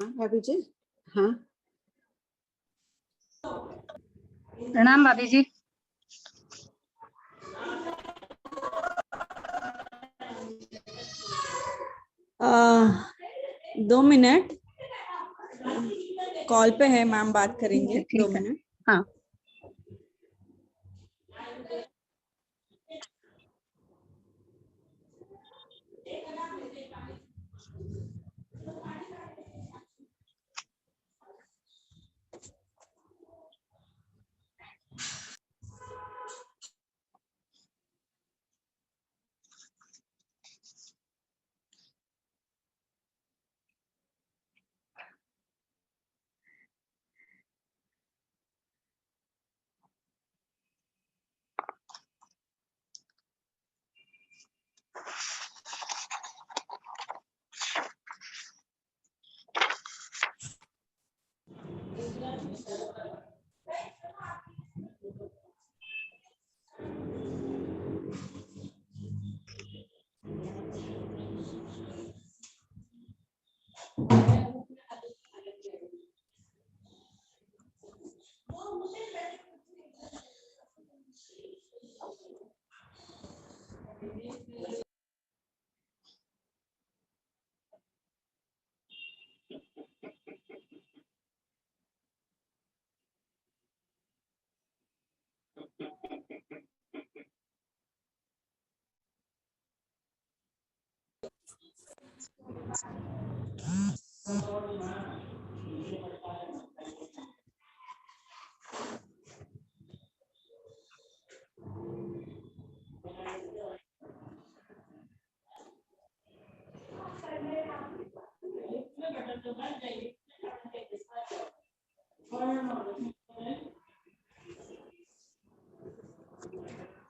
हाँ भाभी जी। हाँ प्रणाम भाभी जी। आ, 2 मिनट कॉल पे है मैम, बात करेंगे। ठीक 2 है। मिनट। हाँ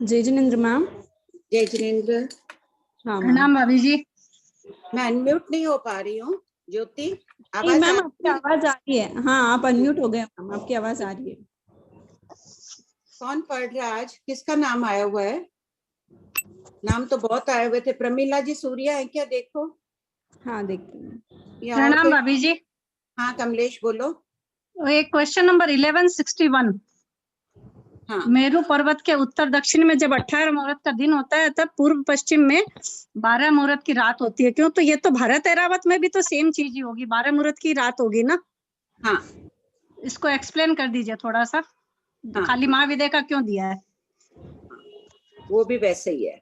जय जिनेन्द्र मैम। जय जिनेन्द्र। हाँ मैम। प्रणाम भाभी जी। मैं अनम्यूट नहीं हो पा रही हूँ। ज्योति नहीं आवाज मैम, आ आपकी रही है? आवाज आ रही है। हाँ, आप अनम्यूट हो गए मैम, आपकी आवाज आ रही है। कौन पढ़ रहा है आज? किसका नाम आया हुआ है? नाम तो बहुत आए हुए थे। प्रमिला जी सूर्या है क्या? देखो। हाँ, देखते हैं। या और प्रणाम कोई? भाभी जी। हाँ कमलेश बोलो। एक क्वेश्चन नंबर 1161। हाँ मेरू पर्वत के उत्तर दक्षिण में जब 18 मुहूर्त का दिन होता है तब पूर्व पश्चिम में 12 मुहूर्त की रात होती है। क्यों? तो ये तो भारत ऐरावत में भी तो सेम चीज ही होगी, 12 मुहूर्त की रात होगी ना। हाँ इसको एक्सप्लेन कर दीजिए थोड़ा सा। हाँ खाली महाविद्या का क्यों दिया है? वो भी वैसे ही है।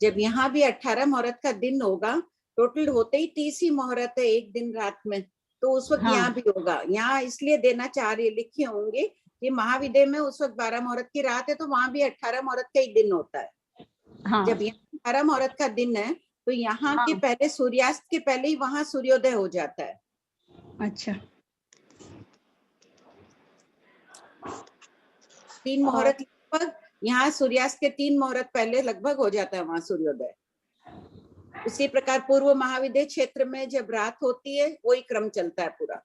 जब यहाँ भी 18 मुहूर्त का दिन होगा, टोटल होते ही 30 ही मुहूर्त है एक दिन रात में, तो उस वक्त हाँ यहाँ भी होगा। यहाँ इसलिए देना चाह रही लिखे होंगे कि महाविद्या में उस वक्त 12 मुहूर्त की रात है, तो वहां भी 18 मुहूर्त का ही दिन होता है। हाँ जब यहाँ 18 मुहूर्त का दिन है तो यहाँ हाँ। के पहले सूर्यास्त के पहले ही वहां सूर्योदय हो जाता है। अच्छा। 3 मुहूर्त लगभग, यहाँ सूर्यास्त के 3 मुहूर्त पहले लगभग हो जाता है वहां सूर्योदय। उसी प्रकार पूर्व महाविद्या क्षेत्र में जब रात होती है वही क्रम चलता है पूरा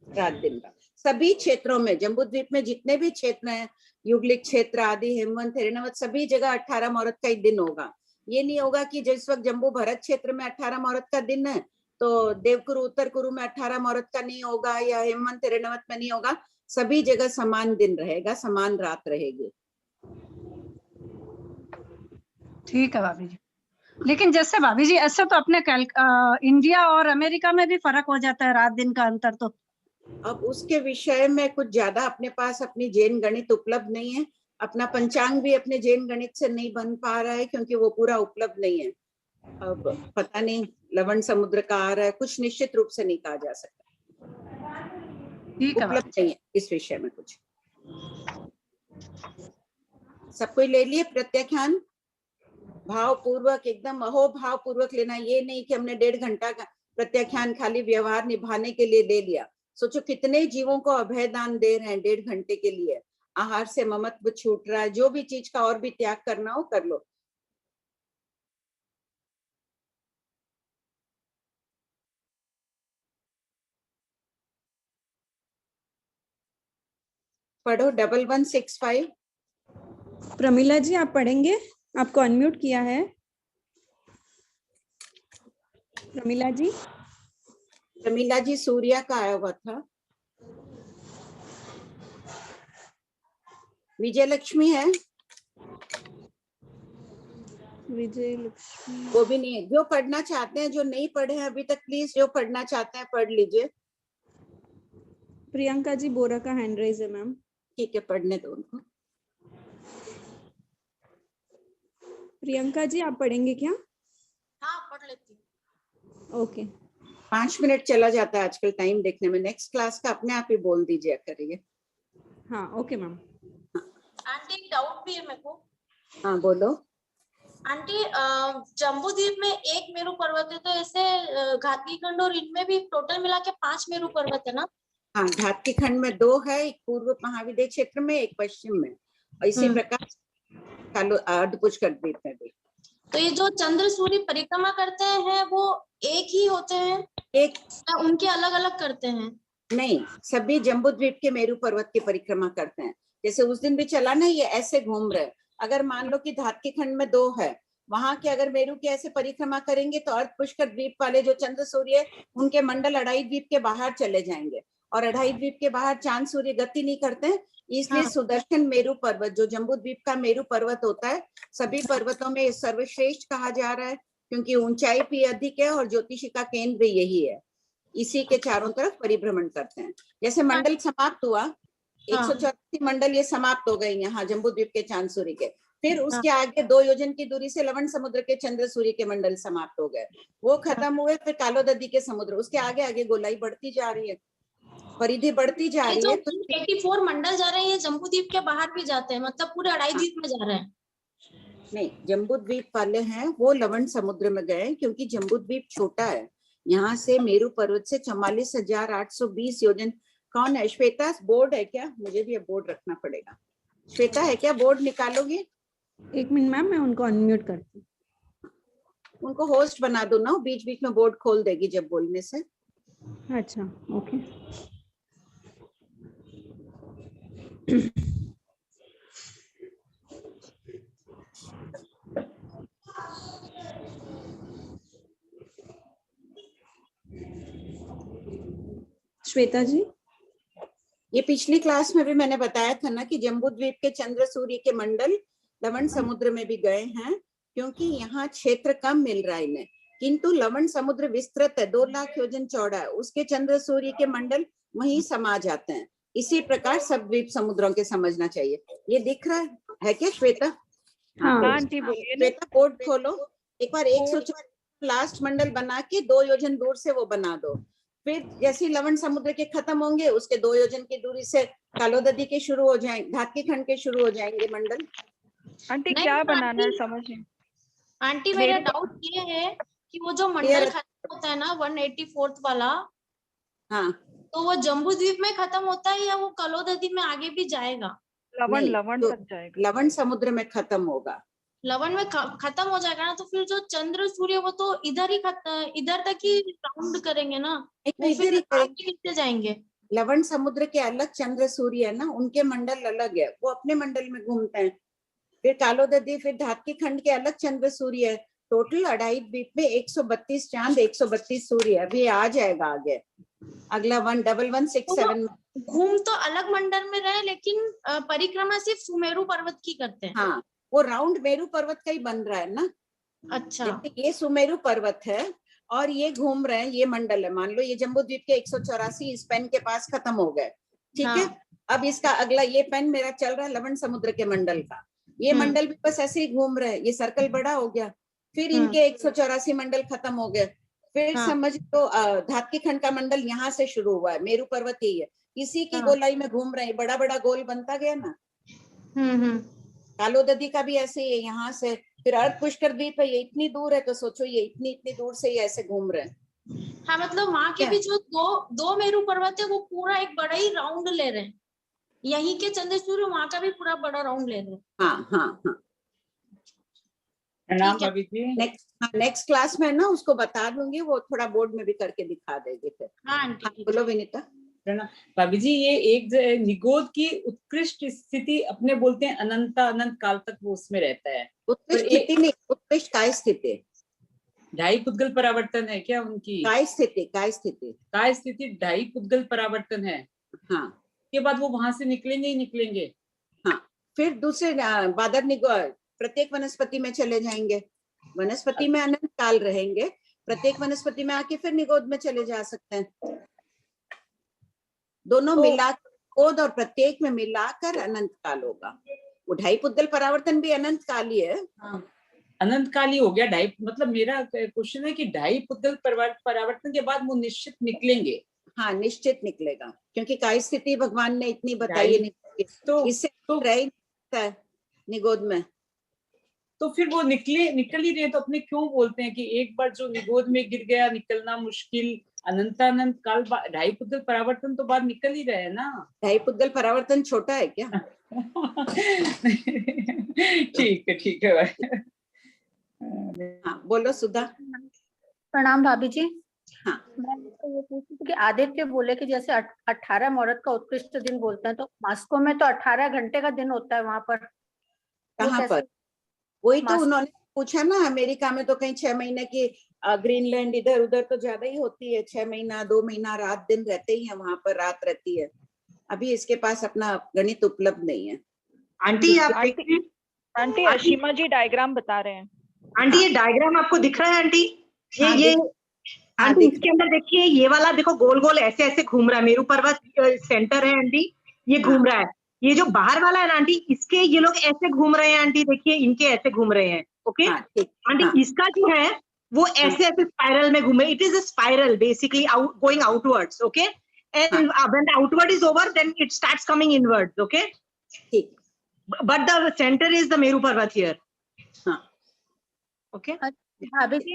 रात दिन का। सभी क्षेत्रों में, जम्बू द्वीप में जितने भी क्षेत्र हैं, युगलिक क्षेत्र आदि, हेमवंत, हिरण्यवत, सभी जगह 18 मुहूर्त का ही दिन होगा। ये नहीं होगा कि जिस वक्त जम्बू भरत क्षेत्र में 18 मुहूर्त का दिन है तो देवकुरु उत्तर कुरु में 18 मुहूर्त का नहीं होगा, या हेमवंत हिरण्यवत में नहीं होगा। सभी जगह समान दिन रहेगा, समान रात रहेगी। ठीक है भाभी जी। लेकिन जैसे भाभी जी, ऐसे तो अपने इंडिया और अमेरिका में भी फर्क हो जाता है रात दिन का अंतर तो। अब उसके विषय में कुछ ज्यादा अपने पास अपनी जैन गणित उपलब्ध नहीं है। अपना पंचांग भी अपने जैन गणित से नहीं बन पा रहा है क्योंकि वो पूरा उपलब्ध नहीं है। अब पता नहीं, लवण समुद्र का आ रहा है, कुछ निश्चित रूप से नहीं कहा जा सकता। ठीक है उपलब्ध भाभी नहीं है इस विषय में कुछ। सब कोई ले लिए प्रत्याख्यान भाव पूर्वक, एकदम अहोभाव पूर्वक लेना। ये नहीं कि हमने 1.5 घंटा का प्रत्याख्यान खाली व्यवहार निभाने के लिए ले लिया। सोचो कितने जीवों को अभयदान दे रहे हैं 1.5 घंटे के लिए। आहार से ममत्व छूट रहा है, जो भी चीज का और भी त्याग करना हो कर लो। पढ़ो 1165। प्रमिला जी, आप पढ़ेंगे? आपको अनम्यूट किया है प्रमिला जी। प्रमीला जी सूर्या का आया हुआ था। विजय लक्ष्मी है, विजय लक्ष्मी, वो भी नहीं है। जो पढ़ना चाहते हैं, जो नहीं पढ़े हैं अभी तक, प्लीज जो पढ़ना चाहते हैं पढ़ लीजिए। प्रियंका जी बोरा का हैंड रेज है मैम। ठीक है, पढ़ने दो उनको। प्रियंका जी आप पढ़ेंगे क्या? हाँ पढ़ लेती हूँ। ओके 5 मिनट चला जाता है आजकल टाइम देखने में। नेक्स्ट क्लास का अपने आप ही बोल दीजिए करिए। हाँ ओके मैम। आंटी एक डाउट भी है मेरे को। हाँ बोलो। आंटी जम्बू द्वीप में एक मेरू पर्वत है, तो ऐसे घाटी खंड और इनमें भी टोटल मिला के 5 मेरू पर्वत है ना? हाँ, घाटी खंड में 2 है, एक पूर्व महाविद्य क्षेत्र में, एक पश्चिम में, और इसी प्रकार अर्धपुष्कर द्वीप में भी। तो ये जो चंद्र सूर्य परिक्रमा करते हैं वो एक ही होते हैं एक या उनके अलग अलग करते हैं? नहीं, सभी जम्बू द्वीप के मेरू पर्वत की परिक्रमा करते हैं। जैसे उस दिन भी चला ना, ये ऐसे घूम रहे। अगर मान लो कि घाटी खंड में 2 है, वहां के अगर मेरू की ऐसे परिक्रमा करेंगे तो अर्धपुष्कर द्वीप वाले जो चंद्र सूर्य, उनके मंडल अढ़ाई द्वीप के बाहर चले जाएंगे, और अढ़ाई द्वीप के बाहर चांद सूर्य गति नहीं करते हैं। इसलिए हाँ। सुदर्शन मेरू पर्वत जो जम्बू द्वीप का मेरू पर्वत होता है, सभी पर्वतों में सर्वश्रेष्ठ कहा जा रहा है, क्योंकि ऊंचाई भी अधिक है और ज्योतिषी का केंद्र यही है। इसी के चारों तरफ परिभ्रमण करते हैं। जैसे मंडल समाप्त हुआ, 184 मंडल ये समाप्त हो गए यहाँ जम्बू द्वीप के चांद सूर्य के। फिर उसके आगे 2 योजन की दूरी से लवण समुद्र के चंद्र सूर्य के मंडल समाप्त हो गए, वो खत्म हुए। फिर कालोददी के समुद्र, उसके आगे आगे गोलाई बढ़ती जा रही है, परिधि बढ़ती जा ये रही जो है। तो 84 मंडल जा रहे हैं ये जम्बू द्वीप के बाहर भी जाते हैं, मतलब पूरे अढ़ाई द्वीप में जा रहे हैं? नहीं, जम्बू द्वीप वाले हैं वो लवण समुद्र में गए, क्योंकि जम्बू द्वीप छोटा है। यहाँ से मेरू पर्वत से 44,820 योजन। कौन है? श्वेता बोर्ड है क्या? मुझे भी अब बोर्ड रखना पड़ेगा। श्वेता है क्या? बोर्ड निकालोगे? एक मिनट मैम, मैं उनको अनम्यूट करती हूँ। उनको होस्ट बना दो ना, बीच बीच में बोर्ड खोल देगी जब बोलने से। अच्छा ओके। श्वेता जी, ये पिछली क्लास में भी मैंने बताया था ना कि जम्बू द्वीप के चंद्र सूर्य के मंडल लवण समुद्र में भी गए हैं, क्योंकि यहाँ क्षेत्र कम मिल रहा है इन्हें। किंतु लवण समुद्र विस्तृत है, 2 लाख योजन चौड़ा है, उसके चंद्र सूर्य के मंडल वहीं समा जाते हैं। इसी प्रकार सब द्वीप समुद्रों के समझना चाहिए। ये दिख रहा है क्या श्वेता? हाँ आंटी बोलिए ना। श्वेता बोर्ड खोलो एक बार। 104 लास्ट मंडल बना के 2 योजन दूर से वो बना दो। फिर जैसे लवण समुद्र के खत्म होंगे, उसके 2 योजन की दूरी से कालोददी के शुरू हो जाएंगे, घाटी खंड के शुरू हो जाएंगे मंडल। आंटी नहीं, क्या तो बनाना है आंटी- समझ नहीं। आंटी मेरा डाउट ये है कि वो जो मंडल खत्म होता है ना 184 वाला, हाँ, तो वो जम्बू द्वीप में खत्म होता है या वो कलोददी में आगे भी जाएगा? लवण नहीं, लवण तो तक जाएगा। लवण समुद्र में खत्म होगा। लवण में खत्म हो जाएगा ना, तो फिर जो चंद्र सूर्य वो तो इधर ही इधर तक ही राउंड करेंगे ना, वो इधर फिर ही करेंगे। आगे कैसे जाएंगे? लवण समुद्र के अलग चंद्र सूर्य है ना, उनके मंडल अलग है, वो अपने मंडल में घूमते हैं। फिर कालोददी, फिर धातकी खंड के अलग चंद्र सूर्य है। टोटल अढ़ाई द्वीप में 132 चांद, 132 सूर्य। अभी आ जाएगा आगे अगला 11,167। घूम तो अलग मंडल में रहे, लेकिन परिक्रमा सिर्फ सुमेरु पर्वत की करते हैं। हाँ, वो राउंड मेरू पर्वत का ही बन रहा है ना। अच्छा, जैसे ये सुमेरु पर्वत है और ये घूम रहे हैं, ये मंडल है। मान लो ये जम्बू द्वीप के 184 इस पेन के पास खत्म हो गए, ठीक है। अब इसका अगला ये पेन मेरा चल रहा है लवण समुद्र के मंडल का। ये मंडल भी बस ऐसे ही घूम रहे हैं, ये सर्कल बड़ा हो गया। फिर इनके 184 मंडल खत्म हो गए। फिर समझ तो धातकी खंड का मंडल यहाँ से शुरू हुआ है, मेरू पर्वत यही है, इसी की गोलाई में घूम रहे हैं, बड़ा बड़ा गोल बनता गया ना। कालोददी का भी ऐसे ही है, यहाँ से फिर अर्धपुष्कर द्वीप है, ये इतनी दूर है, तो सोचो ये इतनी इतनी दूर से ये ऐसे घूम रहे हैं। हाँ, मतलब वहां के भी जो दो मेरू पर्वत है वो पूरा एक बड़ा ही राउंड ले रहे हैं। यहीं के चंद्र सूर्य वहां का भी पूरा बड़ा राउंड ले रहे हैं। हाँ हाँ हाँ। प्रणाम भाभी जी। नेक्स्ट क्लास में ना उसको बता दूंगी, वो थोड़ा बोर्ड में भी करके दिखा देगी फिर। हाँ आंटी। बोलो विनीता। प्रणाम भाभी जी। ये एक निगोद की उत्कृष्ट स्थिति अपने बोलते हैं अनंत काल तक वो उसमें रहता है। उत्कृष्ट स्थिति नहीं, उत्कृष्ट काय स्थिति। ढाई पुद्गल परावर्तन है क्या उनकी? काय स्थिति, काय स्थिति। काय स्थिति ढाई पुद्गल परावर्तन है। हाँ के बाद वो वहां से निकलेंगे ही निकलेंगे। हाँ, फिर दूसरे बादर निगोद प्रत्येक वनस्पति में चले जाएंगे, वनस्पति में अनंत काल रहेंगे, प्रत्येक वनस्पति में आके फिर निगोद में चले जा सकते हैं। दोनों मिलाकर निगोद और प्रत्येक में मिलाकर अनंत काल होगा। वो ढाई पुद्गल परावर्तन भी अनंत काल ही है। अनंत काल ही हो गया ढाई, मतलब मेरा क्वेश्चन है कि ढाई पुद्गल परावर्तन के बाद वो निश्चित निकलेंगे। हाँ निश्चित निकलेगा, क्योंकि काय स्थिति भगवान ने इतनी बताई है, तो इससे रह ही नहीं सकता है निगोद में। तो फिर वो निकल ही रहे, तो अपने क्यों बोलते हैं कि एक बार जो निगोद में गिर गया निकलना मुश्किल, अनंत काल ढाई पुद्गल परावर्तन तो बाद निकल ही रहे हैं ना। ढाई पुद्गल परावर्तन छोटा है क्या? ठीक है भाई। हाँ बोलो सुधा। प्रणाम भाभी जी। हाँ मैं तो ये पूछ रही थी कि आदित्य बोले कि जैसे 18 मुहूर्त का उत्कृष्ट दिन बोलते हैं, तो मॉस्को में तो 18 घंटे का दिन होता है वहां पर। कहाँ पर? वही तो मास्को। उन्होंने पूछा ना, अमेरिका में तो कहीं 6 महीने की, ग्रीनलैंड इधर उधर तो ज्यादा ही होती है, 6 महीना 2 महीना रात दिन रहते ही है, वहां पर रात रहती है। अभी इसके पास अपना गणित उपलब्ध नहीं है। आंटी आप आंटी देखिए, आंटी अशीमा जी डायग्राम बता रहे हैं। आंटी ये डायग्राम आपको दिख रहा है आंटी? ये हाँ, ये हाँ, आंटी दिख इसके अंदर देखिए, ये वाला देखो गोल गोल ऐसे ऐसे घूम रहा है, मेरू पर्वत सेंटर है आंटी, ये घूम रहा है। ये जो बाहर वाला है ना आंटी, इसके ये लोग ऐसे घूम रहे हैं आंटी, देखिए इनके ऐसे घूम रहे हैं। ओके हाँ, ठीक, आंटी, हाँ, इसका जो है वो ऐसे ऐसे स्पाइरल में घूमे, it is a spiral basically going outwards. Okay, and when the outward is over then it starts coming inwards. Okay, ठीक। But the centre is the Meru Parvat here. हाँ ओके भाभी जी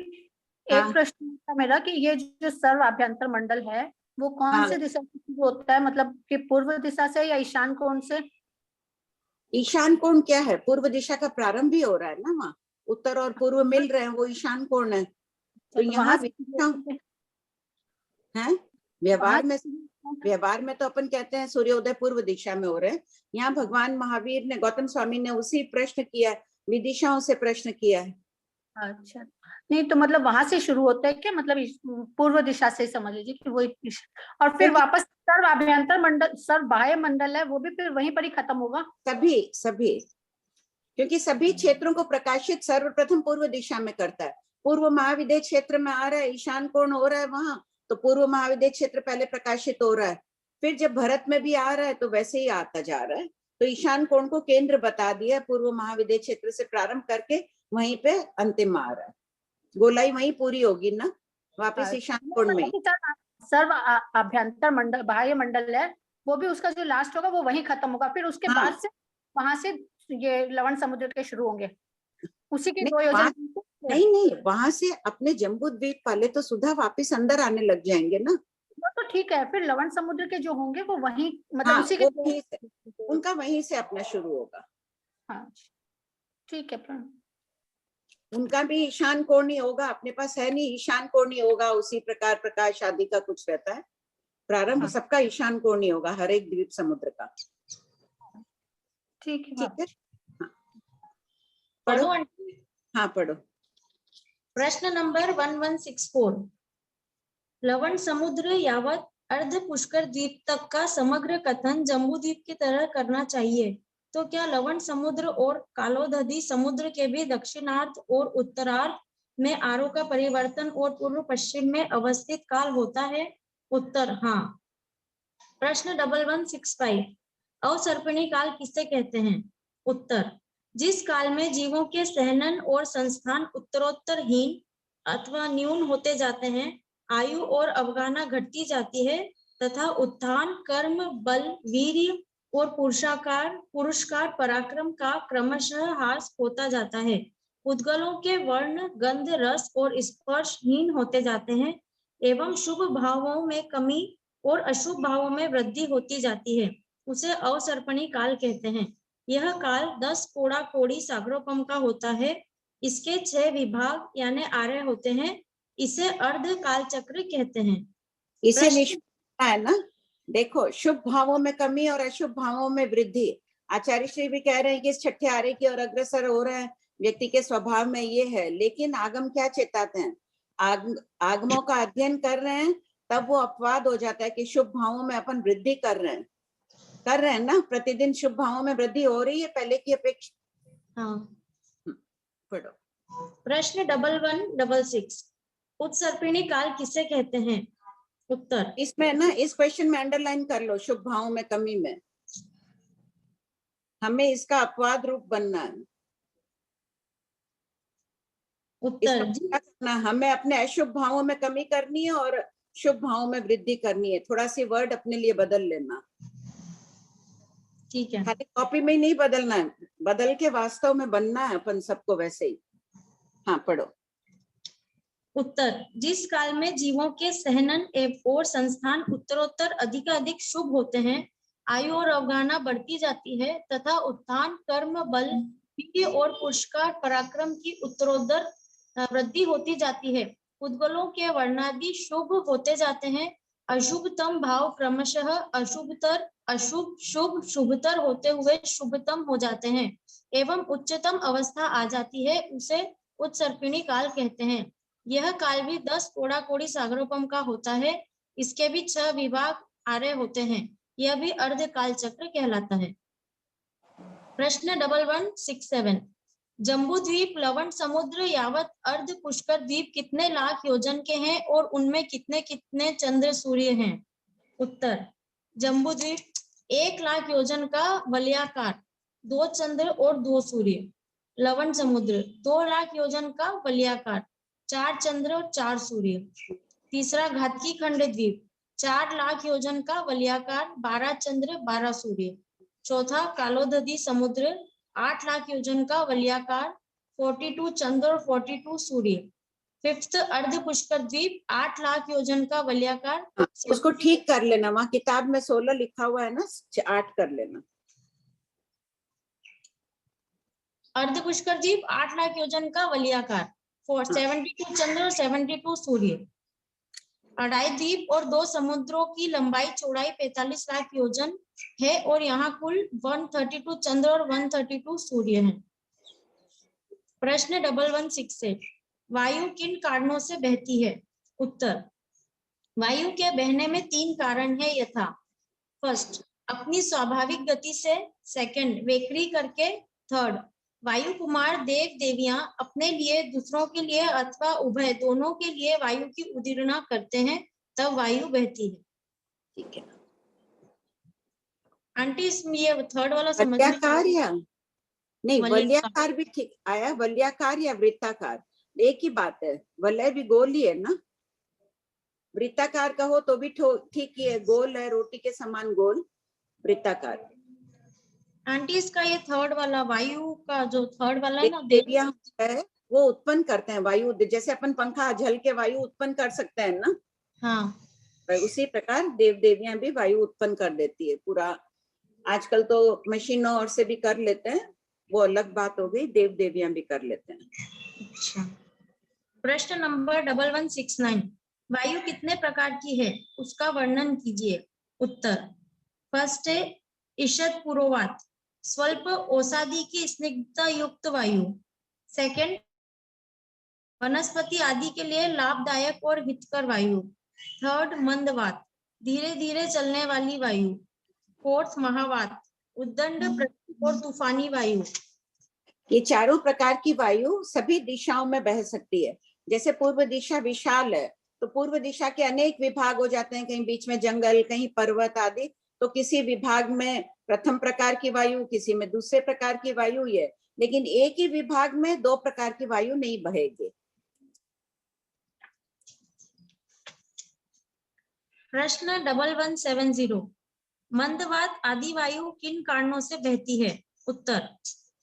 हाँ। एक प्रश्न था मेरा कि ये जो सर्व आभ्यंतर मंडल है वो कौन हाँ। से दिशा से शुरू होता है, मतलब कि पूर्व दिशा से या ईशान कोण से? ईशान कोण क्या है? पूर्व दिशा का प्रारंभ ही हो रहा है ना वहाँ, उत्तर और पूर्व मिल रहे हैं, वो ईशान कोण है। तो यहाँ वहां है व्यवहार में तो अपन कहते हैं सूर्योदय पूर्व दिशा में हो रहे हैं। यहाँ भगवान महावीर ने, गौतम स्वामी ने उसी प्रश्न किया है, विदिशाओं से प्रश्न किया है। अच्छा, नहीं तो मतलब वहां से शुरू होता है क्या? मतलब पूर्व दिशा से समझ लीजिए कि वो, और फिर वापस सर्व आभ्यंतर मंडल, सर्व बाह्य मंडल है वो भी फिर वहीं पर ही खत्म होगा। सभी क्योंकि सभी क्षेत्रों को प्रकाशित सर्वप्रथम पूर्व दिशा में करता है। पूर्व महाविद्य क्षेत्र में आ रहा है, ईशान कोण हो रहा है वहां, तो पूर्व महाविद्य क्षेत्र पहले प्रकाशित हो रहा है। फिर जब भरत में भी आ रहा है तो वैसे ही आता जा रहा है। तो ईशान कोण को केंद्र बता दिया, पूर्व महाविद्य क्षेत्र से प्रारंभ करके वहीं पे अंतिम आ रहा है, गोलाई वहीं पूरी होगी ना, वापस ईशान कोण में। सर्व आभ्यंतर मंडल बाह्य मंडल है वो भी उसका जो लास्ट होगा वो वहीं खत्म होगा, फिर उसके बाद से वहां से ये लवण समुद्र के शुरू होंगे, उसी की 2 योजना। नहीं, वहां से अपने जम्बू द्वीप वाले तो सुधा वापस अंदर आने लग जाएंगे ना। वो तो ठीक है, फिर लवण समुद्र के जो होंगे वो वहीं, मतलब उसी के उनका वहीं से अपना शुरू होगा। हाँ ठीक है, उनका भी ईशान कोण ही होगा, अपने पास है नहीं ईशान कोण ही होगा। उसी प्रकार प्रकाश आदि का कुछ रहता है, प्रारंभ सबका ईशान कोण ही होगा, हर एक द्वीप समुद्र का। ठीक है। हाँ। पढ़ो। हाँ पढ़ो। प्रश्न नंबर 1164। लवण समुद्र यावत अर्ध पुष्कर द्वीप तक का समग्र कथन जम्बू द्वीप की तरह करना चाहिए, तो क्या लवण समुद्र और कालोदधी समुद्र के भी दक्षिणार्ध और उत्तरार्ध में आरो का परिवर्तन और पूर्व पश्चिम में अवस्थित काल होता है? उत्तर हाँ। प्रश्न 1165। अवसर्पिणी काल किसे कहते हैं? उत्तर, जिस काल में जीवों के सहनन और संस्थान उत्तरोत्तर हीन अथवा न्यून होते जाते हैं, आयु और अवगाहना घटती जाती है तथा उत्थान, कर्म, बल, वीर्य और पुरुषकार पराक्रम का क्रमशः ह्रास होता जाता है। पुद्गलों के वर्ण, गंध, रस और स्पर्श हीन होते जाते हैं एवं शुभ भावों में कमी और अशुभ भावों में वृद्धि होती जाती है, उसे अवसर्पणी काल कहते हैं। यह काल 10 कोड़ा कोड़ी सागरोपम का होता है। इसके 6 विभाग यानी आर्य होते हैं। इसे अर्ध काल चक्र कहते हैं। इसे निष्ठा है ना, देखो शुभ भावों में कमी और अशुभ भावों में वृद्धि। आचार्य श्री भी कह रहे हैं कि इस छठे आर्य की ओर अग्रसर हो रहे हैं, व्यक्ति के स्वभाव में ये है, लेकिन आगम क्या चेताते हैं आगमों का अध्ययन कर रहे हैं, तब वो अपवाद हो जाता है कि शुभ भावों में अपन वृद्धि कर रहे हैं ना, प्रतिदिन शुभ भावों में वृद्धि हो रही है पहले की अपेक्षा। हाँ। पढ़ो। प्रश्न 1116 उत्सर्पिणी काल किसे कहते हैं? उत्तर। इसमें ना, इस क्वेश्चन में अंडरलाइन कर लो, शुभ भावों में कमी में हमें इसका अपवाद रूप बनना है। उत्तर। इसका क्या करना है, हमें अपने अशुभ भावों में कमी करनी है और शुभ भावों में वृद्धि करनी है। थोड़ा सी वर्ड अपने लिए बदल लेना, ठीक है। खाली कॉपी में ही नहीं बदलना है, बदल के वास्तव में बनना है अपन सबको वैसे ही। हाँ, पढ़ो। उत्तर। जिस काल में जीवों के सहनन और संस्थान उत्तरोत्तर अधिकाधिक शुभ होते हैं, आयु और अवगाहना बढ़ती जाती है तथा उत्थान, कर्म बल, वीर्य और पुरुषकार पराक्रम की उत्तरोत्तर वृद्धि होती जाती है। उद्गलों के वर्णादि शुभ होते जाते हैं। अशुभतम भाव क्रमशः अशुभतर, अशुभ, शुभ, शुभतर होते हुए शुभतम हो जाते हैं एवं उच्चतम अवस्था आ जाती है, उसे उत्सर्पिणी काल कहते हैं। यह काल भी 10 कोड़ा कोड़ी सागरोपम का होता है। इसके भी 6 विभाग आर्य होते हैं। यह भी अर्ध काल चक्र कहलाता है। प्रश्न 1167 जम्बू द्वीप लवण समुद्र यावत अर्ध पुष्कर द्वीप कितने लाख योजन के हैं और उनमें कितने कितने चंद्र सूर्य हैं? उत्तर। जम्बू द्वीप 1 लाख योजन का वलयाकार, 2 चंद्र और 2 सूर्य। लवण समुद्र 2 लाख योजन का वलयाकार, 4 चंद्र और 4 सूर्य। तीसरा घातकी खंड द्वीप 4 लाख योजन का वलयाकार, 12 चंद्र 12 सूर्य। चौथा कालोदधी समुद्र 8 लाख योजन का वलयाकार, 42 चंद्र और 42 सूर्य। फिफ्थ अर्ध पुष्कर द्वीप 8 लाख योजन का वलयाकार। उसको ठीक कर लेना, वहां किताब में 16 लिखा हुआ है ना, 8 कर लेना। अर्ध पुष्कर द्वीप 8 लाख योजन का वलयाकार, 72 चंद्र और 72 सूर्य। अढ़ाई द्वीप और 2 समुद्रों की लंबाई चौड़ाई 45 लाख योजन है और यहाँ कुल 132 चंद्र और 132 सूर्य हैं। प्रश्न 1168 वायु किन कारणों से बहती है? उत्तर। वायु के बहने में 3 कारण है यथा। फर्स्ट, अपनी स्वाभाविक गति से। सेकंड, वेकरी करके। थर्ड, वायु कुमार देव देवियां अपने लिए, दूसरों के लिए अथवा उभय दोनों के लिए वायु की उदीरना करते हैं, तब वायु बहती है। ठीक है आंटी, इसमें ये थर्ड वाला समझ वलयाकार या नहीं, वलयाकार। वलयाकार भी ठीक आया, वलयाकार या वृत्ताकार एक ही बात है। वलय भी गोल ही है ना, वृत्ताकार का हो तो भी ठीक ही है, गोल है, रोटी के समान गोल, वृत्ताकार। आंटी, इसका ये थर्ड वाला वायु का जो थर्ड वाला है ना, देवियां है वो उत्पन्न करते हैं वायु, जैसे अपन पंखा झल के वायु उत्पन्न कर सकते हैं ना। हाँ, उसी प्रकार देव देवियां भी वायु उत्पन्न कर देती है पूरा। आजकल तो मशीनों और से भी कर लेते हैं, वो अलग बात हो गई, देव देवियां भी कर लेते हैं। अच्छा। प्रश्न नंबर 1169 वायु कितने प्रकार की है, उसका वर्णन कीजिए। उत्तर। फर्स्ट है ईषद पुरोवात, स्वल्प औषधि की स्निग्धता युक्त वायु। सेकंड, वनस्पति आदि के लिए लाभदायक और हितकर वायु। थर्ड, मंदवात, धीरे धीरे चलने वाली वायु। फोर्थ, महावात, उद्दंड प्रचंड और तूफानी वायु। ये चारों प्रकार की वायु सभी दिशाओं में बह सकती है। जैसे पूर्व दिशा विशाल है तो पूर्व दिशा के अनेक विभाग हो जाते हैं, कहीं बीच में जंगल, कहीं पर्वत आदि, तो किसी विभाग में प्रथम प्रकार की वायु, किसी में दूसरे प्रकार की वायु है, लेकिन एक ही विभाग में 2 प्रकार की वायु नहीं बहेगी। प्रश्न 1170 मंदवात आदि वायु किन कारणों से बहती है? उत्तर।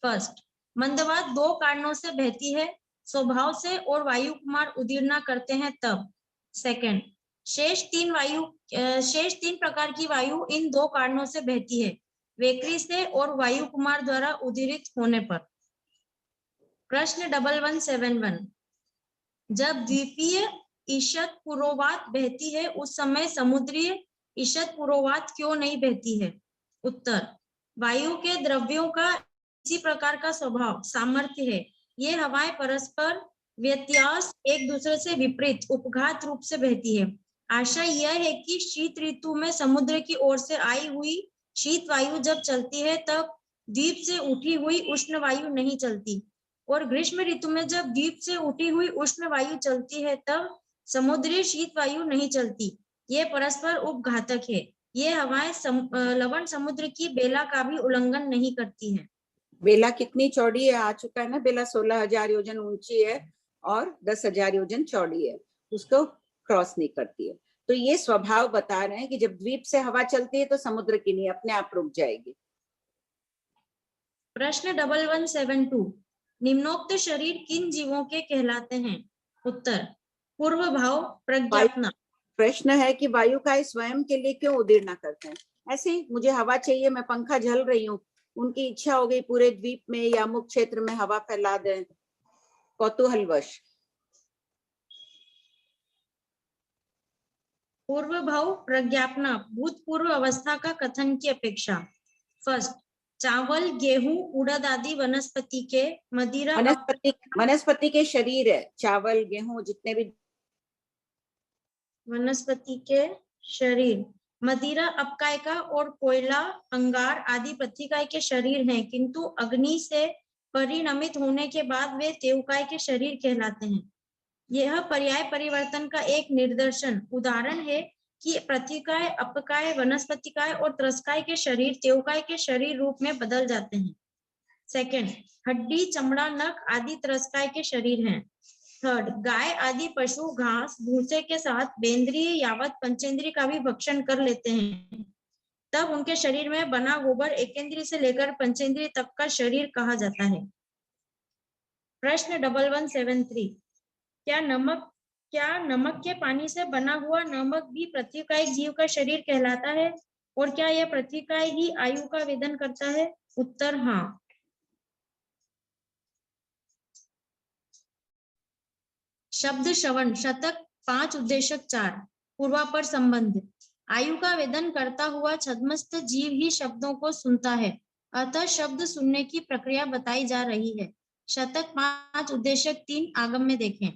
फर्स्ट, मंदवात 2 कारणों से बहती है, स्वभाव से और वायु कुमार उदीरना करते हैं तब। सेकंड, शेष 3 प्रकार की वायु इन 2 कारणों से बहती है, वेकरी से और वायु कुमार द्वारा उदीरित होने पर। प्रश्न 1171 जब द्वीपीय ईषद पुरोवात बहती है उस समय समुद्रीय ईषद पुरोवात क्यों नहीं बहती है? उत्तर। वायु के द्रव्यों का इसी प्रकार का स्वभाव सामर्थ्य है, ये हवाएं परस्पर व्यत्यास एक दूसरे से विपरीत उपघात रूप से बहती है। आशय यह है कि शीत ऋतु में समुद्र की ओर से आई हुई शीत वायु जब चलती है तब द्वीप से उठी हुई उष्ण वायु नहीं चलती, और ग्रीष्म ऋतु में जब द्वीप से उठी हुई उष्ण वायु चलती है तब समुद्री शीत वायु नहीं चलती। ये परस्पर उपघातक है। ये हवाएं लवण समुद्र की बेला का भी उल्लंघन नहीं करती है। बेला कितनी चौड़ी है, आ चुका है ना, बेला 16,000 योजन ऊंची है और 10,000 योजन चौड़ी है, उसको क्रॉस नहीं करती है। तो ये स्वभाव बता रहे हैं कि जब द्वीप से हवा चलती है तो समुद्र की नहीं, अपने आप रुक जाएगी। प्रश्न 1172, निम्नोक्त शरीर किन जीवों के कहलाते हैं? उत्तर, पूर्व भाव प्रज्ञापना। प्रश्न है कि वायु का स्वयं के लिए क्यों उदीर्ण करते हैं? ऐसे ही मुझे हवा चाहिए, मैं पंखा झल रही हूँ, उनकी इच्छा हो गई पूरे द्वीप में या मुख्य क्षेत्र में हवा फैला दें, कौतूहलवश। पूर्व भाव प्रज्ञापना भूतपूर्व अवस्था का कथन की अपेक्षा। फर्स्ट, चावल, गेहूं, उड़द आदि वनस्पति के मदिरा वनस्पति के शरीर है, चावल गेहूं जितने भी वनस्पति के शरीर, मदिरा अपकाय का और कोयला, अंगार आदि पृथ्वीकाय के शरीर हैं, किंतु अग्नि से परिणमित होने के बाद वे तेवकाय के शरीर कहलाते हैं। यह पर्याय परिवर्तन का एक निदर्शन उदाहरण है कि पृथ्वीकाय, अपकाय, वनस्पतिकाय और त्रस्काय के शरीर तेवकाय के शरीर रूप में बदल जाते हैं। सेकंड, हड्डी, चमड़ा, नख आदि त्रस्काय के शरीर हैं। थर्ड, गाय आदि पशु घास भूसे के साथ बेंद्रीय यावत पंचेंद्रीय का भी भक्षण कर लेते हैं, तब उनके शरीर में बना गोबर एकेंद्रीय से लेकर पंचेंद्रीय तक का शरीर कहा जाता है। प्रश्न 1173, क्या नमक के पानी से बना हुआ नमक भी पृथ्वीकाय जीव का शरीर कहलाता है, और क्या यह पृथ्वीकाय ही आयु का वेदन करता है? उत्तर, हाँ। शब्द श्रवण शतक 5 उद्देशक 4 पूर्वापर संबंध। आयु का वेदन करता हुआ छद्मस्त जीव ही शब्दों को सुनता है, अतः शब्द सुनने की प्रक्रिया बताई जा रही है। शतक 5 उद्देशक 3 आगम में देखें।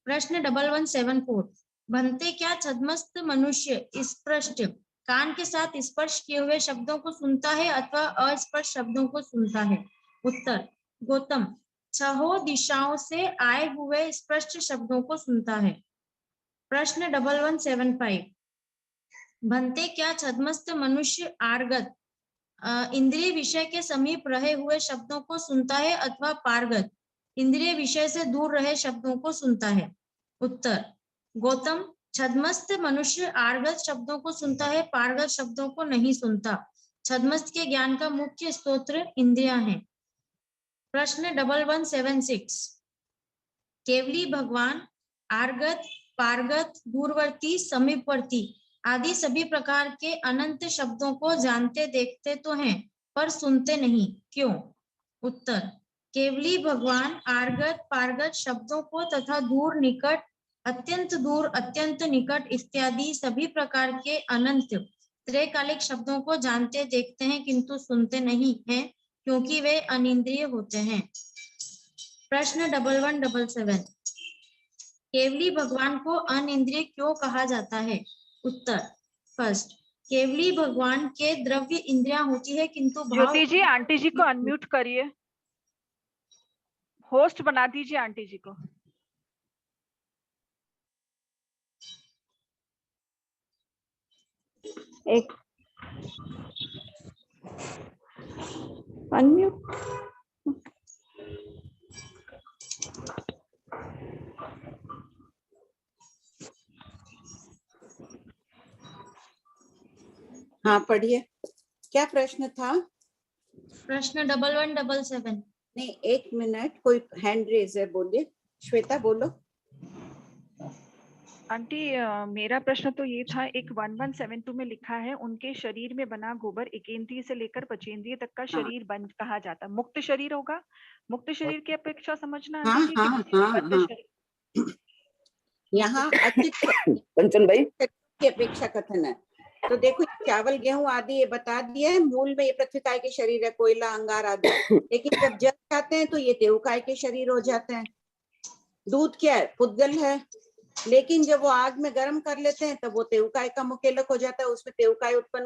प्रश्न 1174, बनते क्या छद्मस्त मनुष्य स्पष्ट कान के साथ स्पर्श किए हुए शब्दों को सुनता है अथवा अस्पष्ट शब्दों को सुनता है? उत्तर, गौतम छहों दिशाओं से आए हुए स्पष्ट शब्दों को सुनता है। प्रश्न 1175, बनते क्या छद्मस्त मनुष्य आर्गत इंद्रिय विषय के समीप रहे हुए शब्दों को सुनता है अथवा पारगत इंद्रिय विषय से दूर रहे शब्दों को सुनता है? उत्तर, गौतम छद्मस्त मनुष्य आर्गत शब्दों को सुनता है, पारगत शब्दों को नहीं सुनता। छद्मस्त के ज्ञान का मुख्य स्तोत्र इंद्रियां हैं। प्रश्न 1176, केवली भगवान आर्गत, पारगत, दूरवर्ती, समीपवर्ती आदि सभी प्रकार के अनंत शब्दों को जानते देखते तो हैं पर सुनते नहीं, क्यों? उत्तर, केवली भगवान आर्गत, पारगत शब्दों को तथा दूर, निकट, दूर, अत्यंत निकट इत्यादि सभी प्रकार के अनंत त्रैकालिक शब्दों को जानते देखते हैं किंतु सुनते नहीं हैं, क्योंकि वे अनिंद्रिय होते हैं। प्रश्न 1177, केवली भगवान को अनिंद्रिय क्यों कहा जाता है? उत्तर, फर्स्ट, केवली भगवान के द्रव्य इंद्रियां होती है किंतु ज्योति जी, आंटी जी को अनम्यूट करिए, होस्ट बना दीजिए आंटी जी को। एक अनम्यूट। हाँ पढ़िए, क्या प्रश्न था? प्रश्न 1177। नहीं, एक मिनट, कोई हैंड रेज है, बोलिए। श्वेता बोलो। आंटी मेरा प्रश्न तो ये था, एक 1172 में लिखा है उनके शरीर में बना गोबर एकेंद्रिय से लेकर पचेंद्रिय तक का शरीर बन कहा जाता। मुक्त शरीर होगा, मुक्त शरीर की अपेक्षा समझना आंटी जी हाँ, कि बद्ध शरीर? यहाँ पंचन भाई की अपेक्षा कथन है। तो देखो, चावल गेहूं आदि ये बता दिया है, मूल में ये पृथ्वीकाय के शरीर है, कोयला अंगार आदि, लेकिन जब जल जाते हैं तो ये देवकाय के शरीर हो जाते हैं। दूध क्या है? पुद्गल है, लेकिन जब वो आग में गर्म कर लेते हैं तब वो तेवकाय का मुकेलक हो जाता है, उसमें तेवकाय उत्पन्न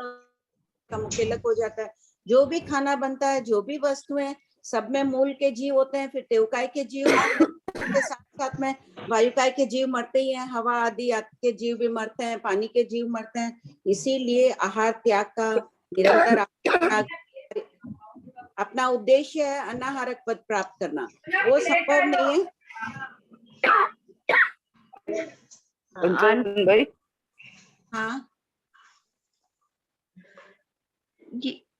का मुकेलक हो जाता है। जो भी खाना बनता है, जो भी वस्तुएं, सब में मूल के जीव होते हैं, फिर तेवकाय के जीव के साथ साथ में वायुकाय के जीव मरते ही हैं, हवा आदि के जीव भी मरते हैं, पानी के जीव मरते हैं। इसीलिए आहार त्याग का निरंतर अपना उद्देश्य है अनाहारक पद प्राप्त करना, वो संभव नहीं है। भाई हाँ,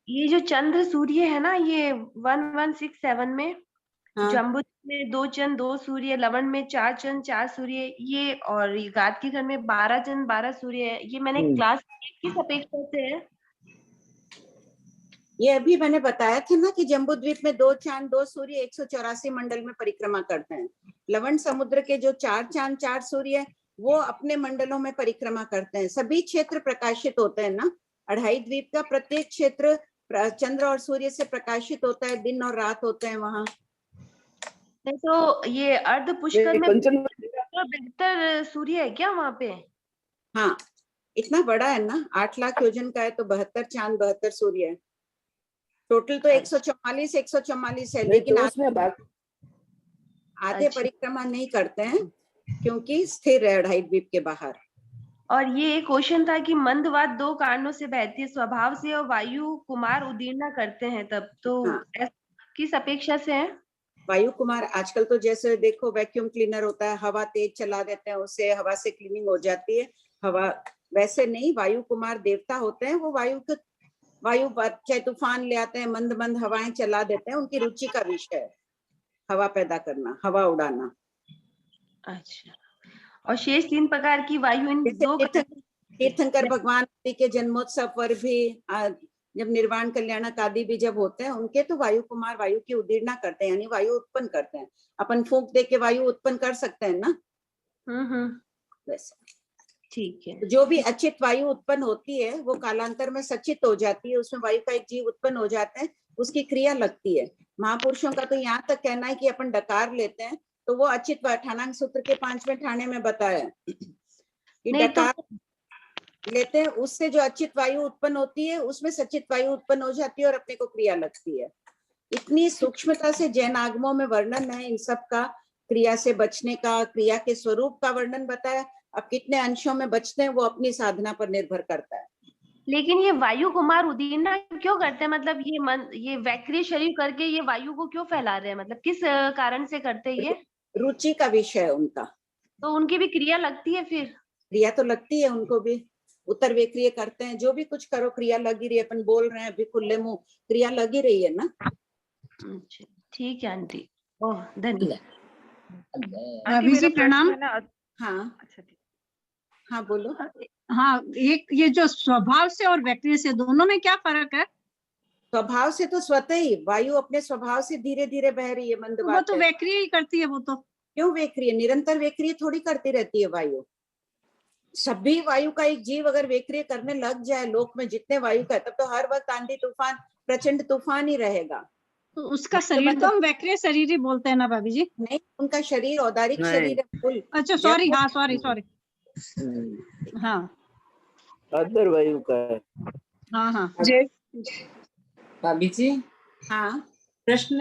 ये जो चंद्र सूर्य है ना, ये 1167 में हाँ, जम्बू में 2 चंद्र 2 सूर्य, लवण में 4 चंद्र 4 सूर्य, ये और ये गाद के घर में 12 चंद्र 12 सूर्य है। ये मैंने क्लास किस अपेक्षा से है? ये अभी मैंने बताया था ना कि जम्बू द्वीप में 2 चांद 2 सूर्य 184 मंडल में परिक्रमा करते हैं। लवण समुद्र के जो 4 चांद 4 सूर्य वो अपने मंडलों में परिक्रमा करते हैं। सभी क्षेत्र प्रकाशित होते हैं ना, अढ़ाई द्वीप का प्रत्येक क्षेत्र चंद्र और सूर्य से प्रकाशित होता है, दिन और रात होते हैं वहां। नहीं तो ये अर्ध पुष्कर में तो बेहतर सूर्य है क्या वहां पे? हाँ, इतना बड़ा है ना, 8 लाख योजन का है, तो 72 चांद 72 सूर्य है। टोटल तो 144 है, लेकिन आधे परिक्रमा नहीं करते हैं क्योंकि स्थिर है अढ़ाई द्वीप के बाहर। और ये एक क्वेश्चन था कि मंदवात 2 कारणों से बहती है, स्वभाव से और वायु कुमार उदीर्णा करते हैं तब, तो हाँ। किस अपेक्षा से है? वायु कुमार आजकल तो जैसे देखो वैक्यूम क्लीनर होता है, हवा तेज चला देते हैं, उससे हवा से क्लीनिंग हो जाती है हवा, वैसे नहीं, वायु कुमार देवता होते हैं, वो वायु चाहे तूफान ले आते हैं, मंद मंद हवाएं चला देते हैं, उनकी रुचि का विषय है हवा पैदा करना, हवा उड़ाना। अच्छा, और शेष 3 प्रकार की वायु इन 2 तीर्थंकर भगवान के जन्मोत्सव पर भी जब निर्वाण कल्याणक आदि भी जब होते हैं उनके, तो वायु कुमार वायु की उदीर्णा करते हैं, यानी वायु उत्पन्न करते हैं। अपन फूंक दे के वायु उत्पन्न कर सकते हैं ना, वैसे ठीक है। जो भी अचित वायु उत्पन्न होती है वो कालांतर में सचित हो जाती है, उसमें वायु का एक जीव उत्पन्न हो जाता है, उसकी क्रिया लगती है। महापुरुषों का तो यहाँ तक कहना है कि अपन डकार लेते हैं तो वो अचित ठाणांक सूत्र के 5वें ठाणे में बताया कि डकार लेते हैं, उससे जो अचित वायु उत्पन्न होती है उसमें सचित वायु उत्पन्न हो जाती है और अपने को क्रिया लगती है। इतनी सूक्ष्मता से जैन आगमों में वर्णन है इन सब का, क्रिया से बचने का, क्रिया के स्वरूप का वर्णन बताया। अब कितने अंशों में बचते हैं वो अपनी साधना पर निर्भर करता है। लेकिन ये वायु कुमार उदीर्णा क्यों करते हैं? मतलब ये वैक्रिय शरीर करके ये वायु को क्यों फैला रहे हैं? मतलब किस कारण से करते हैं ये? रुचि का विषय है उनका। तो उनकी भी क्रिया लगती है? फिर क्रिया तो लगती है उनको भी, उत्तर वेक्रिय करते हैं, जो भी कुछ करो क्रिया लगी रही है। अपन बोल रहे हैं अभी खुले मुंह, क्रिया लगी रही है ना। ठीक है आंटी, ओह धन्यवाद। अभी जी प्रणाम। हाँ अच्छा ठीक, हाँ बोलो। हाँ, एक ये जो स्वभाव से और वैक्रिय से दोनों में क्या फर्क है? स्वभाव से तो स्वतः ही वायु अपने स्वभाव से धीरे धीरे बह रही है, मंद वो तो वैक्रिय ही करती है। वो तो क्यों वैक्रिय? निरंतर वैक्रिय थोड़ी करती रहती है वायु। सभी वायु का एक जीव अगर वैक्रिय करने लग जाए लोक में जितने वायु का, तब तो हर वक्त आंधी तूफान प्रचंड तूफान ही रहेगा। तो उसका शरीर तो हम वैक्रिय शरीर ही बोलते हैं ना भाभी जी? नहीं, उनका शरीर औदारिक शरीर है फुल। अच्छा सॉरी, हाँ सॉरी। हाँ अदर वायु का है। हाँ भाभी जी, हाँ, प्रश्न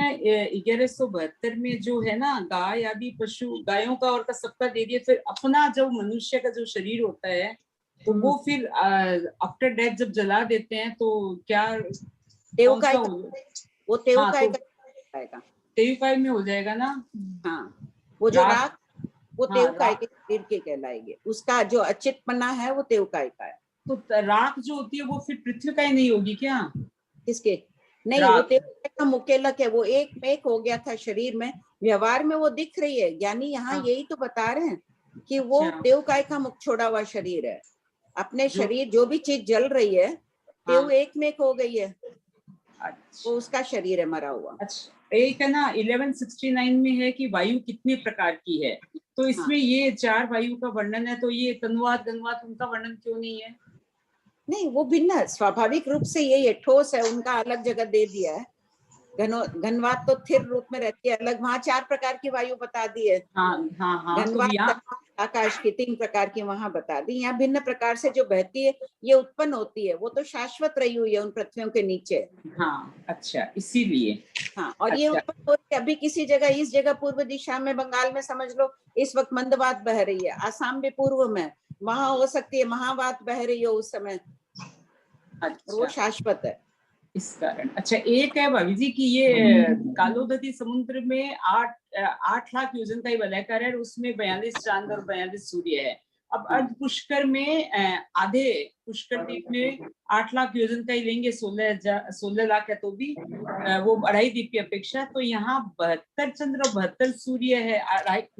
1172 में जो है ना, गाय आदि पशु, गायों का और का सबका दे दिए, फिर अपना जो मनुष्य का जो शरीर होता है तो वो फिर आफ्टर डेथ जब जला देते हैं तो क्या तेवकाय वो तेवकाय तेवकाय में हो जाएगा ना? हाँ, वो जो राख वो तेवकाय के शरीर के कहलाएंगे, उसका जो अचितपना है वो तेवकाय का है। तो राख जो होती है वो फिर पृथ्वीकाय नहीं होगी क्या? किसके? नहीं, वो तेवकाय का मुकेलक है, वो एक में एक हो गया था शरीर में, व्यवहार में वो दिख रही है। ज्ञानी यहाँ यही तो बता रहे हैं कि वो तेवकाय का मुख छोड़ा हुआ शरीर है। अपने शरीर जो भी चीज जल रही है तेव एक में एक हो गई है, वो उसका शरीर है मरा हुआ। अच्छा, एक है ना 1169 में है कि वायु कितने प्रकार की है, तो इसमें ये 4 वायु का वर्णन है, तो ये तन्वात गन्वात उनका वर्णन क्यों नहीं है? नहीं, वो भिन्न है, स्वाभाविक रूप से यही है, ठोस है, उनका अलग जगह दे दिया है। घनवात तो स्थिर रूप में रहती है अलग, वहाँ 4 प्रकार की वायु बता दी है। हाँ हाँ हाँ, तो घनवात, यहाँ तन्वात, आकाश की 3 प्रकार की वहां बता दी। यहाँ भिन्न प्रकार से जो बहती है ये उत्पन्न होती है, वो तो शाश्वत रही हुई है उन पृथ्वियों के नीचे। हाँ अच्छा, इसीलिए। हाँ, और ये अच्छा। उत्पन्न हो रही है अभी किसी जगह, इस जगह पूर्व दिशा में बंगाल में समझ लो इस वक्त मंदवात बह रही है, आसाम भी पूर्व में, वहां हो सकती है महावात बह रही हो उस समय। अच्छा, वो शाश्वत है इस कारण। अच्छा, एक है भाभी जी कि ये कालोदती समुद्र में 8 लाख योजन का ही वलयाकार है, उसमें 42 चांद और 42 सूर्य है। अब अर्ध पुष्कर में आधे पुष्कर द्वीप में 8 लाख योजन का ही लेंगे, 16 लाख है, तो भी वो 2.5 द्वीप की अपेक्षा। तो यहाँ 72 चंद्र और 72 सूर्य है,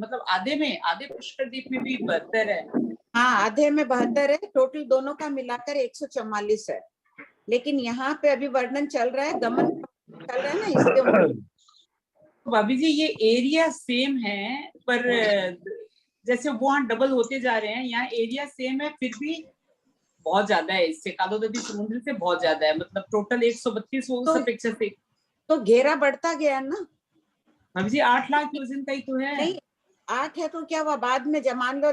मतलब आधे पुष्कर द्वीप में भी 72 है। हाँ, आधे में 72 है, टोटल दोनों का मिलाकर 144 है। लेकिन यहाँ पे अभी वर्णन चल रहा है, गमन चल रहा है ना, इसके भाभी जी ये एरिया सेम है, पर जैसे वहाँ डबल होते जा रहे हैं, यहाँ एरिया सेम है फिर भी बहुत ज्यादा है, इससे कालोदती समुद्र से बहुत ज्यादा है, मतलब टोटल 132 उस अपेक्षा से तो घेरा बढ़ता गया ना भाभी जी। 8 लाख योजन का ही तो है। नहीं, 8 है तो क्या हुआ, बाद में मान लो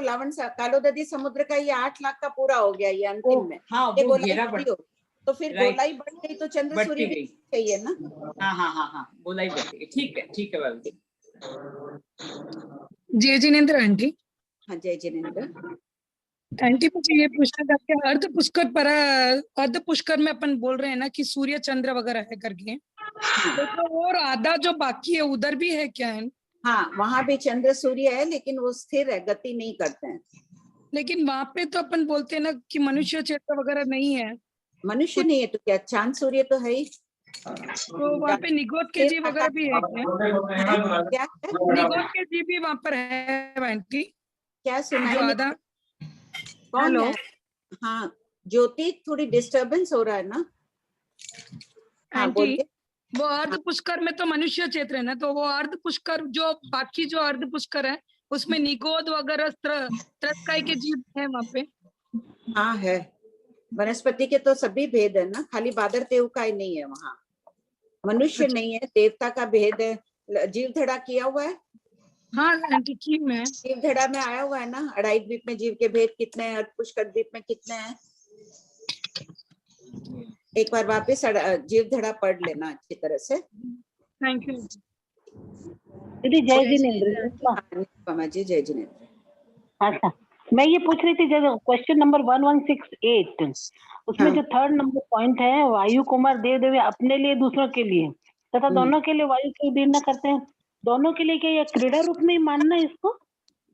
कालोदती समुद्र का ये 8 लाख का पूरा हो गया ये अंतिम में। हाँ, ये वो गोलाई घेरा बढ़ी हो, तो फिर गोलाई बढ़ गई तो चंद्र सूर्य भी चाहिए ना। हाँ हाँ हाँ हाँ, गोलाई बढ़ गई। ठीक है भाभी जी। जय जिनेन्द्र आंटी। हाँ, जय जिनेन्द्र आंटी, मुझे ये पूछना था कि अर्ध पुष्कर में अपन बोल रहे हैं ना कि सूर्य चंद्र वगैरह है करके, तो और आधा जो बाकी है उधर भी है क्या है? हाँ, वहां भी चंद्र सूर्य है, लेकिन वो स्थिर है, गति नहीं करते हैं। लेकिन वहां पे तो अपन बोलते हैं ना कि मनुष्य क्षेत्र वगैरह नहीं है। मनुष्य नहीं है तो क्या, चांद सूर्य तो है ही। तो वहाँ पे निगोद के जीव वगैरह भी है क्या? निगोद के जीव भी वहाँ पर है आंटी? क्या सुनाई जो आधा? कौन है? हाँ, ज्योति, थोड़ी डिस्टरबेंस हो रहा है ना। हाँ, बोलिए। वो अर्ध पुष्कर में तो मनुष्य क्षेत्र है ना, तो वो अर्ध पुष्कर जो बाकी जो अर्ध पुष्कर है उसमें निगोद वगैरह त्रस्काई के जीव है वहाँ पे। हाँ है, वनस्पति के तो सभी भेद है ना, खाली बादर देव का ही नहीं है वहाँ। मनुष्य नहीं है, देवता का भेद है। जीव धड़ा किया हुआ है। हाँ आंटी, जीव में जीव धड़ा में आया हुआ है ना, 2.5 द्वीप में जीव के भेद कितने हैं, पुष्कर द्वीप में कितने हैं। एक बार वापस जीव धड़ा पढ़ लेना अच्छी तरह से। थैंक यू दीदी। जय जिनेन्द्र जी। जय जिनेन्द्र। अच्छा, मैं ये पूछ रही थी, जब क्वेश्चन नंबर 1168 उसमें जो 3rd नंबर पॉइंट है, वायु कुमार देव देवी अपने लिए दूसरों के लिए तथा दोनों के लिए वायु की उदीर्णा करते हैं, दोनों के लिए क्या ये क्रीड़ा रूप में ही मानना है इसको?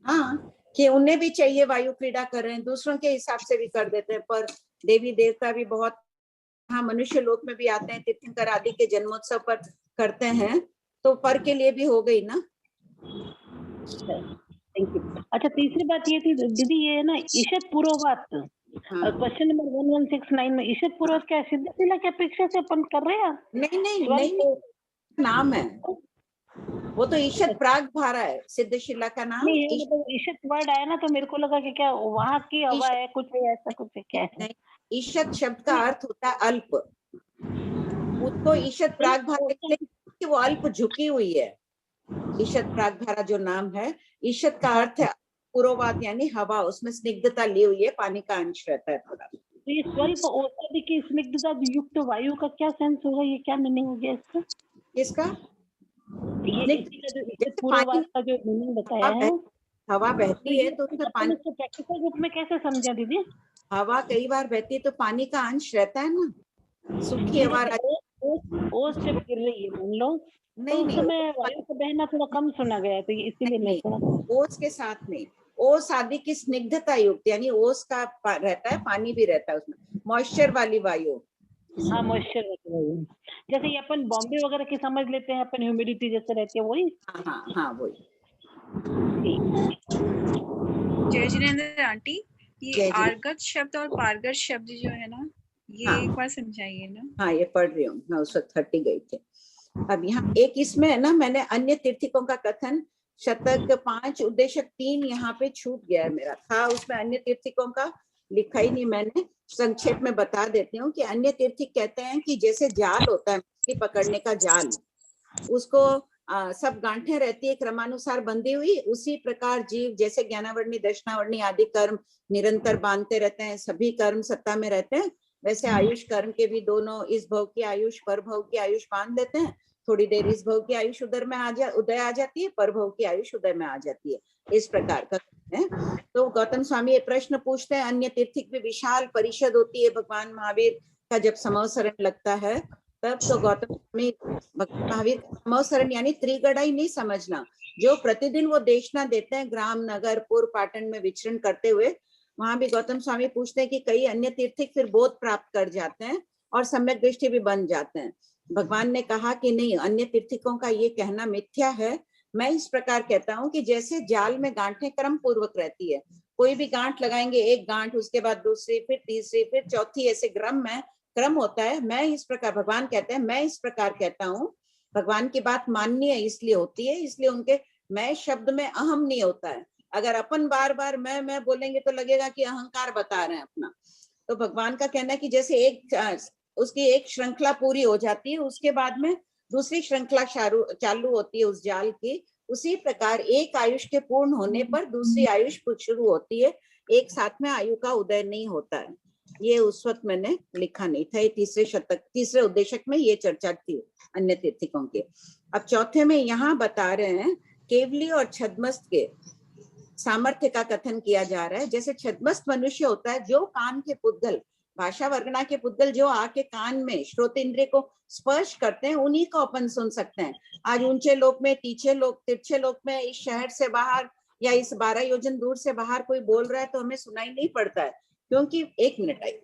हाँ, कि उन्हें भी चाहिए, वायु क्रीड़ा कर रहे हैं, दूसरों के हिसाब से भी कर देते हैं, पर देवी देवता भी बहुत, हाँ, मनुष्य लोक में भी आते हैं, तीर्थंकर आदि के जन्मोत्सव पर करते हैं, तो पर के लिए भी हो गई ना। Thank you. अच्छा, तीसरी बात ये थी दीदी, ये है ना ईशत पूर्ववात, क्वेश्चन नंबर 1169 में ईशत पूर्ववात क्या सिद्धशिला की अपेक्षा से अपन कर रहे हैं? नहीं, नाम है वो तो ईशत प्राग भारा है, सिद्धशिला का नाम। ईशत वर्ड आया ना, तो मेरे को लगा कि क्या वहाँ की हवा है, कुछ है ऐसा, कुछ है क्या है? ईशत शब्द का अर्थ होता है अल्प, उसको ईशत प्राग भारा कि वो अल्प झुकी हुई है। ईशत प्राग भारा जो नाम है, ईशत का अर्थ है पूर्ववात, यानी हवा, उसमें स्निग्धता ली हुई है, पानी का अंश रहता है थोड़ा। तो ये स्वल्प औषधि की स्निग्धता युक्त वायु का क्या सेंस होगा, ये क्या मीनिंग हो गया इसका? किसका? पूर्ववात का जो मीनिंग बताया है, हवा बहती है तो उसमें पानी, प्रैक्टिकल रूप में कैसे समझा दीदी? हवा कई बार बहती है तो पानी का अंश रहता है ना, सूखी हवा। ओस जब गिर रही है मान लो, नहीं, वायु का बहना थोड़ा कम सुना गया, तो इसीलिए मैं थोड़ा ओस के साथ नहीं, ओस आदि की स्निग्धता युक्त, यानी ओस का रहता है, पानी भी रहता है उसमें, मॉइस्चर वाली वायु। हाँ, मॉइस्चर वाली वायु, जैसे ये अपन बॉम्बे वगैरह की समझ लेते हैं, अपन ह्यूमिडिटी जैसे रहती है, वही। हाँ वही। जय जिनेन्द्र आंटी, ये आर्गत शब्द और पारगत शब्द जो है ना, ये एक बार समझाइए ना। हाँ, ये पढ़ रही हूँ मैं, उस वक्त 30 गई थी। अब यहाँ एक इसमें है ना, मैंने अन्य तीर्थिकों का कथन शतक 5 उद्देशक 3 यहाँ पे छूट गया है, मेरा था उसमें अन्य तीर्थिकों का लिखा ही नहीं मैंने, संक्षेप में बता देती हूँ कि अन्य तीर्थिक कहते हैं कि जैसे जाल होता है, मछली पकड़ने का जाल, उसको सब गांठें रहती है क्रमानुसार बंधी हुई, उसी प्रकार जीव जैसे ज्ञानावर्णी दर्शनावर्णी आदि कर्म निरंतर बांधते रहते हैं, सभी कर्म सत्ता में रहते हैं, वैसे आयुष कर्म के भी दोनों इस भव की आयुष पर भव की आयुष बांध देते हैं। थोड़ी देर इस भव की आयुष उदय आ जाती है, पर भव की आयुष उदय में आ जाती है, इस प्रकार का है। तो गौतम स्वामी ये प्रश्न पूछते हैं, अन्य तीर्थिक भी विशाल परिषद होती है भगवान महावीर का जब समवसरण लगता है तब, तो गौतम स्वामी भगवान महावीर समवसरण यानी त्रिगढ़ाई नहीं समझना, जो प्रतिदिन वो देशना देते हैं ग्राम नगर पूर्व पाटन में विचरण करते हुए, वहां भी गौतम स्वामी पूछते हैं कि कई अन्य तीर्थिक फिर बोध प्राप्त कर जाते हैं और सम्यक दृष्टि भी बन जाते हैं। भगवान ने कहा कि नहीं, अन्य तीर्थिकों का ये कहना मिथ्या है। मैं इस प्रकार कहता हूँ कि जैसे जाल में गांठें क्रम पूर्वक रहती है, कोई भी गांठ लगाएंगे, एक गांठ उसके बाद दूसरी, फिर तीसरी, फिर चौथी, ऐसे क्रम होता है। मैं इस प्रकार, भगवान कहते हैं, मैं इस प्रकार कहता हूँ, भगवान की बात माननीय इसलिए होती है, इसलिए उनके मैं शब्द में अहम नहीं होता है। अगर अपन बार बार मैं बोलेंगे तो लगेगा कि अहंकार बता रहे हैं अपना। तो भगवान का कहना है कि जैसे उसकी एक श्रृंखला पूरी हो जाती है, उसके बाद में दूसरी श्रृंखला चालू होती है उस जाल की, उसी प्रकार एक आयुष के पूर्ण होने पर दूसरी आयुष शुरू होती है, एक साथ में आयु का उदय नहीं होता है। ये उस वक्त मैंने लिखा नहीं था, ये तीसरे उद्देशक में ये चर्चा थी अन्य तीर्थिकों की। अब चौथे में यहाँ बता रहे हैं केवली और छद्मस्त के सामर्थ्य का कथन किया जा रहा है। जैसे छद्मस्त मनुष्य होता है, जो कान के पुद्गल, भाषा वर्गना के पुद्गल जो आके कान में श्रोत इंद्रिय को स्पर्श करते हैं, उन्हीं को अपन सुन सकते हैं। आज ऊंचे लोक में, तिरछे लोक में, इस शहर से बाहर या इस 12 योजन दूर से बाहर कोई बोल रहा है तो हमें सुनाई नहीं पड़ता है, क्योंकि एक मिनट आई।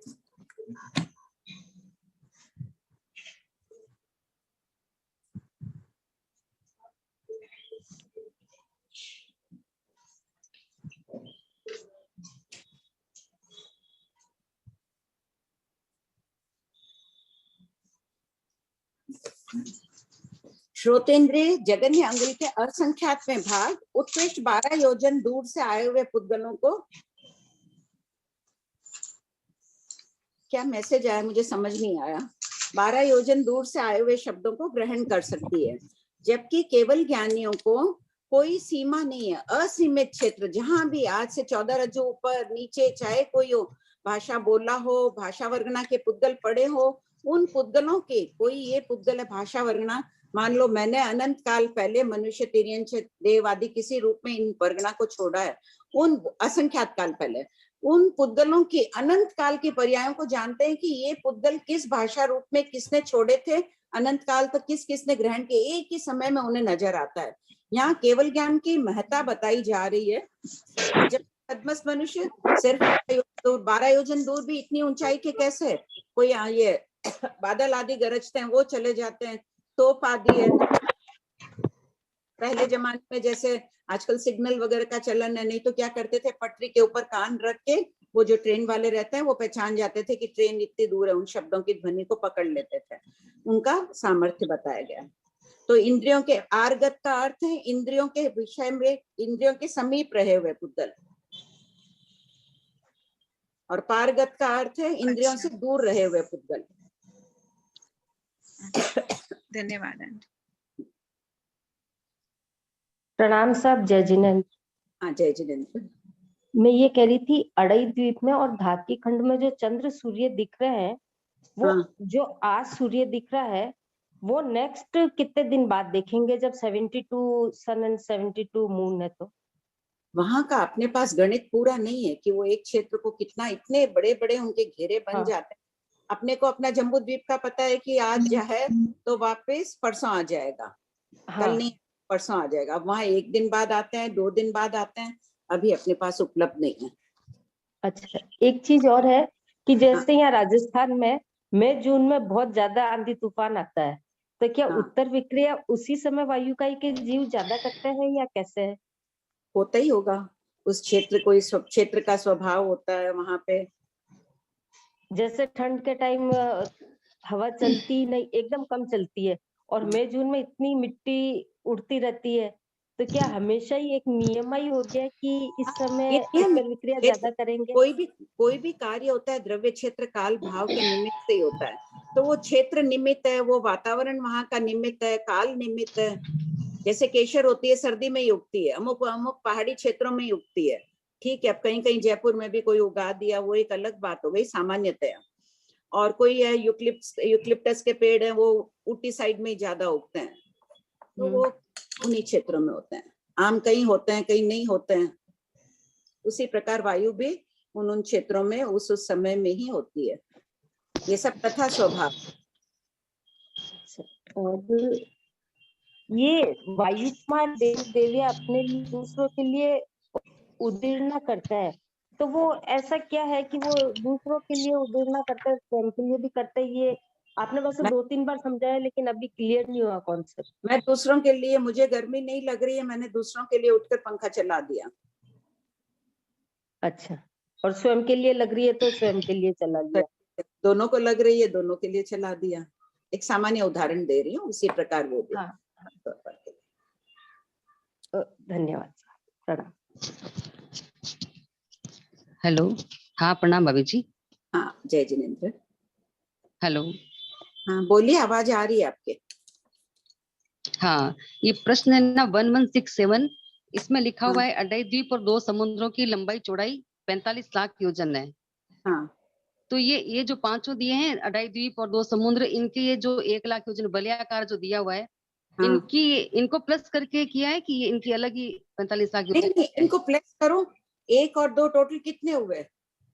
श्रोतेंद्रिय जगन्य अंगुल के असंख्यात में भाग उत्कृष्ट 12 योजन दूर से आए हुए पुद्गलों को, क्या मैसेज आया मुझे समझ नहीं आया, 12 योजन दूर से आए हुए शब्दों को ग्रहण कर सकती है, जबकि केवल ज्ञानियों को कोई सीमा नहीं है, असीमित क्षेत्र, जहां भी आज से 14 रज्जु ऊपर नीचे चाहे कोई हो, भाषा बोला हो, भाषा वर्गना के पुद्गल पड़े हो, उन पुद्गलों के कोई ये पुद्गल है भाषा वर्गना, मान लो मैंने अनंत काल पहले मनुष्य, तिर्यंश, देव आदि किसी रूप में इन वर्गना को छोड़ा है, उन असंख्यात काल पहले उन पुद्गलों की अनंत काल के पर्यायों को जानते हैं कि ये पुद्गल किस भाषा रूप में किसने छोड़े थे, अनंत काल तक किसने ग्रहण किए, एक ही समय में उन्हें नजर आता है। यहाँ केवल ज्ञान की महत्ता बताई जा रही है। जब छद्मस्त मनुष्य सिर्फ 12 योजन दूर भी इतनी ऊंचाई के कैसे, कोई ये बादल आदि गरजते हैं वो चले जाते हैं, तोप आदि है। पहले जमाने में जैसे आजकल सिग्नल वगैरह का चलन है, नहीं तो क्या करते थे, पटरी के ऊपर कान रख के वो जो ट्रेन वाले रहते हैं वो पहचान जाते थे कि ट्रेन इतनी दूर है, उन शब्दों की ध्वनि को पकड़ लेते थे। उनका सामर्थ्य बताया गया। तो इंद्रियों के आर्गत का अर्थ है इंद्रियों के विषय में, इंद्रियों के समीप रहे हुए पुद्गल, और पारगत का अर्थ है इंद्रियों से दूर रहे हुए पुद्गल। धन्यवाद। प्रणाम साहब, जय जिनेन्द्र। हाँ, जय जिनेन्द्र। मैं ये कह रही थी, अड़ई द्वीप में और धातकी खंड में जो चंद्र सूर्य दिख रहे हैं, वो जो आज सूर्य दिख रहा है वो नेक्स्ट कितने दिन बाद देखेंगे, जब 72 सन एंड 72 मून है? तो वहां का अपने पास गणित पूरा नहीं है कि वो एक क्षेत्र को कितना, इतने बड़े बड़े उनके घेरे बन जाते हैं। अपने को अपना जम्बू द्वीप का पता है कि आज जो है तो वापस परसों आ जाएगा, कल नहीं परसों आ जाएगा। वहां एक दिन बाद आते हैं, 2 दिन बाद आते हैं, अभी अपने पास उपलब्ध नहीं है। अच्छा, एक चीज और है कि जैसे यहाँ राजस्थान में मई जून में बहुत ज्यादा आंधी तूफान आता है, तो क्या उत्तर विक्रिया उसी समय वायुकाई के जीव ज्यादा करते हैं या कैसे है? होता ही होगा, उस क्षेत्र को, इस क्षेत्र का स्वभाव होता है वहां पे। जैसे ठंड के टाइम हवा चलती नहीं, एकदम कम चलती है, और मई जून में इतनी मिट्टी उड़ती रहती है, तो क्या हमेशा ही एक नियम ही हो गया कि इस ये समय नियम क्रय विक्रय क्षेत्र, ज्यादा करेंगे? कोई भी कार्य होता है द्रव्य क्षेत्र काल भाव के निमित्त से ही होता है। तो वो क्षेत्र निमित्त है, वो वातावरण वहां का निमित्त है, काल निमित्त है। जैसे केशर होती है सर्दी में ही उगती है, अमुक अमुक पहाड़ी क्षेत्रों में ही उगती है। ठीक है, अब कहीं कहीं जयपुर में भी कोई उगा दिया, वो एक अलग बात हो गई, सामान्यतया। और कोई है यूक्लिप्टस के पेड़ है, वो ऊटी साइड में ही ज्यादा उगते हैं, तो वो उन्हीं क्षेत्रों में होते हैं। आम कहीं होते हैं, कहीं नहीं होते हैं। उसी प्रकार वायु भी उन क्षेत्रों में उस समय में ही होती है। ये सब तथा स्वभाव। और ये वायु कुमार देव देविया अपने लिए दूसरों के लिए उद्दीर्ण करता है, तो वो ऐसा क्या है कि वो दूसरों के लिए उद्दीर्ण करता है, स्वयं के लिए भी करता है? ये आपने बस 2-3 बार समझाया, लेकिन अभी क्लियर नहीं हुआ कॉन्सेप्ट। मैं दूसरों के लिए, मुझे गर्मी नहीं लग रही है, मैंने दूसरों के लिए उठकर पंखा चला दिया। अच्छा, और स्वयं के लिए लग रही है तो स्वयं के लिए चला लिया। दोनों को लग रही है, दोनों के लिए चला दिया। एक सामान्य उदाहरण दे रही हूँ, उसी प्रकार वो भी। हाँ, धन्यवाद, प्रणाम। हेलो, हाँ प्रणाम भाभी जी। हाँ, जय जिनेन्द्र। हेलो, हाँ बोलिए, आवाज आ रही है आपके। हाँ, ये प्रश्न है ना 1167, इसमें लिखा हुआ हाँ। है अडाई द्वीप और 2 समुद्रों की लंबाई चौड़ाई 45 लाख योजन है। हाँ। तो ये जो पांचों दिए हैं, अडाई द्वीप और 2 समुद्र, इनके ये जो 1 लाख योजन वलयाकार जो दिया हुआ है, हाँ। इनको प्लस करके किया है कि इनकी अलग ही 45 लाख नहीं, योजन है? इनको प्लस करो, 1 और 2 टोटल कितने हुए?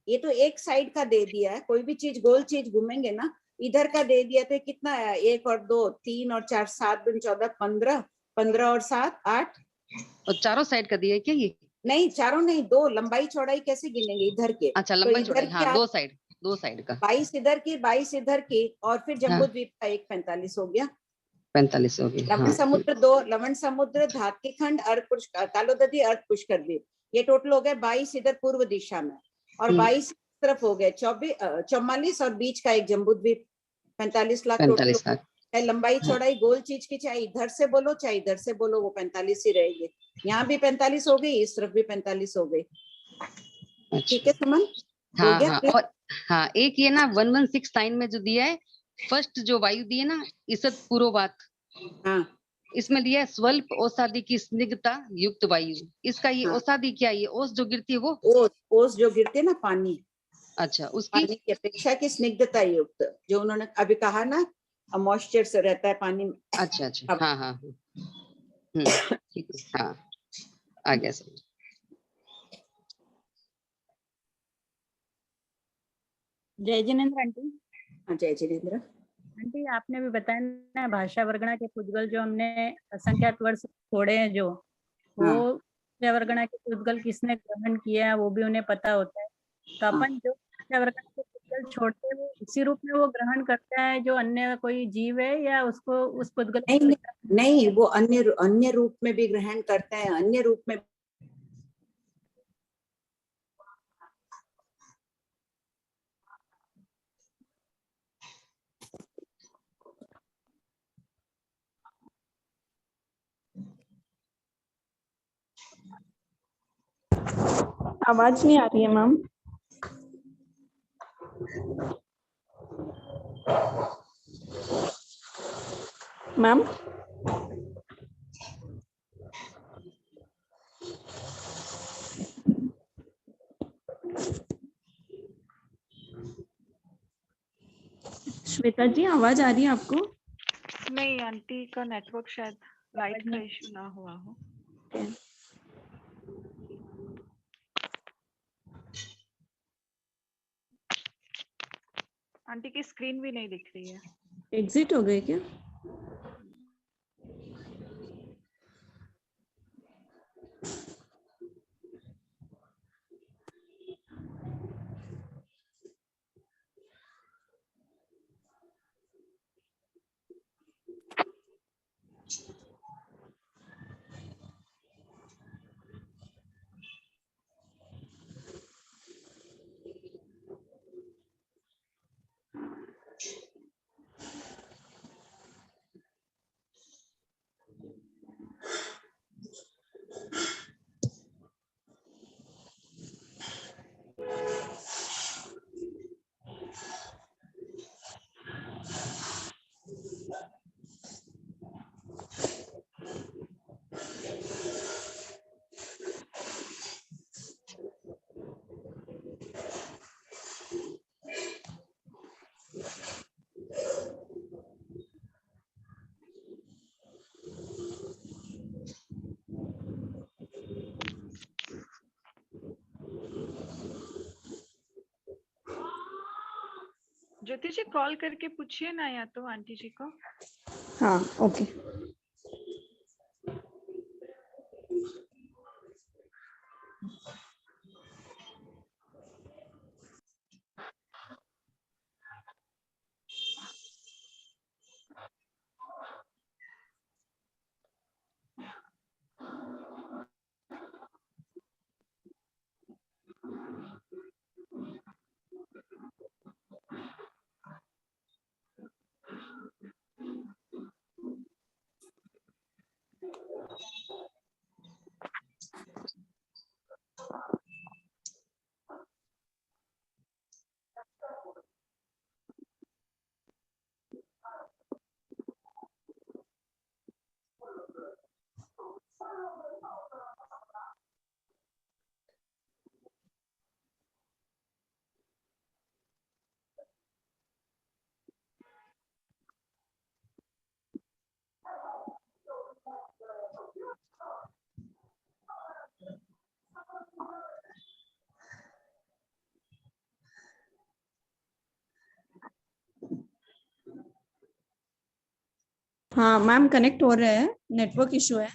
ये तो एक साइड का दे दिया है, कोई भी चीज गोल चीज घूमेंगे ना, इधर का दे दिया तो कितना आया? 1 और 2 3 और 4 7 दूनी 14 15, 15 और 7 8। और चारों साइड का दिया है क्या ये? नहीं, चारों नहीं, 2। लंबाई चौड़ाई कैसे गिनेंगे इधर के? अच्छा, तो लंबाई इधर चौड़ाई, की हाँ, 2 साइड का 22 इधर की, 22 इधर की, और फिर जम्बू हाँ। द्वीप का 1 45 हो गया। 45 हो गई, लवण हाँ। समुद्र 2, लवण समुद्र, धात्की खंड, अर्ध पुष्कर, कालोदधी, अर्ध पुष्कर द्वीप, ये टोटल हो गए 22 इधर पूर्व दिशा में, और 22 तरफ हो गए 44, और बीच का एक जम्बू द्वीप, 45 लाख टोटल। 45 लाख। चाहे लंबाई चौड़ाई गोल चीज की, चाहे इधर से बोलो चाहे इधर से बोलो, वो 45 ही रहेगी। यहाँ भी 45 हो गई, इस तरफ भी 45 हो गई। ठीक है सुमन, हो हाँ गया? हाँ, और हाँ, एक ये ना 1169 में जो दिया है, फर्स्ट जो वायु दी है ना, ईसत पूर्ववात, हाँ, इसमें दिया है स्वल्प औषधि की स्निग्धता युक्त वायु। इसका ये औषधि क्या है? ये ओस जो गिरती है वो ओस जो गिरती है ना, पानी। अच्छा, उसकी पानी की अपेक्षा की स्निग्धता युक्त, जो उन्होंने अभी कहा ना, मॉइस्चर से रहता है पानी में। अच्छा अच्छा, हाँ हाँ, ठीक है, हाँ, आ गया समझ। जय जिनेन्द्र आंटी। हाँ, जय जिनेन्द्र आंटी, आपने भी बताया ना भाषा वर्गणा के पुद्गल जो हमने असंख्यात वर्ष छोड़े हैं, जो वो भाषा वर्गणा के पुद्गल किसने ग्रहण किया है वो भी उन्हें पता होता है। तो अपन जो भाषा वर्गणा के पुद्गल छोड़ते हैं वो इसी रूप में वो ग्रहण करता है जो अन्य कोई जीव है, या उसको उस पुद्गल? नहीं, वो अन्य रूप में भी ग्रहण करते हैं, अन्य रूप में। आवाज नहीं आ रही है मैम। मैम श्वेता जी, आवाज आ रही है आपको? नहीं आंटी का नेटवर्क शायद लाइट का इश्यू ना हुआ हो। आंटी की स्क्रीन भी नहीं दिख रही है। एग्जिट हो गए क्या? ज्योति जी कॉल करके पूछिए ना या तो आंटी जी को। हाँ ओके। हाँ मैम कनेक्ट हो रहे हैं, नेटवर्क इशू है।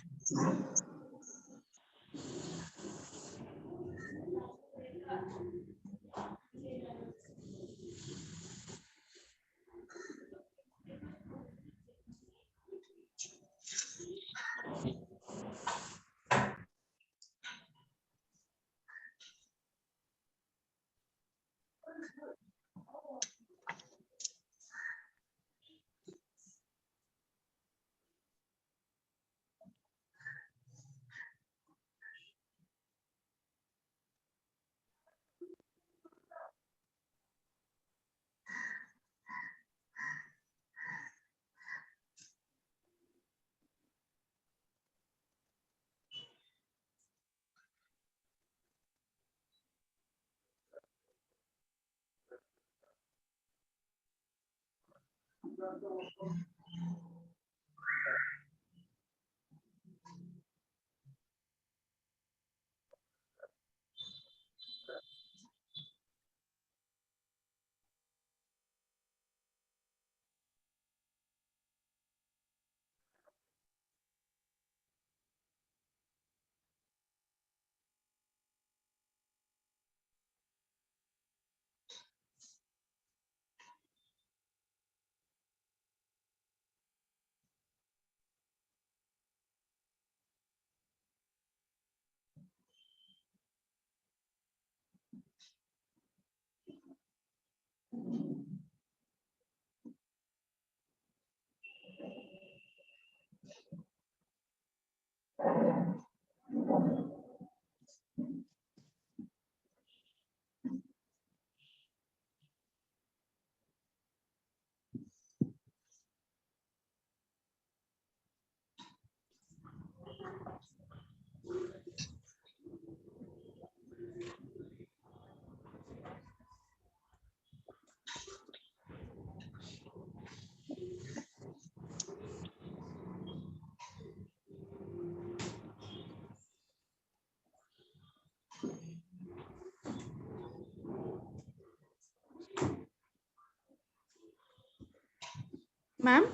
मैम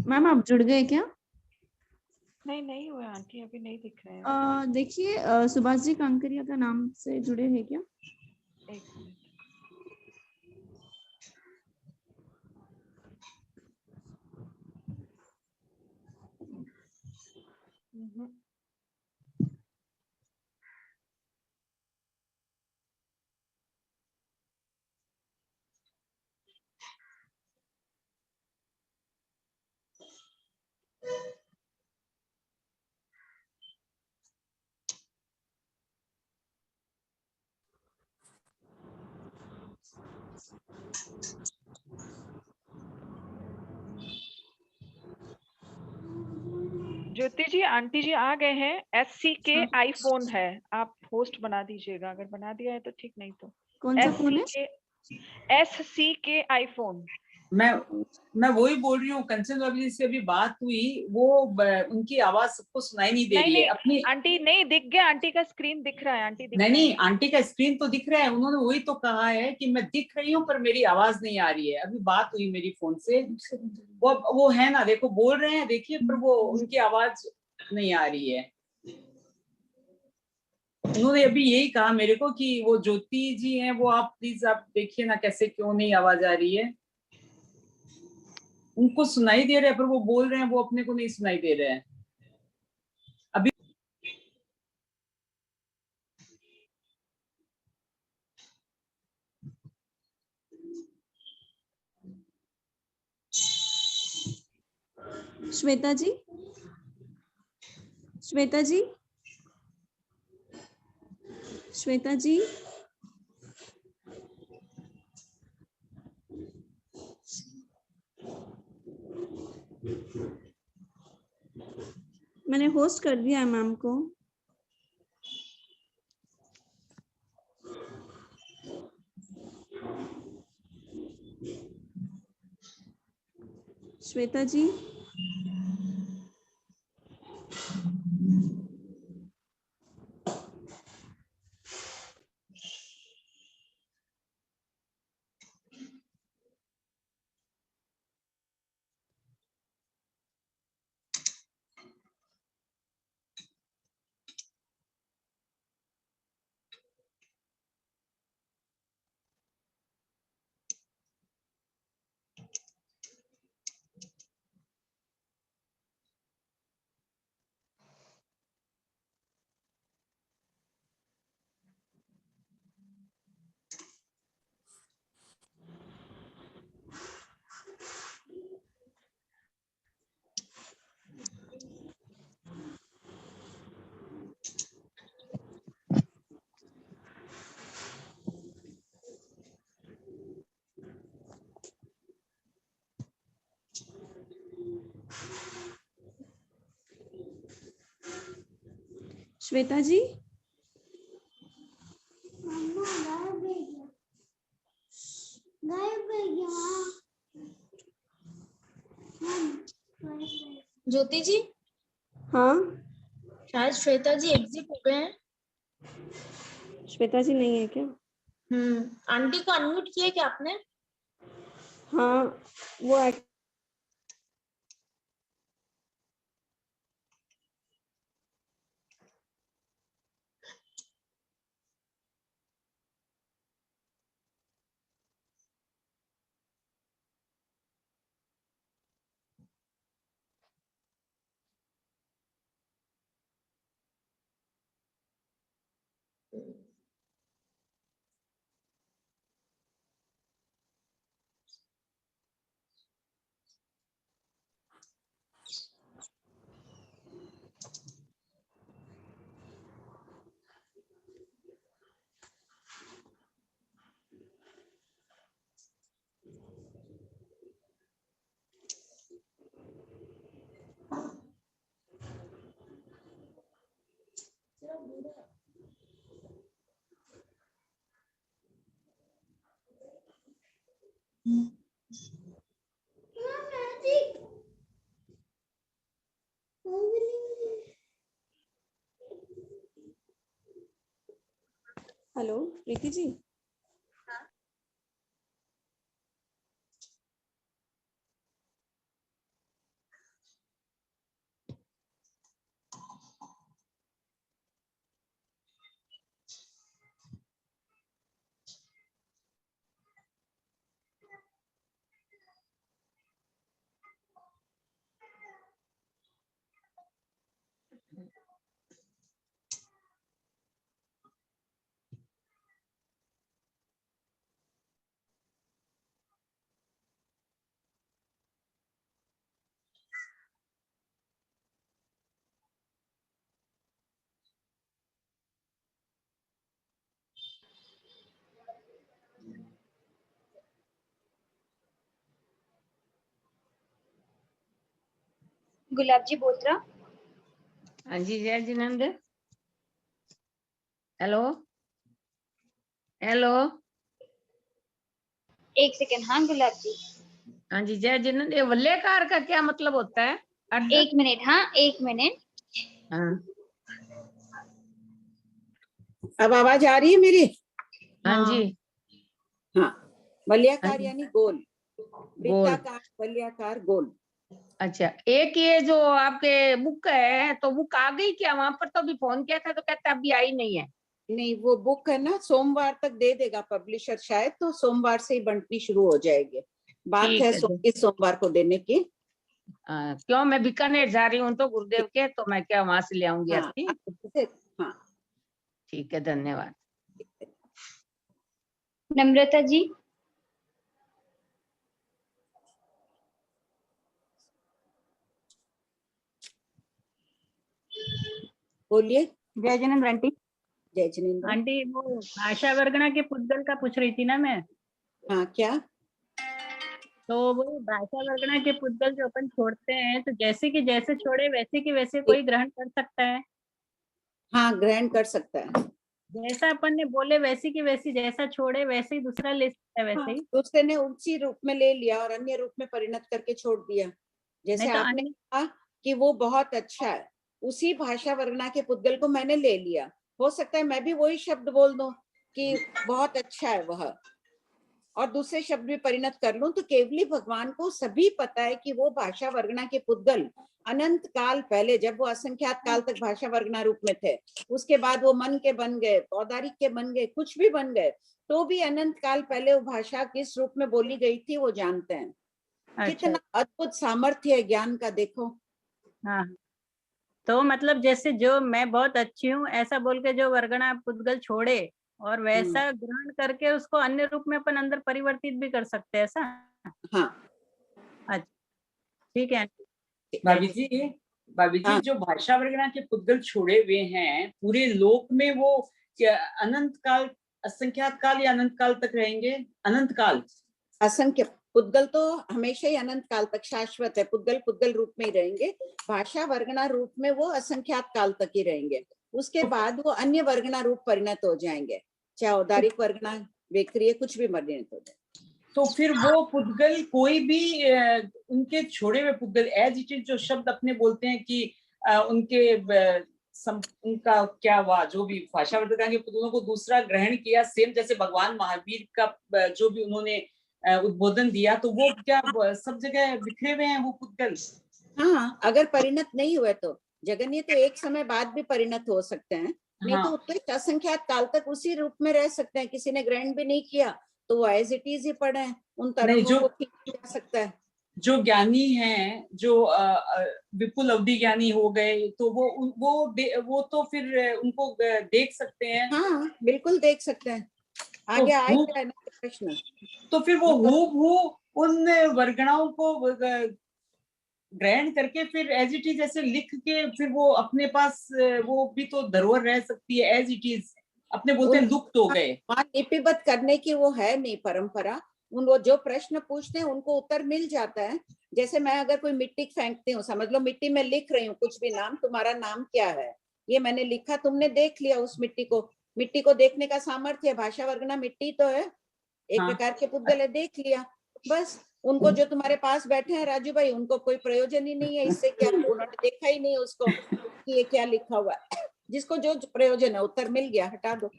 मैम आप जुड़ गए क्या? नहीं हुआ आंटी, अभी नहीं दिख रहे हैं। देखिए सुभाष जी कांकरिया का नाम से जुड़े हैं क्या? एक मिनट। ज्योति जी आंटी जी आ गए हैं। SC के आईफोन है, आप होस्ट बना दीजिएगा, अगर बना दिया है तो ठीक, नहीं तो कौन सा फोन है? SC के आईफोन। मैं वही बोल रही हूँ, कंचन बाबली से अभी बात हुई, वो उनकी आवाज सबको सुनाई नहीं दे रही है अपनी। आंटी नहीं दिख गया, आंटी का स्क्रीन दिख रहा है, आंटी दिख नहीं, आंटी का स्क्रीन तो दिख रहा है, उन्होंने वही तो कहा है कि मैं दिख रही हूँ पर मेरी आवाज नहीं आ रही है। अभी बात हुई मेरी फोन से, वो है ना, देखो बोल रहे हैं, देखिए, पर वो उनकी आवाज नहीं आ रही है। उन्होंने अभी यही कहा मेरे को कि वो ज्योति जी हैं, वो आप प्लीज आप देखिए ना कैसे क्यों नहीं आवाज आ रही है। उनको सुनाई दे रहा है पर वो बोल रहे हैं, वो अपने को नहीं सुनाई दे रहे हैं अभी। श्वेता जी, श्वेता जी, श्वेता जी, मैंने होस्ट कर दिया है मैम को। श्वेता जी, श्वेता जी, ज्योति जी, हाँ शायद श्वेता जी एग्जिट हो गए हैं। श्वेता जी नहीं है क्या? आंटी को अनम्यूट किया क्या आपने? हाँ वो हेलो प्रीति जी, गुलाब जी बोत्रा। हाँ जी जय जिनेंद्र। हेलो हेलो, एक सेकेंड। हाँ गुलाब जी। हाँ जी जय जिनेंद्र, ये वल्लेकार का क्या मतलब होता है? अर्थ? एक मिनट, हाँ एक मिनट। हाँ अब आवाज आ रही है मेरी? हाँ जी हाँ, वलयाकार हाँ जी। यानी गोल, गोल। वृत्ताकार, वलयाकार, गोल। अच्छा, एक ये जो आपके बुक है तो बुक आ गई क्या? वहां पर तो अभी फोन किया था तो कहता अभी आई नहीं है। नहीं, वो बुक है ना, सोमवार तक दे देगा पब्लिशर शायद, तो सोमवार से ही बंटनी शुरू हो जाएगी। बात ठीक है है तो। इस सोमवार को देने की। क्यों, मैं बीकानेर जा रही हूँ तो गुरुदेव के, तो मैं क्या वहां से ले आऊंगी हाँ, अर्थी। हाँ ठीक है, धन्यवाद। नम्रता जी। बोलिए। जय जिनेंद्र आंटी। जय जिनेंद्र आंटी, वो भाषा वर्गणा के पुद्गल का पूछ रही थी ना मैं। हाँ, क्या? तो वो भाषा वर्गणा के पुद्गल जो अपन छोड़ते हैं, तो जैसे कि जैसे छोड़े वैसे की वैसे कोई ग्रहण कर सकता है? हाँ, ग्रहण कर सकता है। जैसा अपन ने बोले वैसी की वैसी, जैसा छोड़े वैसे ही दूसरा ले सकता है, वैसे ही। दूसरे ने उसी रूप में ले लिया और अन्य रूप में परिणत करके छोड़ दिया। जैसे नहीं तो आपने कहा कि वो बहुत अच्छा है, उसी भाषा वर्गणा के पुद्गल को मैंने ले लिया, हो सकता है मैं भी वही शब्द बोल दूं कि बहुत अच्छा है वह, और दूसरे शब्द भी परिणत कर लूं, तो केवली भगवान को सभी पता है कि वो भाषा वर्गणा के पुद्गल अनंत काल पहले, जब वो असंख्यात काल तक भाषा वर्गणा रूप में थे, उसके बाद वो मन के बन गए, औदारिक के बन गए, कुछ भी बन गए, तो भी अनंत काल पहले वो भाषा किस रूप में बोली गई थी वो जानते हैं। कितना अद्भुत सामर्थ्य है ज्ञान का, देखो। हाँ, तो मतलब जैसे जो मैं बहुत अच्छी हूँ ऐसा बोल के जो वर्गणा पुद्गल छोड़े और वैसा ग्रहण करके उसको अन्य रूप में अपन अंदर परिवर्तित भी कर सकते हैं, ऐसा? हाँ, अच्छा, ठीक है। भाभी जी, जो भाषा वर्गणा के पुद्गल छोड़े हुए हैं पूरे लोक में, वो क्या अनंत काल, असंख्यात काल या अनंत काल तक रहेंगे? अनंत काल। असंख्य पुद्गल तो हमेशा ही अनंत काल तक शाश्वत है, पुद्गल पुद्गल रूप में ही रहेंगे। भाषा वर्गणा रूप में वो असंख्यात काल तक ही रहेंगे, उसके बाद वो अन्य वर्गणा रूप परिणत हो जाएंगे, चाहे औदारिक वर्गणा, वेक्रिय, कुछ भी परिणत हो जाए। तो फिर वो पुद्गल कोई भी उनके छोड़े हुए पुद्गल एज इट इज, जो शब्द अपने बोलते हैं कि उनके उनका क्या हुआ, जो भी भाषा वर्गणा के पुद्गलों को दूसरा ग्रहण किया, सेम जैसे भगवान महावीर का जो भी उन्होंने उद्बोधन दिया, तो वो क्या सब जगह बिखरे हुए हैं वो पुद्गल? हाँ, अगर परिणत नहीं हुए तो जगन्य तो एक समय बाद भी परिणत हो सकते हैं, नहीं तो उत्तर असंख्यात काल तक उसी रूप में रह सकते हैं। किसी ने ग्रहण भी नहीं किया तो वो एज इट इज ही पड़े हैं, उन तरंगों को ठीक किया जा सकता है। जो ज्ञानी हैं, जो विपुल अवधि ज्ञानी हो गए, तो वो तो फिर उनको देख सकते हैं। हाँ, बिल्कुल देख सकते हैं। आगे आएगा ना प्रश्न। तो फिर वो हूबहू उन वर्गणाओं को ग्रहण करके फिर एज इट इज ऐसे लिख के फिर वो अपने पास, वो भी तो धरोहर रह सकती है एज इट इज। अपने बोलते हैं लुप्त हो गए, वहां लिपिबद्ध करने की वो है नहीं परंपरा। वो जो प्रश्न पूछते हैं उनको उत्तर मिल जाता है। जैसे मैं अगर कोई मिट्टी फेंकती हूँ, समझ लो मिट्टी में लिख रही हूँ कुछ भी नाम, तुम्हारा नाम क्या है, ये मैंने लिखा, तुमने देख लिया उस मिट्टी को। मिट्टी को देखने का सामर्थ्य है, भाषा वर्गना मिट्टी तो है, एक प्रकार के पुद्गल है, देख लिया बस। उनको जो तुम्हारे पास बैठे हैं राजू भाई, उनको कोई प्रयोजन ही नहीं है इससे, क्या उन्होंने देखा ही नहीं उसको कि ये क्या लिखा हुआ है। जिसको जो प्रयोजन है उत्तर मिल गया, हटा दो।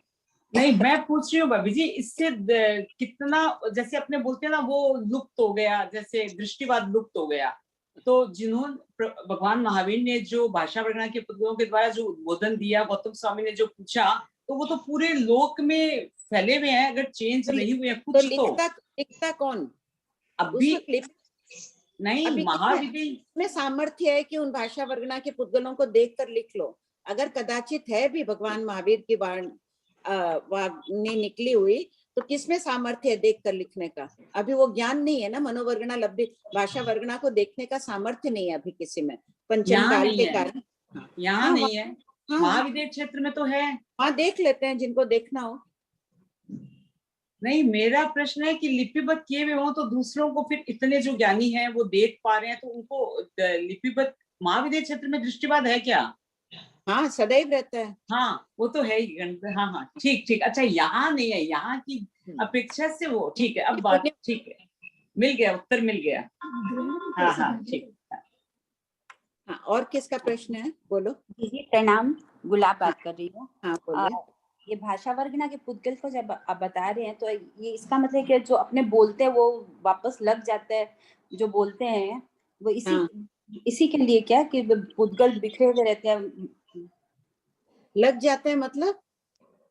नहीं, मैं पूछ रही हूँ भाभी जी, इससे कितना, जैसे अपने बोलते हैं ना वो लुप्त हो गया, जैसे दृष्टिवाद लुप्त हो गया, तो जिन्होंने भगवान महावीर ने जो भाषा वर्गणा के पुद्गलों के द्वारा जो उद्बोधन दिया, गौतम स्वामी ने जो पूछा, तो वो तो पूरे लोक में फैले हुए हैं। अगर चेंज नहीं हुए कुछ, तो लिखता कौन अभी नहीं, महाविधि में सामर्थ्य है कि उन भाषा वर्गणा के पुद्गलों को देखकर लिख लो। अगर कदाचित है भी भगवान महावीर की वाणी निकली हुई, तो किसमें सामर्थ्य है देखकर लिखने का? अभी वो ज्ञान नहीं है ना, मनोवर्गणा लब्धि, भाषा वर्गणा को देखने का सामर्थ्य नहीं है अभी किसी में, पंचम काल के कारण। यहाँ नहीं है, महाविद्य क्षेत्र में तो है, वहाँ देख लेते हैं जिनको देखना हो। नहीं, मेरा प्रश्न है कि लिपिबद्ध किए हुए हो तो दूसरों को फिर इतने जो ज्ञानी हैं वो देख पा रहे हैं, तो उनको लिपिबद्ध महाविद्य क्षेत्र में दृष्टिवाद है क्या? हाँ, सदैव रहता है। हाँ, वो तो है ही। हाँ हाँ, ठीक ठीक। अच्छा, यहाँ नहीं है, यहाँ की अपेक्षा से वो ठीक है। अब बात ठीक है। मिल गया, उत्तर मिल गया। हाँ हाँ ठीक। हाँ, और किसका प्रश्न है, बोलो। दीदी प्रणाम, गुलाब बात कर रही हूँ। हाँ बोलिए। ये भाषा वर्गना के पुद्गल को जब आप बता रहे हैं तो ये इसका मतलब है कि जो अपने बोलते हैं वो वापस लग जाता है, जो बोलते हैं वो इसी के लिए क्या कि पुद्गल बिखरे हुए रहते हैं, लग जाते हैं मतलब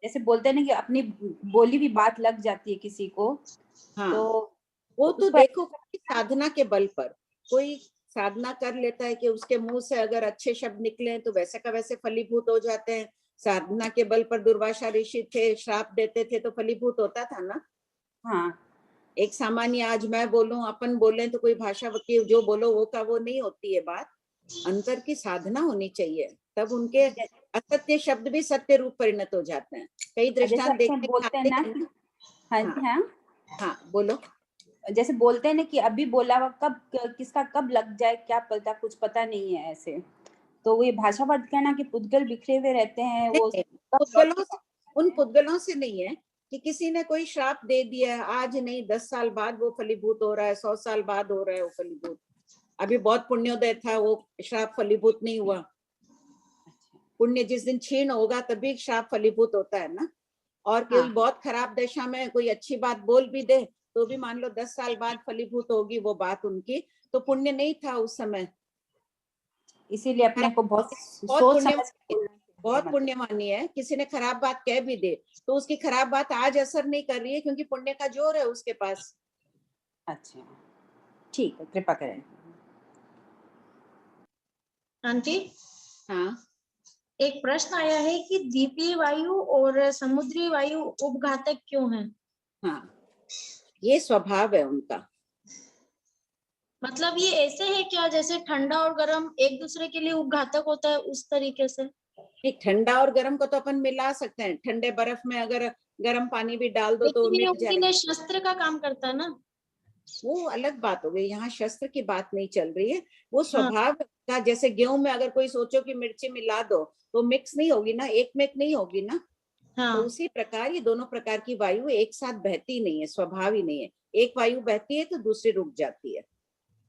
जैसे बोलते हैं ना कि अपनी बोली भी बात लग जाती है किसी को। हाँ, तो वो तो देखो साधना के बल पर कोई साधना कर लेता है कि उसके मुंह से अगर अच्छे शब्द निकले तो वैसे का वैसे फलीभूत हो जाते हैं। साधना के बल पर दुर्वासा ऋषि थे, श्राप देते थे तो फलीभूत होता था ना। हाँ, एक सामान्य आज मैं बोलूं, अपन बोले तो कोई भाषा की जो बोलो वो का वो नहीं होती है बात। अंतर की साधना होनी चाहिए, तब उनके असत्य शब्द भी सत्य रूप परिणत हो जाते हैं। कई दृष्टांत देखने बोलते हैं ना कि हाँ बोलो। जैसे बोलते हैं ना कि अभी बोला हुआ कब किसका कब लग जाए क्या पता, कुछ पता नहीं है ऐसे। तो वो ये भाषा वर्ग कहना कि पुद्गल बिखरे हुए रहते हैं, वो उन पुद्गलों से नहीं है कि किसी ने कोई श्राप दे दिया, आज नहीं 10 साल बाद वो फलीभूत हो रहा है, 100 साल बाद हो रहा है वो फलीभूत। अभी बहुत पुण्योदय था, वो श्राप फलीभूत नहीं हुआ। पुण्य जिस दिन क्षीण होगा तभी श्राप फलीभूत होता है ना। और कोई बहुत खराब दशा में कोई अच्छी बात बोल भी दे तो भी मान लो 10 साल बाद फलीभूत होगी वो बात उनकी, तो पुण्य नहीं था उस समय। इसीलिए अपने को बहुत पुण्यवानी है। किसी ने खराब बात कह भी दे तो उसकी खराब बात आज असर नहीं कर रही है क्योंकि पुण्य का जोर है उसके पास। अच्छा ठीक है, कृपा करें। आंटी हाँ, एक प्रश्न आया है कि द्वीपीय वायु और समुद्री वायु उपघातक क्यों है? हाँ, ये स्वभाव है उनका। मतलब ये ऐसे है क्या जैसे ठंडा और गर्म एक दूसरे के लिए उपघातक होता है उस तरीके से? नहीं, ठंडा और गर्म को तो अपन मिला सकते हैं। ठंडे बर्फ में अगर गर्म पानी भी डाल दो तो मिल जाएगा। शस्त्र का काम करता है ना, वो अलग बात हो गई। यहाँ शस्त्र की बात नहीं चल रही है, वो स्वभाव का। जैसे गेहूं में अगर कोई सोचो कि मिर्ची मिला दो तो मिक्स नहीं होगी ना, एक में नहीं होगी ना। तो उसी प्रकार ये दोनों प्रकार की वायु एक साथ बहती नहीं है, स्वभाव ही नहीं है। एक वायु बहती है तो दूसरी रुक जाती है।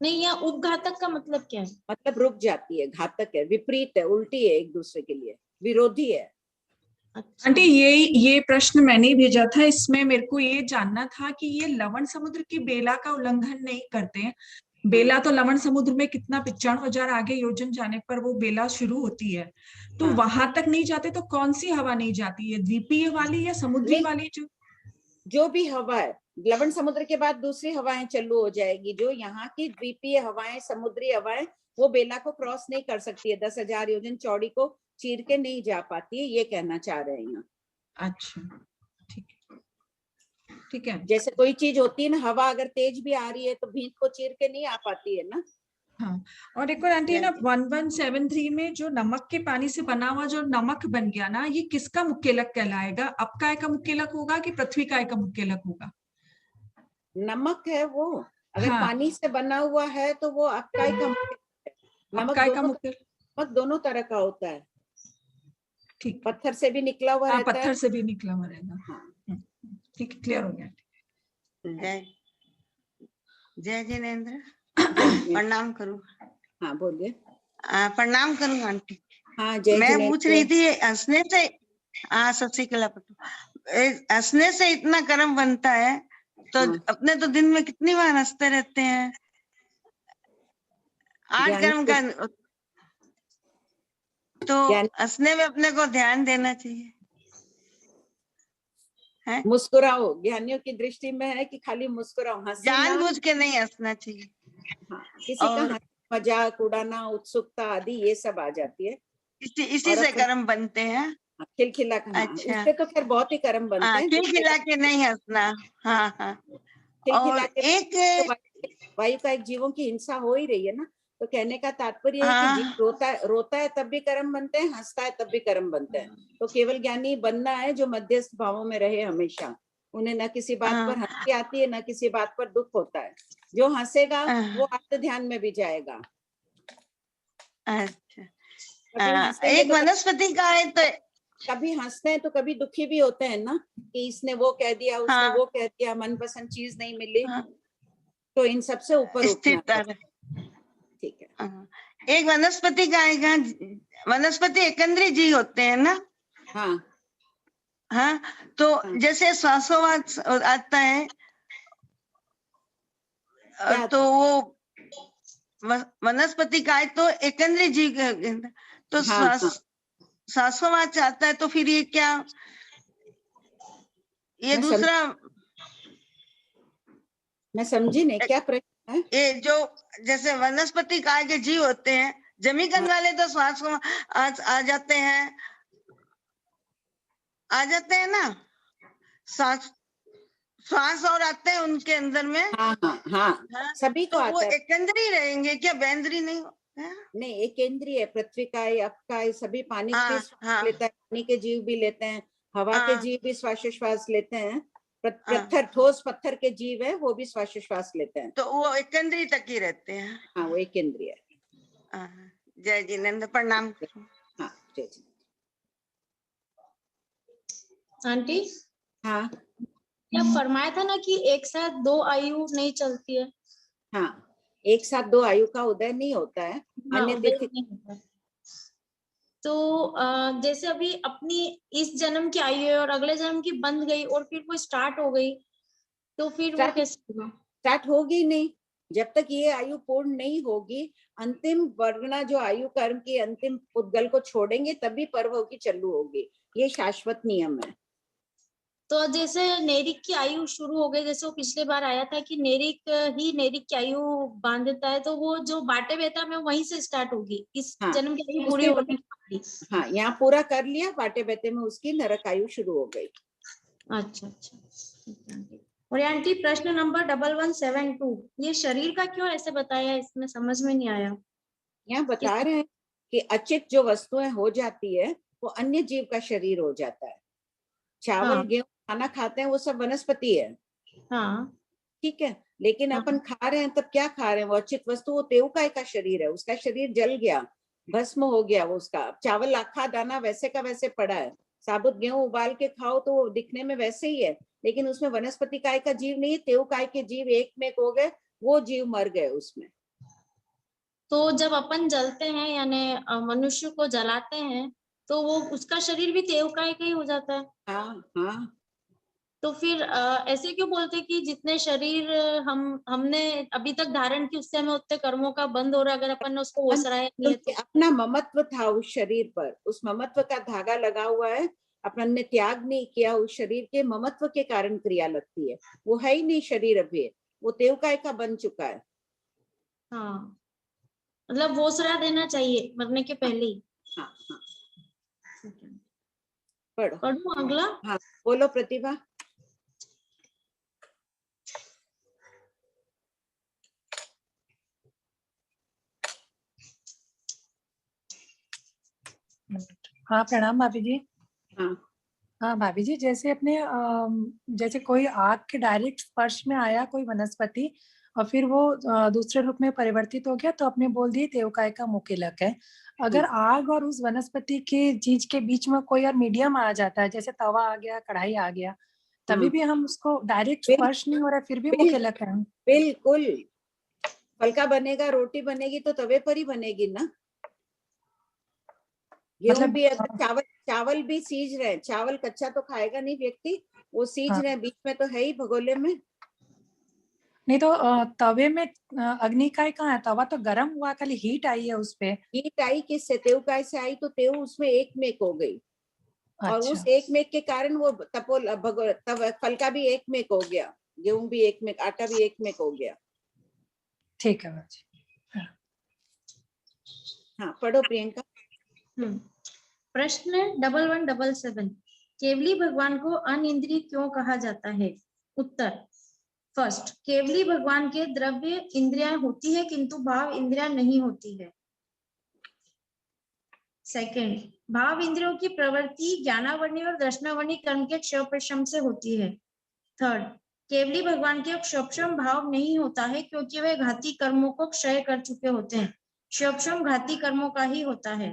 नहीं, यहाँ उपघातक का मतलब क्या है? मतलब रुक जाती है, घातक है, विपरीत है, उल्टी है, एक दूसरे के लिए विरोधी है। आंटी ये प्रश्न मैंने भेजा था। इसमें मेरे को ये जानना था कि ये लवण समुद्र की बेला का उल्लंघन नहीं करते हैं। बेला तो लवण समुद्र में कितना 95,000 आगे योजन जाने पर वो बेला शुरू होती है, तो वहां तक नहीं जाते तो कौन सी हवा नहीं जाती है, द्वीपीय वाली या समुद्री वाली? जो भी हवा है, लवण समुद्र के बाद दूसरी हवाएं चालू हो जाएगी। जो यहाँ की द्वीपीय हवाएं, समुद्री हवाएं, वो बेला को क्रॉस नहीं कर सकती है। 10,000 योजन चौड़ी को चीर के नहीं जा पाती है, ये कहना चाह रहे हैं यहाँ। अच्छा ठीक है। जैसे कोई चीज होती है ना, हवा अगर तेज भी आ रही है तो भींत को चीर के नहीं आ पाती है ना। हाँ, और एक और आंटी ना 1173 में जो नमक के पानी से बना हुआ जो नमक बन गया ना, ये किसका मुक्केलक कहलाएगा? अपकाय का मुक्केलक होगा कि पृथ्वी काय का मुक्केलक होगा? नमक है वो, अगर पानी से बना हुआ है तो वो अपकाय का मुक्केलक है। नमक दोनों तरह का होता है। ठीक, पत्थर से भी निकला हुआ रहता है, पत्थर से भी निकला हुआ रहेगा। ठीक, क्लियर हो गया। जय जिनेन्द्र, प्रणाम करूँ? हाँ बोलिए। प्रणाम करूँ आंटी। हाँ जय। मैं पूछ रही थी हंसने से, हाँ सत हंसने से इतना कर्म बनता है तो अपने तो दिन में कितनी बार हंसते रहते हैं? 8 कर्म का, तो हंसने में अपने को ध्यान देना चाहिए। मुस्कुराओ, ज्ञानियों की दृष्टि में है कि खाली मुस्कुराओ, जानबूझ के नहीं हंसना चाहिए। किसी का मजाक उड़ाना, उत्सुकता आदि ये सब आ जाती है। इसी से कर्म बनते हैं। खिलखिला। अच्छा, उससे तो खैर बहुत ही कर्म बनते हैं। खिलखिला के नहीं हंसना। हाँ। और एक वायु का एक जीवों की हिंसा हो ही रही है ना, तो कहने का तात्पर्य है कि जीव रोता है तब भी कर्म बनते हैं, हंसता है तब भी कर्म बनते हैं। तो केवल ज्ञानी बनना है जो मध्यस्थ भावों में रहे हमेशा। उन्हें न किसी बात पर हंसी आती है, न किसी बात पर दुख होता है। जो हंसेगा वो आत्म ध्यान में भी जाएगा। अच्छा, एक वनस्पति का है तो कभी हंसते हैं तो कभी दुखी भी होते हैं ना, कि इसने वो कह दिया, उसने वो कह दिया, मनपसंद चीज नहीं मिली। तो इन सबसे ऊपर स्थित उठना। रहे। ठीक है। हाँ। एक वनस्पति का आएगा, वनस्पति एकंद्री जीव होते हैं ना। हाँ हाँ, तो जैसे श्वासोच्छ्वास आता है तो वो वनस्पति का है तो एकंद्री जीव तो श्वासोच्छ्वास आता है तो फिर ये क्या, ये दूसरा मैं समझी नहीं क्या प्रश्न है। ये जो जैसे वनस्पति काय के जीव होते हैं, जमीकंद वाले तो श्वास आ जाते हैं ना, श्वास और आते हैं उनके अंदर में। हाँ, सभी को तो आता वो है। एकेंद्री रहेंगे क्या, बेंद्री नहीं? नहीं, एकेंद्री है। पृथ्वी का, अपका, सभी पानी के श्वास लेता है, पानी के जीव भी लेते हैं, हवा के जीव भी श्वासोच्छ्वास लेते हैं। पत्थर, ठोस पत्थर के जीव है, वो भी श्वासोच्छ्वास लेते हैं। तो वो एकेंद्री तक ही रहते हैं। हाँ, वो एकेंद्री है। जय जिनेंद्र, प्रणाम। हाँ, जय जी। आंटी, हाँ, क्या फरमाया था ना कि एक साथ दो आयु नहीं चलती है? हाँ, एक साथ दो आयु का उदय नहीं होता है। अन्य तिथि तो जैसे अभी अपनी इस जन्म की आयु है और अगले जन्म की बंद गई और फिर वो स्टार्ट हो गई, तो फिर वो कैसे होगा? स्टार्ट होगी नहीं जब तक ये आयु पूर्ण नहीं होगी। अंतिम वर्गना जो आयु कर्म की अंतिम पुद्गल को छोड़ेंगे तभी पर्व की चालू होगी। ये शाश्वत नियम है। तो जैसे नेरिक की आयु शुरू हो गई, जैसे वो पिछले बार आया था कि नेरिक ही नेरिक की आयु बांध देता है, तो वो जो बाटे बेता में वहीं से स्टार्ट होगी। इस जन्म की आयु पूरी होने वाली। हाँ, यहाँ पूरा कर लिया, बाटे बेते में उसकी नरक आयु शुरू हो गई। अच्छा। और आंटी, प्रश्न नंबर 1172, ये शरीर का क्यों ऐसे बताया, इसमें समझ में नहीं आया। यहाँ बता रहे हैं कि अचित जो वस्तुएं हो जाती है वो अन्य जीव का शरीर हो जाता है। चावल, गेहूं खाना खाते हैं, वो सब वनस्पति है। हाँ, ठीक है, लेकिन अपन खा रहे हैं तब क्या खा रहे हैं? वो अचित वस्तु, वो तेवकाय का शरीर है। उसका शरीर जल गया, भस्म हो गया वो उसका। चावल आखा दाना वैसे का वैसे पड़ा है। साबुत गेहूं उबाल के खाओ तो वो दिखने में वैसे ही है, लेकिन उसमें वनस्पति काय का जीव नहीं, तेवकाय के जीव एक में हो गए, वो जीव मर गए उसमें। तो जब अपन जलते हैं यानी मनुष्य को जलाते हैं तो वो उसका शरीर भी तेवकाय का ही हो जाता है। हाँ। तो फिर ऐसे क्यों बोलते कि जितने शरीर हमने अभी तक धारण की, उससे हमें उतने कर्मों का बंद हो रहा है, अगर अपन ने उसको ओसराया नहीं है तो? अपना ममत्व था उस शरीर पर, उस ममत्व का धागा लगा हुआ है। अपन ने त्याग नहीं किया, उस शरीर के ममत्व के कारण क्रिया लगती है। वो है ही नहीं शरीर अभी, वो तेवकाय का बन चुका है। हाँ, मतलब वो ओसरा देना चाहिए मरने के पहले ही। हाँ। पढ़ो अगला। हाँ, बोलो प्रतिभा। हाँ, प्रणाम भाभी जी। हाँ भाभी जी, जैसे अपने जैसे कोई आग के डायरेक्ट स्पर्श में आया कोई वनस्पति और फिर वो दूसरे रूप में परिवर्तित हो गया, तो आपने बोल दिया तेवकाय का मुकीलक है। अगर आग और उस वनस्पति के चीज के बीच में कोई और मीडियम आ जाता है, जैसे तवा आ गया, कढ़ाई आ गया, तभी भी हम उसको डायरेक्ट स्पर्श नहीं हो रहा, फिर भी मुकीलक है। बिल्कुल, फलका बनेगा, रोटी बनेगी तो तवे पर ही बनेगी ना। गेहूं भी, अगर चावल भी सीज रहे, चावल कच्चा तो खाएगा नहीं व्यक्ति, वो सीज रहे, बीच में तो है ही भगोले में। नहीं तो तवे में अग्निकाय कहाँ है? तवा तो गर्म हुआ, खाली हीट आई है उस पे। हीट आई किससे? तेवकाय से आई, तो तेव उसमें एक मेक हो गई। और उस एक मेक के कारण वो फलका भी एक मेक हो गया, गेहूं भी एक मेक, आटा भी एक मेक हो गया। ठीक है। हाँ, पढ़ो प्रियंका। प्रश्न 1177, केवली भगवान को अनिंद्रिय क्यों कहा जाता है? उत्तर, फर्स्ट, केवली भगवान के द्रव्य इंद्रियां होती है किंतु भाव इंद्रियां नहीं होती है। सेकंड, भाव इंद्रियों की प्रवृत्ति ज्ञानावर्णी और दर्शनावर्णी कर्म के क्षय प्रशम से होती है। थर्ड, केवली भगवान के क्षोभम भाव नहीं होता है क्योंकि वे घाती कर्मों को क्षय कर चुके होते हैं। क्षोभम घाती कर्मों का ही होता है।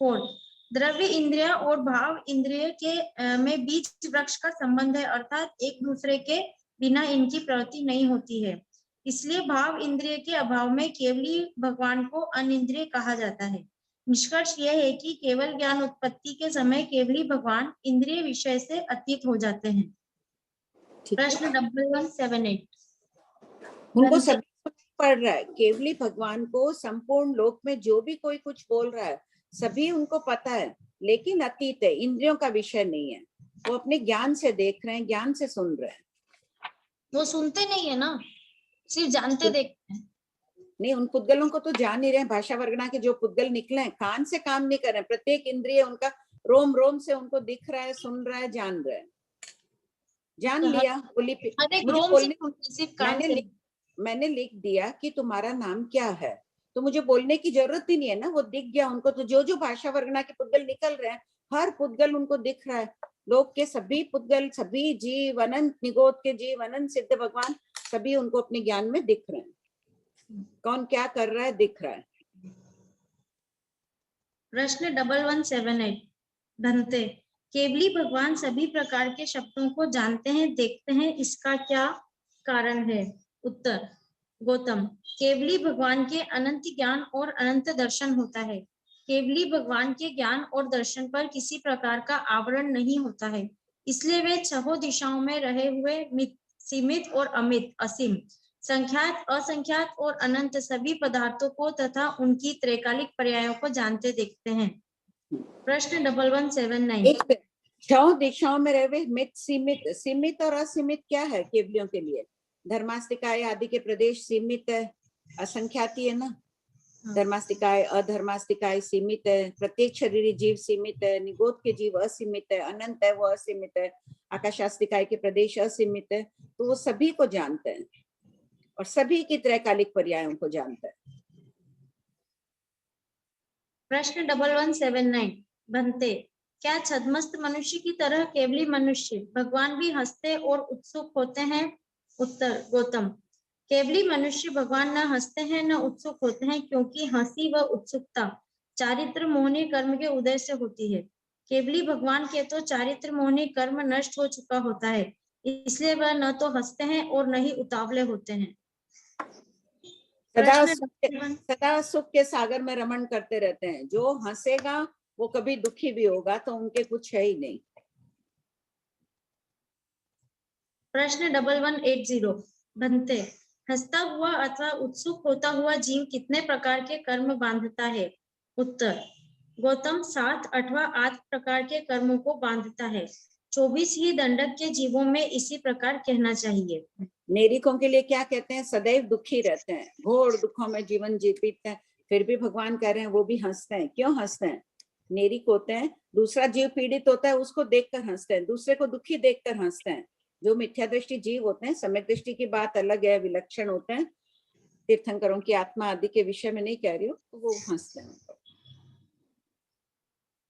फोर्थ, द्रव्य इंद्रिय और भाव इंद्रिय के में बीज वृक्ष का संबंध है, अर्थात एक दूसरे के बिना इनकी प्रवृत्ति नहीं होती है। इसलिए भाव इंद्रिय के अभाव में केवली भगवान को अनिंद्रिय कहा जाता है। निष्कर्ष यह है कि केवल ज्ञान उत्पत्ति के समय केवली भगवान इंद्रिय विषय से अतीत हो जाते हैं। प्रश्न 1178 उनको सब पढ़ रहा है, केवली भगवान को संपूर्ण लोक में जो भी कोई कुछ बोल रहा है सभी उनको पता है, लेकिन अतीत है, इंद्रियों का विषय नहीं है। वो अपने ज्ञान से देख रहे हैं, ज्ञान से सुन रहे हैं। वो सुनते नहीं है ना, सिर्फ जानते देखते हैं। नहीं, उन पुद्गलों को तो जान ही रहे हैं। भाषा वर्गणा के जो पुद्गल निकले हैं कान से काम नहीं कर रहे हैं, प्रत्येक इंद्रिय उनका रोम रोम से उनको दिख रहा है, सुन रहा है, जान रहे हैं। जान लिया, मैंने लिख दिया कि तुम्हारा नाम क्या है, तो मुझे बोलने की जरूरत ही नहीं है ना, वो दिख गया उनको। तो जो जो भाषा वर्गणा के पुद्गल निकल रहे हैं, हर पुद्गल उनको दिख रहा है। लोक के सभी पुद्गल, सभी जीव, अनंत निगोद के जीव, अनंत सिद्ध भगवान, सभी उनको अपने ज्ञान में दिख रहे हैं। कौन क्या कर रहा है दिख रहा है। प्रश्न 1178 भंते, केवली भगवान सभी प्रकार के शब्दों को जानते हैं, देखते हैं, इसका क्या कारण है? उत्तर, गौतम, केवली भगवान के अनंत ज्ञान और अनंत दर्शन होता है। केवली भगवान के ज्ञान और दर्शन पर किसी प्रकार का आवरण नहीं होता है, इसलिए वे छहों दिशाओं में रहे हुए सीमित और अमित, असीम, संख्यात, असंख्यात और अनंत सभी पदार्थों को तथा उनकी त्रैकालिक पर्यायों को जानते देखते हैं। प्रश्न 1179 छह दिशाओं में रहे मित, सीमित, सीमित और असीमित क्या है केवलियों के लिए? धर्मास्तिकाय आदि के प्रदेश सीमित है, असंख्याती है ना। धर्मास्तिकाय, अधर्मास्तिकाय सीमित है, प्रत्येक शरीरी जीव सीमित है, निगोद के जीव असीमित है, अनंत है वो असीमित है, आकाशास्तिकाय के प्रदेश असीमित है। तो वो सभी को जानते हैं और सभी की त्रैकालिक पर्यायों को जानते हैं। प्रश्न 1179 भंते, क्या छद्मस्त मनुष्य की तरह केवली मनुष्य भगवान भी हंसते और उत्सुक होते हैं? उत्तर, गौतम, केवली मनुष्य भगवान न हंसते हैं न उत्सुक होते हैं, क्योंकि हंसी व उत्सुकता चारित्र मोहनी कर्म के उदय से होती है। केवली भगवान के तो चारित्र मोहनी कर्म नष्ट हो चुका होता है, इसलिए वह न तो हंसते हैं और न ही उतावले होते हैं। सदा सुख के सागर में रमण करते रहते हैं। जो हंसेगा वो कभी दुखी भी होगा, तो उनके कुछ है ही नहीं। प्रश्न 1180 भंते, हंसता हुआ अथवा उत्सुक होता हुआ जीव कितने प्रकार के कर्म बांधता है? उत्तर, गौतम, 7 अथवा 8 प्रकार के कर्मों को बांधता है। 24 ही दंडक के जीवों में इसी प्रकार कहना चाहिए। नेरिकों के लिए क्या कहते हैं? सदैव दुखी रहते हैं, घोर दुखों में जीवन जीते हैं, फिर भी भगवान कह रहे हैं वो भी हंसते हैं। क्यों हंसते हैं? नेरिक होते हैं, दूसरा जीव पीड़ित होता है उसको देखकर हंसते हैं, दूसरे को दुखी देखकर हंसते हैं। जो मिथ्या दृष्टि जीव होते हैं, सम्यक दृष्टि की बात अलग है, विलक्षण होते हैं, तीर्थंकरों की आत्मा आदि के विषय में नहीं कह रही हूँ, तो वो हंसते हैं।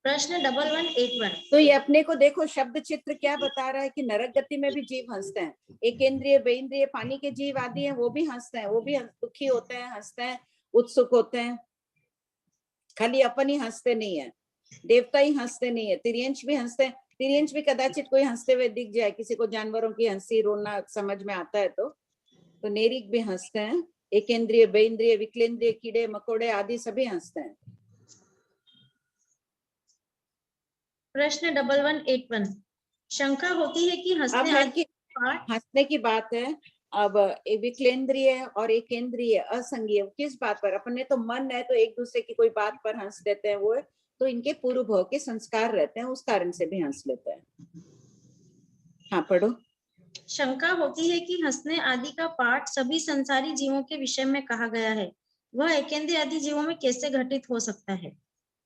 प्रश्न 1181 तो ये अपने को देखो, शब्द चित्र क्या बता रहा है कि नरक गति में भी जीव हंसते हैं। एक इंद्रिय, बेइंद्रिय, पानी के जीव आदि हैं, वो भी हंसते हैं, वो भी दुखी होते हैं, हंसते हैं, उत्सुक होते हैं। खाली अपन ही हंसते नहीं है, देवता ही हंसते नहीं है, तिर्यंश भी हंसते हैं। तिर्यंश भी कदाचित कोई हंसते हुए दिख जाए, किसी को जानवरों की हंसी रोना समझ में आता है तो नेरिक भी हंसते हैं। एक इंद्रिय, बेइंद्रिय, विकलेंद्रिय, कीड़े मकोड़े आदि सभी हंसते हैं। प्रश्न 1181 शंका होती है कि हंसने की बात है। अब विकलेंद्रिय और एक इंद्रिय असंगीय किस बात पर? अपने तो मन है तो एक दूसरे की कोई बात पर हंस देते हैं, वो है तो इनके पूर्व भव के संस्कार रहते हैं, उस कारण से भी हंस लेते हैं। हाँ पढ़ो। शंका होती है कि हंसने आदि का पाठ सभी संसारी जीवों के विषय में कहा गया है, वह एकेंद्रिय आदि जीवों में कैसे घटित हो सकता है?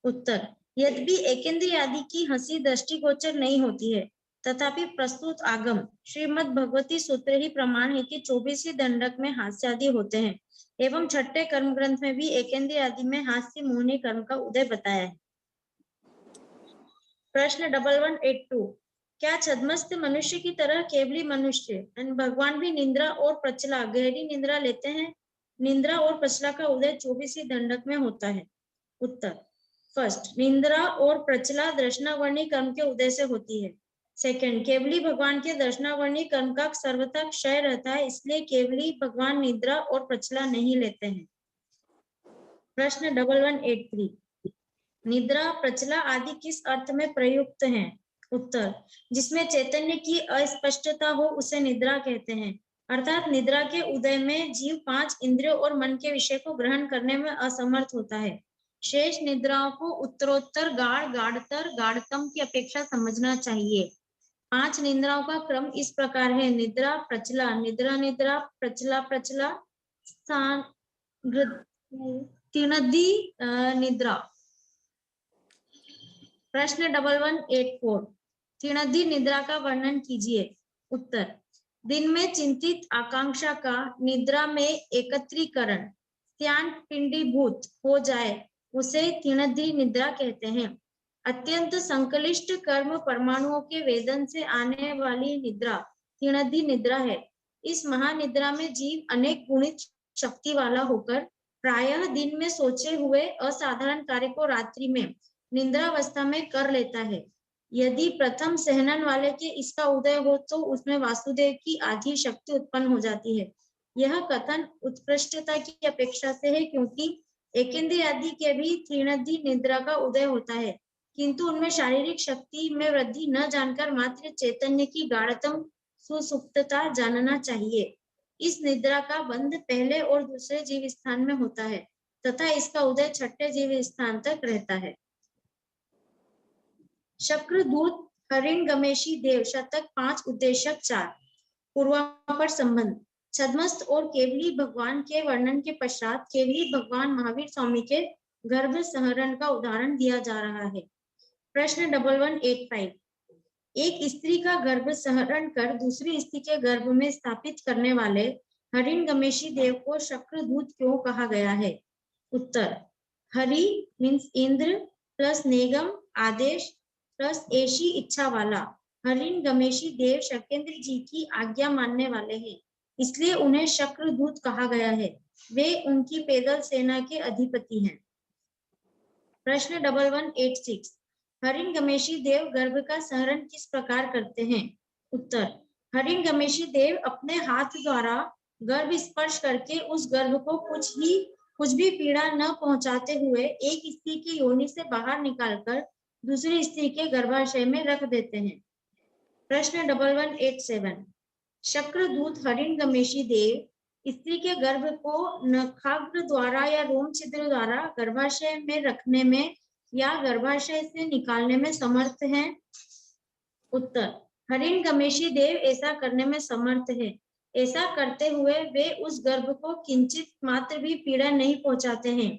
उत्तर, यद्यपि एकेंद्रिय आदि की हंसी दृष्टिगोचर नहीं होती है, तथापि प्रस्तुत आगम श्रीमद् भगवती सूत्र ही प्रमाण है कि 24 दंडक में हास्य आदि होते हैं, एवं छठे कर्म ग्रंथ में भी एकेंद्रिय आदि में हास्य मोहनी कर्म का उदय बताया है। प्रश्न 1182 क्या छद्मस्त मनुष्य की तरह केवली मनुष्य भगवान भी निंद्रा और प्रचला, गहरी निंद्रा लेते हैं? निंद्रा और प्रचला का उदय 24 दंडक में होता है। उत्तर, फर्स्ट, निंद्रा और प्रचला दर्शनावर्णी कर्म के उदय से होती है। सेकंड, केवली भगवान के दर्शनावरणी कर्म का सर्वथा क्षय रहता है, इसलिए केवली भगवान निद्रा और प्रचला नहीं लेते हैं। प्रश्न 1183, निद्रा प्रचला आदि किस अर्थ में प्रयुक्त हैं? उत्तर, जिसमें चैतन्य की अस्पष्टता हो उसे निद्रा कहते हैं। अर्थात निद्रा के उदय में जीव 5 इंद्रियों और मन के विषय को ग्रहण करने में असमर्थ होता है। शेष निद्राओं को उत्तरोत्तर गाढ़, गाढ़तर, गाढ़तम की अपेक्षा समझना चाहिए। 5 निद्राओं का क्रम इस प्रकार है: निद्रा, प्रचला, निद्रा निद्रा, प्रचला प्रचला, तीनदी निद्रा। प्रश्न 1184, तीनदी निद्रा का वर्णन कीजिए। उत्तर, दिन में चिंतित आकांक्षा का निद्रा में एकत्रीकरण त्यान पिंडीभूत हो जाए उसे तीनदी निद्रा कहते हैं। अत्यंत संकलिष्ट कर्म परमाणुओं के वेदन से आने वाली निद्रा तीनदी निद्रा है। इस महानिद्रा में जीव अनेक गुणित शक्ति वाला होकर प्रायः दिन में सोचे हुए असाधारण कार्य को रात्रि में निद्रावस्था में कर लेता है। यदि प्रथम सहनन वाले के इसका उदय हो तो उसमें वासुदेव की आधी शक्ति उत्पन्न हो जाती है। यह कथन उत्कृष्टता की अपेक्षा से है, क्योंकि एकेंद्रिय आदि के भी तीनदी निद्रा का उदय होता है, किंतु उनमें शारीरिक शक्ति में वृद्धि न जानकर मात्र चैतन्य की गाढ़तम सुसुप्तता जानना चाहिए। इस निद्रा का बंध पहले और दूसरे जीव स्थान में होता है तथा इसका उदय छठे जीव स्थान तक रहता है। शक्रदूत हरिण गमेशी देव शतक 5 उद्देशक 4 पूर्वापर संबंध। छद्मस्त और केवली भगवान के वर्णन के पश्चात केवली भगवान महावीर स्वामी के गर्भ संहरण का उदाहरण दिया जा रहा है। प्रश्न 1185, एक स्त्री का गर्भ संहरण कर दूसरी स्त्री के गर्भ में स्थापित करने वाले हरिण गमेशी देव को शक्रदूत क्यों कहा गया है? उत्तर, हरि मीन्स इंद्र प्लस नेगम आदेश प्लस ऐशी इच्छा वाला। हरिण गमेशी देव शकेंद्र जी की आज्ञा मानने वाले हैं, इसलिए उन्हें शक्रदूत कहा गया है। वे उनकी पैदल सेना के अधिपति हैं। प्रश्न 1186, हरिण गमेशी देव गर्भ का संहरण किस प्रकार करते हैं? उत्तर, हरिण गमेशी देव अपने हाथ द्वारा गर्भ स्पर्श करके उस गर्भ को कुछ भी पीड़ा न पहुंचाते हुए एक स्त्री की योनि से बाहर निकालकर दूसरी स्त्री के गर्भाशय में रख देते हैं। प्रश्न 1187, शक्रदूत हरिण गमेशी देव स्त्री के गर्भ को नखाग्र द्वारा या रोम छिद्र द्वारा गर्भाशय में रखने में या गर्भाशय से निकालने में समर्थ हैं? उत्तर, हरिण गमेशी देव ऐसा करने में समर्थ है। ऐसा करते हुए वे उस गर्भ को किंचित मात्र भी पीड़ा नहीं पहुंचाते हैं।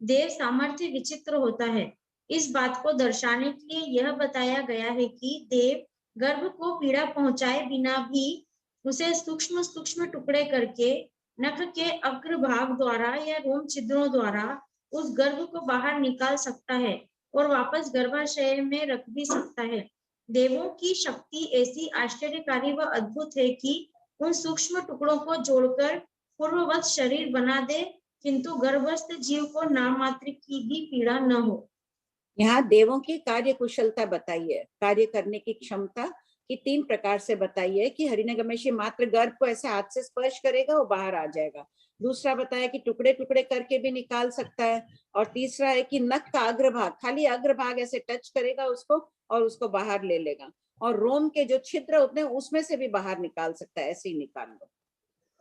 देव सामर्थ्य विचित्र होता है। इस बात को दर्शाने के लिए यह बताया गया है कि देव गर्भ को पीड़ा पहुंचाए बिना भी उसे सूक्ष्म सूक्ष्म टुकड़े करके नख के अग्रभाग द्वारा या रोम छिद्रों द्वारा उस गर्भ को बाहर निकाल सकता है और वापस गर्भाशय में रख भी सकता है। देवों की शक्ति ऐसी आश्चर्यकारी व अद्भुत है कि उन सूक्ष्म टुकड़ों को जोड़कर पूर्ववत शरीर बना दे, किंतु गर्भस्थ जीव को नाम मात्र की भी पीड़ा न हो। यहाँ देवों की कार्य कुशलता बताई है, कार्य करने की क्षमता की 3 प्रकार से बताई है कि हरिण गमेशी मात्र गर्भ को ऐसे हाथ से स्पर्श करेगा वो बाहर आ जाएगा। दूसरा बताया कि टुकड़े टुकड़े करके भी निकाल सकता है, और तीसरा है कि नख का अग्रभाग, खाली अग्रभाग ऐसे टच करेगा उसको और उसको बाहर ले लेगा, और रोम के जो छिद्र होते हैं उसमें से भी बाहर निकाल सकता है, ऐसे ही निकाल लो।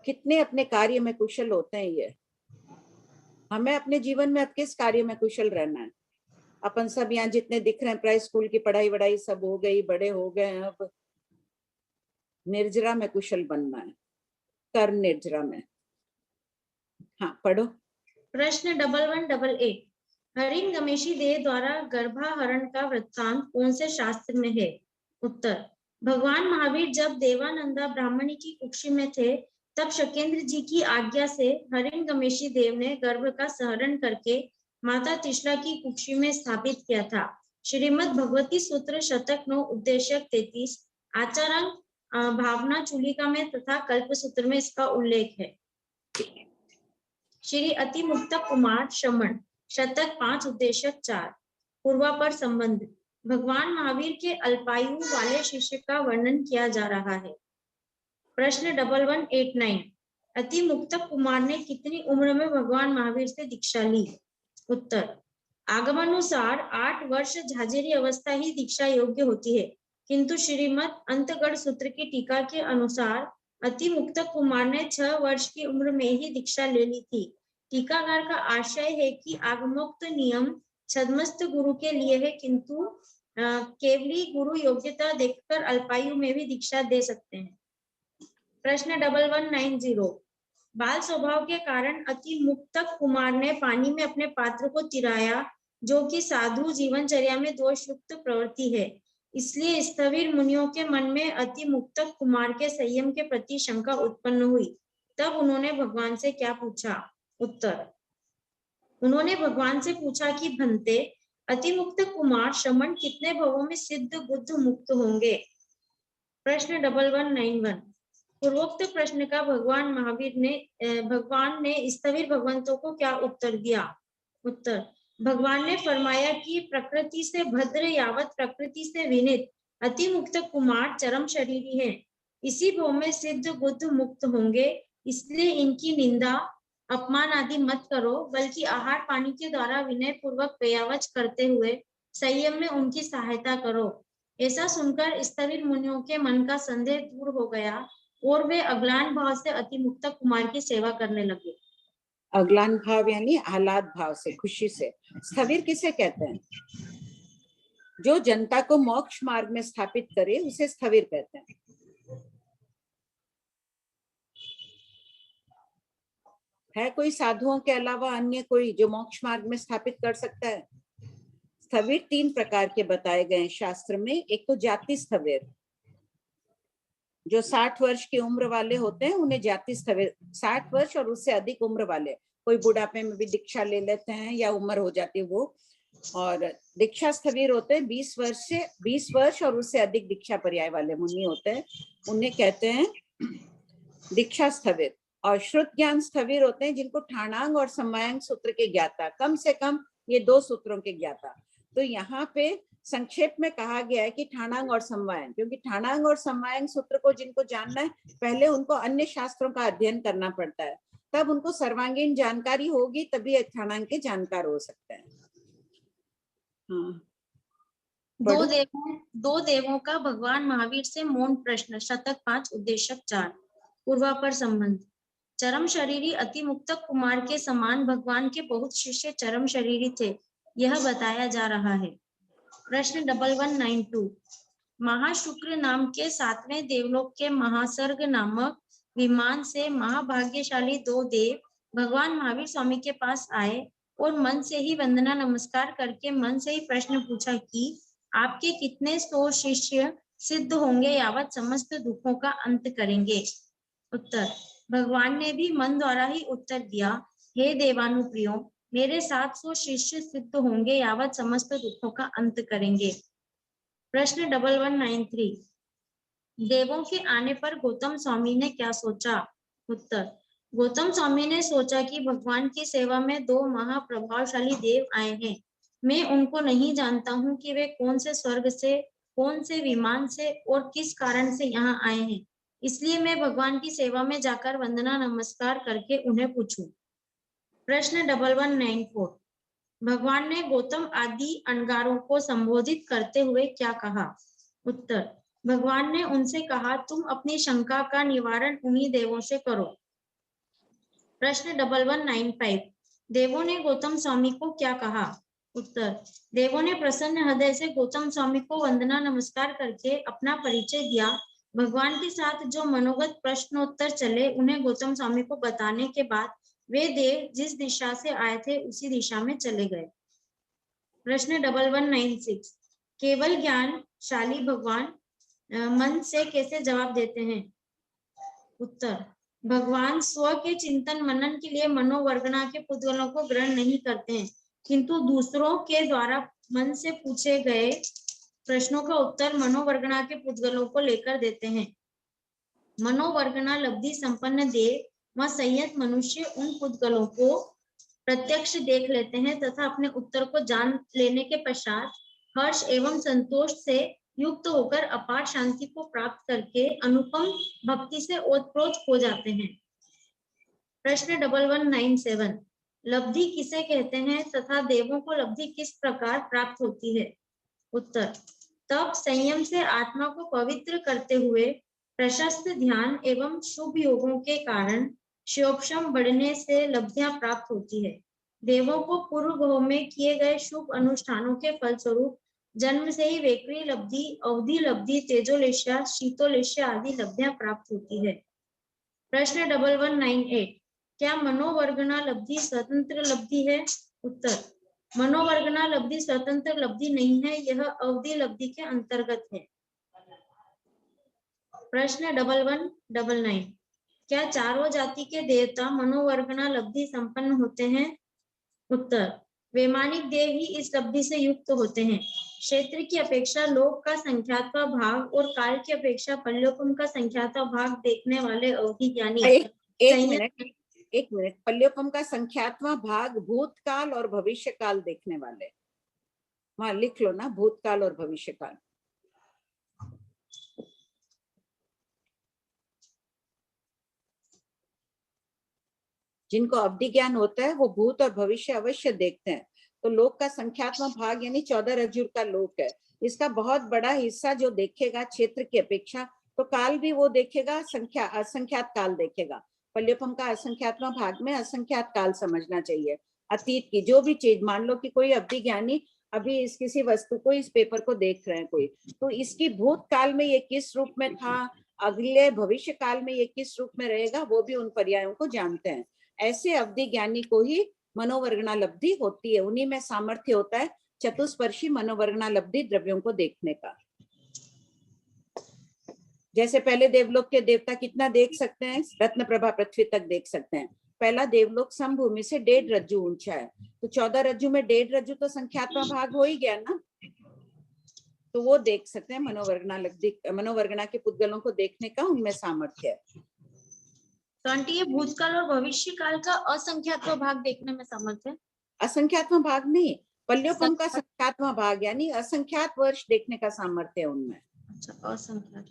कितने अपने कार्य में कुशल होते हैं ये। हमें अपने जीवन में अब किस कार्य में कुशल रहना है? अपन सब यहाँ जितने दिख रहे हैं, प्राय स्कूल की पढ़ाई वढ़ाई सब हो गई, बड़े हो गए, अब निर्जरा में कुशल बनना है, कर्म निर्जरा में। हाँ, पढ़ो। प्रश्न 1188, हरिण गमेशी देव द्वारा गर्भाहरण का वृत्तांत कौन से शास्त्र में है? उत्तर, भगवान महावीर जब देवानंदा ब्राह्मणी की कुक्षी में थे तब शकेंद्र जी की आज्ञा से हरिण गमेशी देव ने गर्भ का सहरण करके माता त्रिशला की कुक्षी में स्थापित किया था। श्रीमद् भगवती सूत्र शतक 9 उद्देशक 33 आचारांक भावना चूलिका में तथा कल्प सूत्र में इसका उल्लेख है। श्री अतिमुक्त कुमार श्रमण शतक 5 उद्देशक 4 पूर्वापर संबंध। भगवान महावीर के अल्पायु वाले शिष्य का वर्णन किया जा रहा है। प्रश्न 1189 अति मुक्तक कुमार ने कितनी उम्र में भगवान महावीर से दीक्षा ली? उत्तर, आगमानुसार 8 वर्ष झाझेरी अवस्था ही दीक्षा योग्य होती है, किंतु श्रीमद् अंतगढ़ सूत्र की टीका के अनुसार अति मुक्तक कुमार ने 6 वर्ष की उम्र में ही दीक्षा ले ली थी। टीकाकार का आशय है कि आगमोक्त नियम छद्मस्त गुरु के लिए है, किंतु केवली गुरु योग्यता देखकर अल्पायु में भी दीक्षा दे सकते हैं। प्रश्न 1190 बाल स्वभाव के कारण अति मुक्तक कुमार ने पानी में अपने पात्र को तिराया, जो कि साधु जीवनचर्या में दोषयुक्त प्रवृत्ति है। इसलिए स्थविर मुनियों के मन में अति मुक्तक कुमार के संयम के प्रति शंका उत्पन्न हुई। तब उन्होंने भगवान से क्या पूछा? उत्तर, उन्होंने भगवान से पूछा कि भंते अति मुक्तक कुमार श्रमण कितने भवों में सिद्ध बुद्ध मुक्त होंगे? प्रश्न 1191 पूर्वोक्त प्रश्न का भगवान ने स्थविर भगवंतों को क्या उत्तर दिया? उत्तर, भगवान ने फरमाया कि प्रकृति से भद्र यावत प्रकृति से विनीत अति मुक्तक कुमार चरम शरीरी हैं। इसी भव में सिद्ध बुद्ध मुक्त होंगे, इसलिए इनकी निंदा अपमान आदि मत करो, बल्कि आहार पानी के द्वारा विनय पूर्वक पेयावच करते हुए संयम में उनकी सहायता करो। ऐसा सुनकर स्थविर मुनियों के मन का संदेह दूर हो गया और वे अग्लान भाव से अति मुक्तक कुमार की सेवा करने लगे। अग्लान भाव यानी आह्लाद भाव से, खुशी से। स्थविर किसे कहते हैं? जो जनता को मोक्ष मार्ग में स्थापित करे उसे स्थविर कहते हैं। है कोई साधुओं के अलावा अन्य कोई जो मोक्ष मार्ग में स्थापित कर सकता है? स्थविर 3 प्रकार के बताए गए शास्त्र में। एक तो जाति स्थविर, जो 60 वर्ष की उम्र वाले होते हैं उन्हें जाति स्थविर, 60 वर्ष और उससे अधिक उम्र वाले, कोई बुढ़ापे में भी दीक्षा ले लेते हैं या उम्र हो जाती है वो। और दीक्षा स्थविर होते हैं 20 वर्ष और उससे अधिक दीक्षा पर्याय वाले मुनि होते हैं, उन्हें कहते हैं दीक्षा स्थविर। और श्रुत ज्ञान स्थविर होते हैं जिनको ठाणांग और समयांग सूत्र के ज्ञाता, कम से कम ये 2 सूत्रों के ज्ञाता। तो यहाँ पे संक्षेप में कहा गया है कि ठाणांग और समवायंग, क्योंकि ठाणांग और समवायंग सूत्र को जिनको जानना है पहले उनको अन्य शास्त्रों का अध्ययन करना पड़ता है, तब उनको सर्वांगीण जानकारी होगी, तभी ठाणांग के जानकार हो सकते हैं। हाँ। दो देवों का भगवान महावीर से मौन प्रश्न, शतक 5 उद्देशक 4 पूर्वापर संबंध। चरम शरीरी अति मुक्तक कुमार के समान भगवान के बहुत शिष्य चरम शरीरी थे, यह बताया जा रहा है। प्रश्न 1192 महाशुक्र नाम के 7वें देवलोक के महासर्ग नामक विमान से महाभाग्यशाली 2 देव भगवान महावीर स्वामी के पास आए और मन से ही वंदना नमस्कार करके मन से ही प्रश्न पूछा कि आपके कितने 100 शिष्य सिद्ध होंगे यावत समस्त दुखों का अंत करेंगे? उत्तर, भगवान ने भी मन द्वारा ही उत्तर दिया, हे देवानुप्रियो, मेरे 700 शिष्य सिद्ध होंगे यावत समस्त दुखों का अंत करेंगे। प्रश्न 1193 देवों के आने पर गौतम स्वामी ने क्या सोचा? उत्तर, गौतम स्वामी ने सोचा कि भगवान की सेवा में 2 महाप्रभावशाली देव आए हैं। मैं उनको नहीं जानता हूँ कि वे कौन से स्वर्ग से, कौन से विमान से और किस कारण से यहाँ आए हैं, इसलिए मैं भगवान की सेवा में जाकर वंदना नमस्कार करके उन्हें पूछूं। प्रश्न 1194 भगवान ने गौतम आदि अनगारों को संबोधित करते हुए क्या कहा? उत्तर, भगवान ने उनसे कहा, तुम अपनी शंका का निवारण उन्हीं देवों से करो। प्रश्न 1195 देवों ने गौतम स्वामी को क्या कहा? उत्तर, देवों ने प्रसन्न हृदय से गौतम स्वामी को वंदना नमस्कार करके अपना परिचय दिया। भगवान के साथ जो मनोगत प्रश्नोत्तर चले उन्हें गौतम स्वामी को बताने के बाद वे देव जिस दिशा से आए थे उसी दिशा में चले गए। प्रश्न 1196 केवल ज्ञानशाली भगवान मन से कैसे जवाब देते हैं? उत्तर, भगवान स्व के चिंतन मनन के लिए मनोवर्गना के पुद्गलों को ग्रहण नहीं करते हैं, किंतु दूसरों के द्वारा मन से पूछे गए प्रश्नों का उत्तर मनोवर्गना के पुद्गलों को लेकर देते हैं। मनोवर्गना लब्धि संपन्न देव व संयत मनुष्य उन पुद्गलों को प्रत्यक्ष देख लेते हैं तथा अपने उत्तर को जान लेने के पश्चात हर्ष एवं संतोष से युक्त होकर अपार शांति को प्राप्त करके अनुपम भक्ति से ओतप्रोत हो जाते हैं। प्रश्न 1197, लब्धि किसे कहते हैं तथा देवों को लब्धि किस प्रकार प्राप्त होती है? उत्तर, तप संयम से आत्मा को पवित्र करते हुए प्रशस्त ध्यान एवं शुभ योगों के कारण शिवोपशम बढ़ने से लब्धियां प्राप्त होती है। देवों को पूर्व भाव में किए गए शुभ अनुष्ठानों के फलस्वरूप जन्म से ही वेकरी लब्धि, अवधि लब्धि, तेजोलेश्या, शीतोलेश्या आदि लब्धियां प्राप्त होती है। प्रश्न 1198, क्या मनोवर्गना लब्धि स्वतंत्र लब्धि है? उत्तर, मनोवर्गना लब्धि स्वतंत्र लब्धि नहीं है, यह अवधि लब्धि के अंतर्गत है। प्रश्न 1199, क्या चारों जाति के देवता मनोवर्गना लब्धि संपन्न होते हैं? उत्तर, वैमानिक देव ही इस लब्धि से युक्त होते हैं। क्षेत्र की अपेक्षा लोक का संख्यात्वा भाग और काल की अपेक्षा पल्योपम का संख्यात्वा भाग देखने वाले अवधि ज्ञानी एक मिनट, पल्योपम का संख्यात्वा भाग भूतकाल और भविष्य काल देखने वाले, वहां लिख लो ना, भूतकाल और भविष्य काल। जिनको अवधि ज्ञान होता है वो भूत और भविष्य अवश्य देखते हैं। तो लोक का संख्यात्मा भाग यानी 14 रज्जु का लोक है, इसका बहुत बड़ा हिस्सा जो देखेगा क्षेत्र की अपेक्षा, तो काल भी वो देखेगा, असंख्यात काल देखेगा। पल्योपम का असंख्यात्मा भाग में असंख्यात काल समझना चाहिए। अतीत की जो भी चीज, मान लो कि कोई अवधि ज्ञानी अभी इस किसी वस्तु को, इस पेपर को देख रहे हैं कोई, तो इसकी भूतकाल में ये किस रूप में था, अगले भविष्य काल में ये किस रूप में रहेगा, वो भी उन पर्यायों को जानते हैं। ऐसे अवधि ज्ञानी को ही मनोवर्गना लब्धि होती है, उन्हीं में सामर्थ्य होता है चतुस्पर्शी मनोवर्गना लब्धि द्रव्यों को देखने का। जैसे पहले देवलोक के देवता कितना देख सकते हैं, रत्न प्रभा पृथ्वी तक देख सकते हैं। पहला देवलोक समभूमि से 1.5 रज्जु ऊंचा है, तो 14 रज्जु में 1.5 रज्जु तो संख्यात्मक भाग हो ही गया ना, तो वो देख सकते हैं। मनोवर्गना लब्धि, मनोवर्गना के पुद्गलों को देखने का उनमें सामर्थ्य है। तो आंटी ये भूतकाल और भविष्य काल का असंख्यात्मक भाग देखने में सामर्थ्य है? असंख्यात्मक भाग नहीं, पल्योपम का संख्यात्मक भाग यानी असंख्यात वर्ष देखने का सामर्थ्य है उनमें। अच्छा, असंख्यात।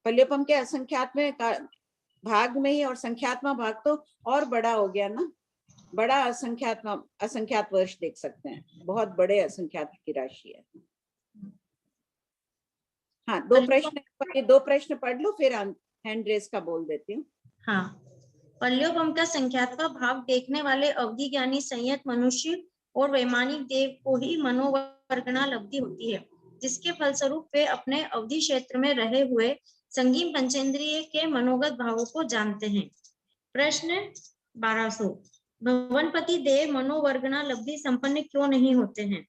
पल्योपम के असंख्यात में भाग में ही, और संख्यात्मक भाग तो और बड़ा हो गया ना, बड़ा असंख्यात वर्ष देख सकते हैं, बहुत बड़े असंख्यात की राशि है। हाँ, दो प्रश्न पढ़ लो, फिर हैंड रेस का बोल देती हूँ। हाँ, पल्योपम का संख्यात्मक भाग देखने वाले अवधि ज्ञानी संयत मनुष्य और वैमानिक देव को ही मनोवर्गना लब्धि होती है, जिसके फलस्वरूप वे अपने अवधि क्षेत्र में रहे हुए संगीन पंचेंद्रिय के मनोगत भावों को जानते हैं। प्रश्न 1200, भवनपति देव मनोवर्गना लब्धि संपन्न क्यों नहीं होते हैं?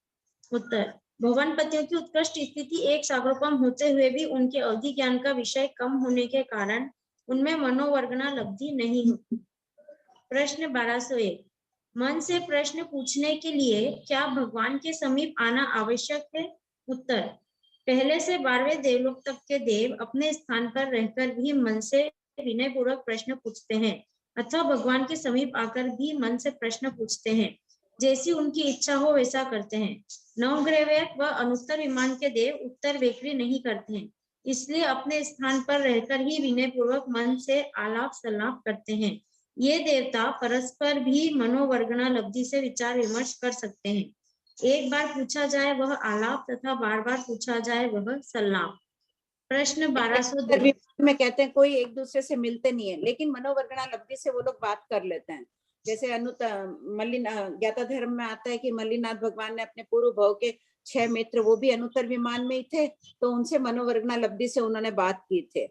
उत्तर, भवनपतियों की उत्कृष्ट स्थिति एक सागरोपम होते हुए भी उनके अवधि ज्ञान का विषय कम होने के कारण उनमें मनोवर्गना लब्धि नहीं होती। प्रश्न 1201, मन से प्रश्न पूछने के लिए क्या भगवान के समीप आना आवश्यक है? उत्तर, पहले से 12वें देवलोक तक के देव अपने स्थान पर रहकर भी मन से विनय पूर्वक प्रश्न पूछते हैं, अथवा भगवान के समीप आकर भी मन से प्रश्न पूछते हैं, जैसी उनकी इच्छा हो वैसा करते हैं। नवग्रह व अनुत्तर विमान के देव उत्तर वेकरी नहीं करते हैं, इसलिए अपने स्थान पर रहकर ही विनय पूर्वक मन से आलाप सलाप करते हैं। ये देवता परस्पर भी मनोवर्गना लब्धि से विचार विमर्श कर सकते हैं। एक बार पूछा जाए वह आलाप तथा बार बार पूछा जाए वह सल्लाप। प्रश्न 1202 में कहते हैं कोई एक दूसरे से मिलते नहीं है, लेकिन मनोवर्गना लब्धि से वो लोग बात कर लेते हैं। जैसे ज्ञाताधर्म में आता है कि मल्लिनाथ भगवान ने अपने पूर्व भाव के 6 मित्र, वो भी अनुत्तर विमान में ही थे, तो उनसे मनोवर्गना लब्धि से उन्होंने बात की थे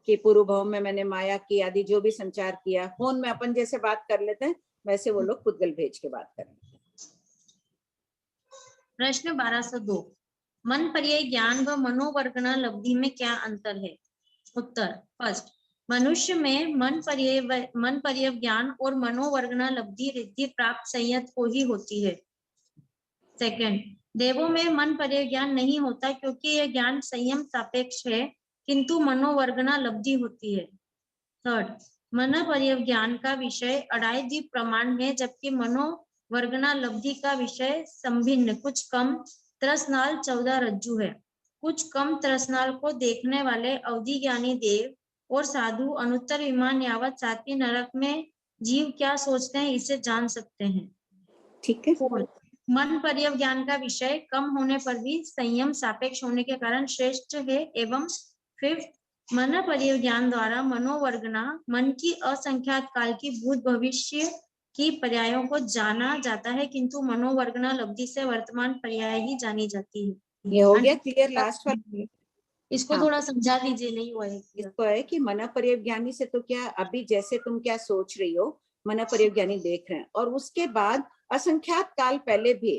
कि पूर्व भाव में मैंने माया की आदि जो भी संचार किया। फोन में अपन जैसे बात कर लेते हैं वैसे वो लोग पुद्गल भेज के बात कर लेते हैं। प्रश्न 1202, मन पर्याय ज्ञान व मनोवर्गना लब्धि में क्या अंतर है? उत्तर, फर्स्ट, मनुष्य में मन पर्याय ज्ञान और मनोवर्गना लब्धि रिद्धि प्राप्त संयत को ही होती है। सेकंड, देवों में मन पर्याय ज्ञान नहीं होता क्योंकि यह ज्ञान संयम सापेक्ष है, किंतु मनोवर्गना लब्धि होती है। थर्ड, मन पर्याय ज्ञान का विषय अढ़ाई द्वीप प्रमाण है, जबकि मनोवर्गना लब्धि का विषय संभिन्न कुछ कम त्रसनाल 14 रज्जु है। कुछ कम त्रसनाल को देखने वाले अवधि ज्ञानी देव और साधु अनुत्तर विमान यावत सातवीं नरक में जीव क्या सोचते हैं इसे जान सकते हैं। ठीक है। मन पर्यव ज्ञान का विषय कम होने पर भी संयम सापेक्ष होने के कारण श्रेष्ठ है। एवं फिफ्थ मन पर्यव ज्ञान द्वारा मनोवर्गना मन की असंख्यात काल की भूत भविष्य की पर्यायों को जाना जाता है, किंतु मनोवर्गना लब्धि से वर्तमान पर्याय ही जानी जाती है। ये हो गया क्लियर लास्ट वाला? इसको हाँ। थोड़ा समझा दीजिए, नहीं हुआ है। इसको है कि मन पर्यव ज्ञानी से तो क्या अभी जैसे तुम क्या सोच रही हो मन पर्यव ज्ञानी देख रहे हैं, और उसके बाद असंख्यात काल पहले भी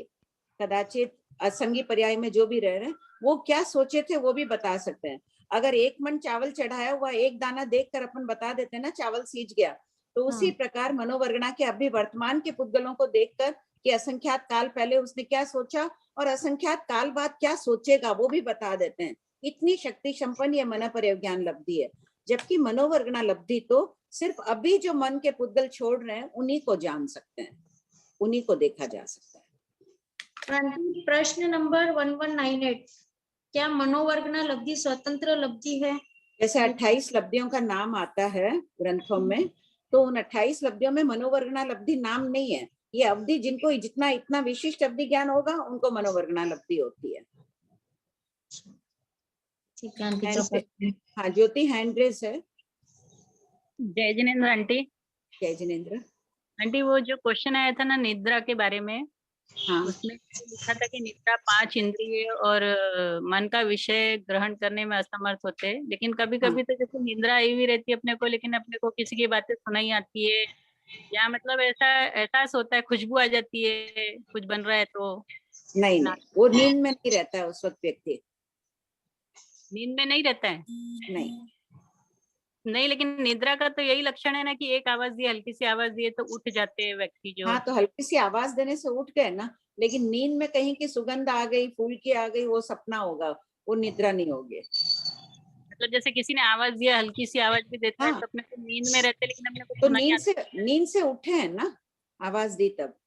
कदाचित असंगी पर्याय में जो भी रह रहे हैं वो क्या सोचे थे वो भी बता सकते हैं। अगर एक मन चावल चढ़ाया हुआ एक दाना देखकर अपन बता देते हैं ना चावल सीज गया, तो उसी प्रकार मनोवर्गना के अभी वर्तमान के पुद्गलों को देखकर कि असंख्यात काल पहले उसने क्या सोचा और असंख्यात काल बाद क्या सोचेगा वो भी बता देते हैं। इतनी शक्ति संपन्न ये मन पर्यव ज्ञान लब्धि है। जबकि मनोवर्गना लब्धि तो सिर्फ अभी जो मन के पुद्गल छोड़ रहे हैं उन्हीं को जान सकते हैं, उन्हीं को देखा जा सकता है। प्रश्न नंबर 1198, क्या मनोवर्गना लब्धि स्वतंत्र लब्धि है? जैसे 28 लब्धियों का नाम आता है ग्रंथों में, तो उन 28 लब्धियों में मनोवर्गना लब्धि नाम नहीं है। ये अवधि जिनको जितना इतना विशिष्ट अवधि ज्ञान होगा उनको मनोवर्गना लब्धि होती है। ठीक है। हाँ ज्योति हैंड रेस है। जय जिनेन्द्र आंटी। जय जिनेन्द्र आंटी, वो जो क्वेश्चन आया था ना निद्रा के बारे में, हाँ। उसमें लिखा था कि निद्रा 5 इंद्रिय और मन का विषय ग्रहण करने में असमर्थ होते हैं, लेकिन कभी कभी तो जैसे निद्रा आई हुई रहती है अपने को, लेकिन अपने को किसी की बातें सुनाई आती है, या मतलब ऐसा एहसास होता है, खुशबू आ जाती है कुछ बन रहा है तो। नहीं वो नींद में नहीं रहता है उस वक्त व्यक्ति। नींद में नहीं रहता है? नहीं, लेकिन निद्रा का तो यही लक्षण है ना कि एक आवाज दिए, हल्की सी आवाज दिए तो उठ जाते हैं व्यक्ति जो। हाँ तो हल्की सी आवाज देने से उठ गए ना, लेकिन नींद में कहीं की सुगंध आ गई, फूल की आ गई, वो सपना होगा, वो निद्रा नहीं होगी। मतलब जैसे किसी ने आवाज दिया, हल्की सी आवाज भी देता है तो अपने को नींद में रहते, लेकिन अपने को तो नींद से उठे हैं ना, आवाज दी तब।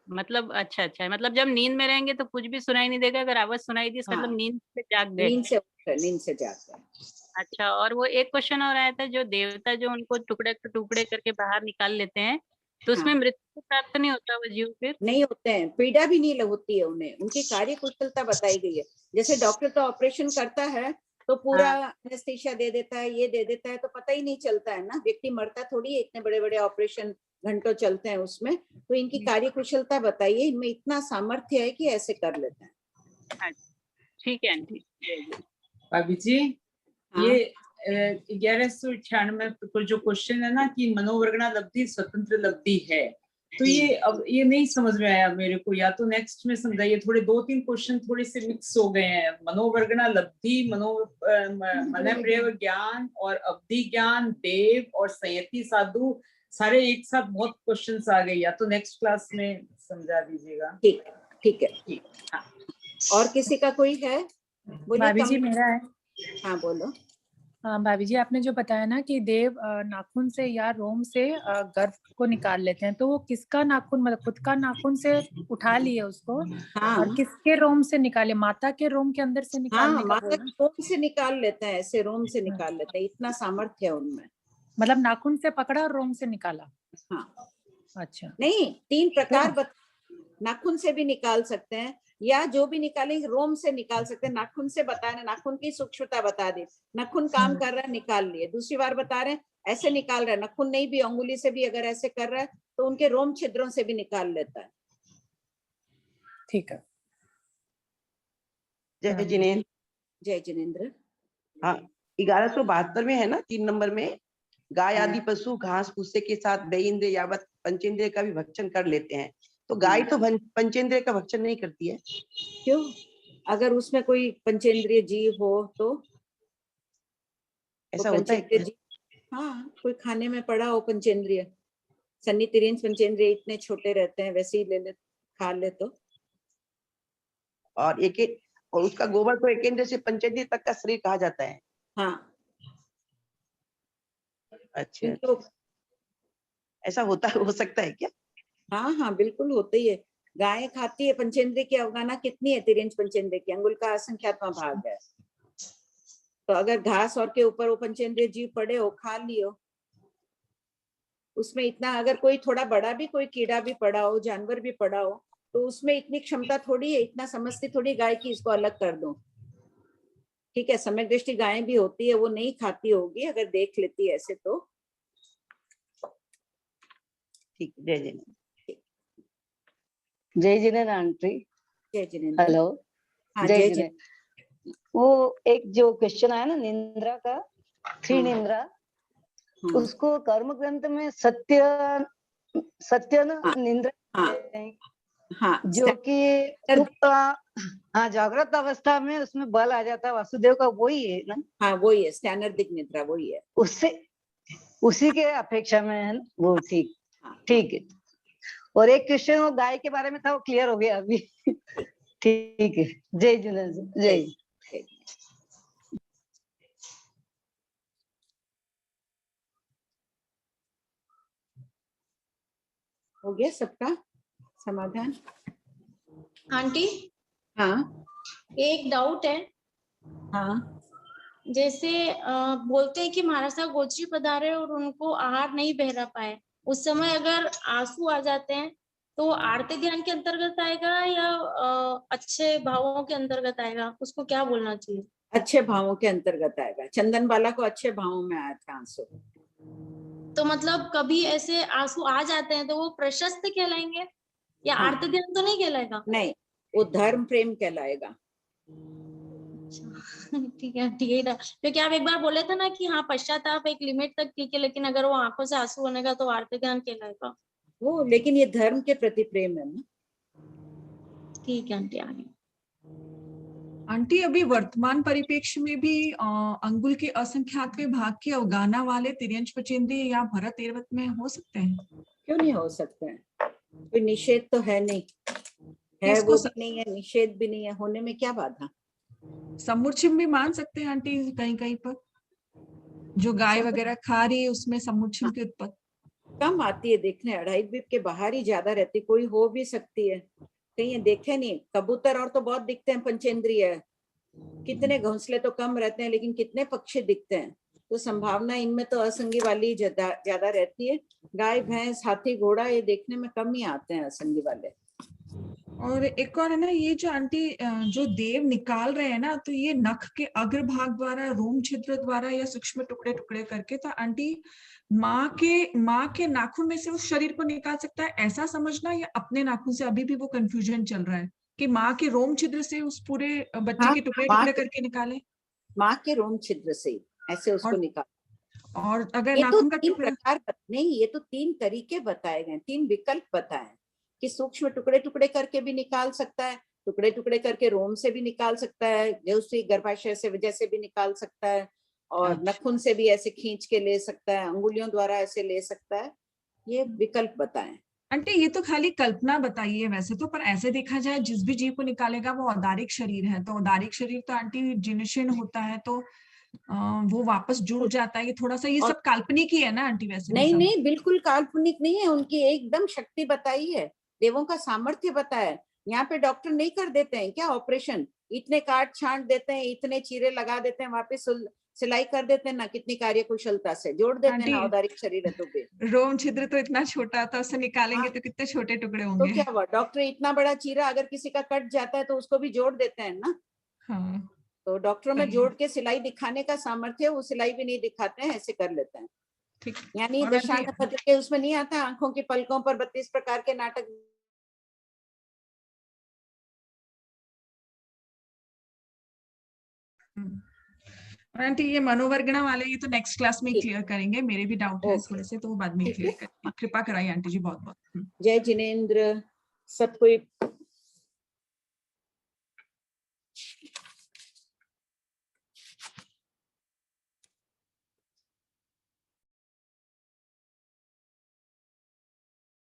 मतलब अच्छा अच्छा, मतलब जब नींद में रहेंगे तो कुछ भी सुनाई नहीं देगा, अगर आवाज सुनाई दी इसका मतलब नींद से जाग गए। नींद से जाग गए। अच्छा, और वो एक क्वेश्चन और आया था, जो देवता जो उनको टुकड़े टुकड़े करके बाहर निकाल लेते हैं, तो उसमें मृत्यु प्राप्त नहीं होता वो जीव? फिर नहीं होते हैं, पीड़ा भी नहीं होती है उन्हें, उनकी कार्य कुशलता बताई गई है। जैसे डॉक्टर तो ऑपरेशन करता है तो पूरा एनेस्थीसिया दे देता है, ये दे देता है, तो पता ही नहीं चलता है ना, व्यक्ति मरता थोड़ी है, इतने बड़े बड़े ऑपरेशन घंटों चलते हैं उसमें। तो इनकी कार्य कुशलता बताइए, इनमें इतना सामर्थ्य है कि ऐसे कर लेते हैं। ठीक है आंटी। भाभी जी, ये 1198 पर जो क्वेश्चन है ना कि मनोवर्गना लब्धि स्वतंत्र लब्धि है, तो ये अब ये नहीं समझ में आया मेरे को, या तो नेक्स्ट में समझाइए। थोड़े 2-3 क्वेश्चन थोड़े से मिक्स हो गए हैं। मनोवर्गना लब्धि, मन पर्यव ज्ञान और अवधि ज्ञान, देव और संयति साधु, सारे एक साथ बहुत क्वेश्चंस आ गए, या तो नेक्स्ट क्लास में समझा दीजिएगा। ठीक है। हाँ। और किसी का कोई है? भाभी जी मेरा है। हाँ बोलो। हाँ भाभी जी, आपने जो बताया ना कि देव नाखून से या रोम से गर्भ को निकाल लेते हैं, तो वो किसका नाखून, मतलब खुद का नाखून से उठा लिए उसको? और किसके रोम से निकाले? माता के रोम के अंदर से निकालने का? माता के रोम से निकाल लेते हैं, ऐसे रोम से निकाल लेते हैं, इतना सामर्थ्य है उनमें। मतलब नाखून से पकड़ा और रोम से निकाला? हाँ। अच्छा। नहीं, 3 प्रकार नाखून से भी निकाल सकते हैं, या जो भी निकाले रोम से निकाल सकते हैं। नाखून से बता रहे, नाखून की सूक्ष्मता बता दी, नाखून काम कर रहा है, निकाल लिए। दूसरी बार बता रहे हैं ऐसे निकाल रहा है, नाखून नहीं भी अंगुली से भी अगर ऐसे कर रहा है तो उनके रोम छिद्रों से भी निकाल लेता है। ठीक है। जय जिनेन्द्र। जय जिनेन्द्र। हाँ, 1172 में है ना 3 नंबर में, गाय आदि पशु घास भूसे के साथ बेइंद्रिय यावत पंचेंद्रिय का भी भक्षण कर लेते हैं, तो गाय तो पंचेंद्रिय का भक्षण नहीं करती है? क्यों? अगर उसमें कोई पंचेंद्रिय जीव हो तो ऐसा होता है? हाँ, कोई खाने में पड़ा हो पंचेंद्रिय, सन्नी तिरिंज पंचेंद्रिय इतने छोटे रहते हैं, वैसे ही ले ले खा ले तो। और और उसका गोबर को एकेंद्रिय से पंचेंद्रिय तक का शरीर कहा जाता है। हाँ। अच्छा, ऐसा होता हो सकता है क्या? हाँ हाँ बिल्कुल होता ही है। गाय खाती है, पंचेंद्रिय की अवगाना कितनी है? तिर्यंच पंचेंद्रिय की अंगुल का असंख्यात्मा भाग है। तो अगर घास और के ऊपर वो पंचेंद्रिय जीव पड़े हो, खा लियो, उसमें इतना, अगर कोई थोड़ा बड़ा भी कोई कीड़ा भी पड़ा हो, जानवर भी पड़ा हो, तो उसमें इतनी क्षमता थोड़ी है, इतना समझती थोड़ी गाय की इसको अलग कर दो। ठीक है, सम्यक दृष्टि गाय भी होती है, वो नहीं खाती होगी, अगर देख लेती है ऐसे तो ठीक। जय जिनेन्द्र। जय जिनेन्द्र आंटी। जय जिनेन्द्र। हेलो। हाँ, जय जय जिनेन्द्र। वो एक जो क्वेश्चन आया ना निंद्रा का, 3 निंद्रा, उसको कर्म ग्रंथ में सत्य निंद्रा जो कि हाँ जागृत अवस्था में उसमें बल आ जाता है, वासुदेव का वही है ना? हाँ वही है, स्टैनर्दिक निद्रा वही है। उससे उसी के अपेक्षा में है वो। ठीक ठीक है। और एक क्वेश्चन वो गाय के बारे में था, वो क्लियर हो गया अभी। ठीक है। जय जिनेन्द्र। जय। हो गया सबका समाधान? आंटी हाँ एक डाउट है। हाँ जैसे बोलते हैं कि महाराज साहब गोचरी पधारे और उनको आहार नहीं बहरा पाए, उस समय अगर आंसू आ जाते हैं तो आरती ध्यान के अंतर्गत आएगा या अच्छे भावों के अंतर्गत आएगा? उसको क्या बोलना चाहिए? अच्छे भावों के अंतर्गत आएगा। चंदन बाला को अच्छे भावों में आया था आंसू। तो मतलब कभी ऐसे आंसू आ जाते हैं तो वो प्रशस्त कहलाएंगे या हाँ। आरती ध्यान तो नहीं कहलाएगा? नहीं, वो धर्म प्रेम कहलाएगा। ठीक है ना, क्योंकि आप एक बार बोले थे ना कि हाँ पश्चाताप एक लिमिट तक ठीक है, लेकिन अगर वो आंखों से आंसू होने का तो आरती ध्यान कहलाएगा वो, लेकिन ये धर्म के प्रति प्रेम है ना। ठीक है आंटी। आगे आंटी अभी वर्तमान परिप्रेक्ष्य में भी अंगुल के असंख्यात भाग के अवगाना वाले तिर्यंच पचेंद्रिय या भरत एरवत में हो सकते हैं? क्यों नहीं हो सकते हैं? कोई निषेध तो है नहीं, है वो भी नहीं है, निषेध भी नहीं है, होने में क्या बाधा? समुच्चय भी मान सकते हैं आंटी कहीं कहीं पर, जो गाय वगैरह खा रही है उसमें समुच्चय की उत्पत्ति कम आती है देखने, 2.5 द्वीप के बाहर ही ज्यादा रहती, कोई हो भी सकती है कहीं, देखे नहीं। कबूतर और तो बहुत दिखते हैं पंचेंद्रिय, कितने घोंसले तो कम रहते हैं, लेकिन कितने पक्षी दिखते हैं, तो संभावना इनमें तो असंगी वाली ज्यादा रहती है। गाय भैंस हाथी घोड़ा ये देखने में कम ही आते हैं असंगी वाले। और एक और है ना, ये जो आंटी जो देव निकाल रहे हैं ना, तो ये नख के अग्रभाग द्वारा, रोम छिद्र द्वारा या सूक्ष्म टुकड़े टुकड़े करके, तो आंटी माँ के नाखून में से उस शरीर को निकाल सकता है, ऐसा समझना, या अपने नाखून से? अभी भी वो कंफ्यूजन चल रहा है कि माँ के रोम छिद्र से उस पूरे बच्चे के टुकड़े टुकड़े करके निकाले। माँ के रोम छिद्र से ऐसे उसको निकाल। और अगर ये नाखून तो का 3 प्रकार नहीं, ये तो 3 तरीके बताए गए, 3 विकल्प बताए कि सूक्ष्म टुकड़े टुकड़े करके भी निकाल सकता है, टुकड़े टुकड़े करके रोम से भी निकाल सकता है, जो उसकी गर्भाशय से वजह से भी निकाल सकता है, और नखून से भी ऐसे खींच के ले सकता है, अंगुलियों द्वारा ऐसे ले सकता है। ये विकल्प बताएं। आंटी ये तो खाली कल्पना बताई है वैसे तो, पर ऐसे देखा जाए जिस भी जीव को निकालेगा वो औदारिक शरीर है, तो औदारिक शरीर तो आंटी जीर्णशीर्ण होता है, तो वो वापस जुड़ जाता है। ये थोड़ा सा ये सब काल्पनिक ही है ना आंटी? वैसे नहीं, बिल्कुल काल्पनिक नहीं है, उनकी एकदम शक्ति बताई है, देवों का सामर्थ्य बताया। यहाँ पे डॉक्टर नहीं कर देते हैं क्या ऑपरेशन, इतने काट छांट देते हैं, इतने चीरे लगा देते हैं, वापस सिलाई कर देते हैं ना, कितनी कार्यकुशलता से जोड़ देते हैं ना औदारिक शरीर है तो भी। रोम छिद्र तो इतना छोटा था, उससे निकालेंगे तो कितने छोटे टुकड़े होंगे। तो क्या हुआ, डॉक्टर इतना बड़ा चीरा अगर किसी का कट जाता है तो उसको भी जोड़ देते हैं ना। हाँ। तो डॉक्टरों में जोड़ के सिलाई दिखाने का सामर्थ्य, वो सिलाई भी नहीं दिखाते हैं, ऐसे कर लेते हैं। यानी दशांग पत्र के उसमें नहीं आता, आंखों की पलकों पर 32 प्रकार के नाटक। आंटी ये मनोवर्गणा वाले ये तो नेक्स्ट क्लास में क्लियर करेंगे, मेरे भी डाउट है थोड़े से, तो वो बाद में क्लियर करेंगे। कृपा कराइए आंटी जी, बहुत बहुत। जय जिनेन्द्र। सब कोई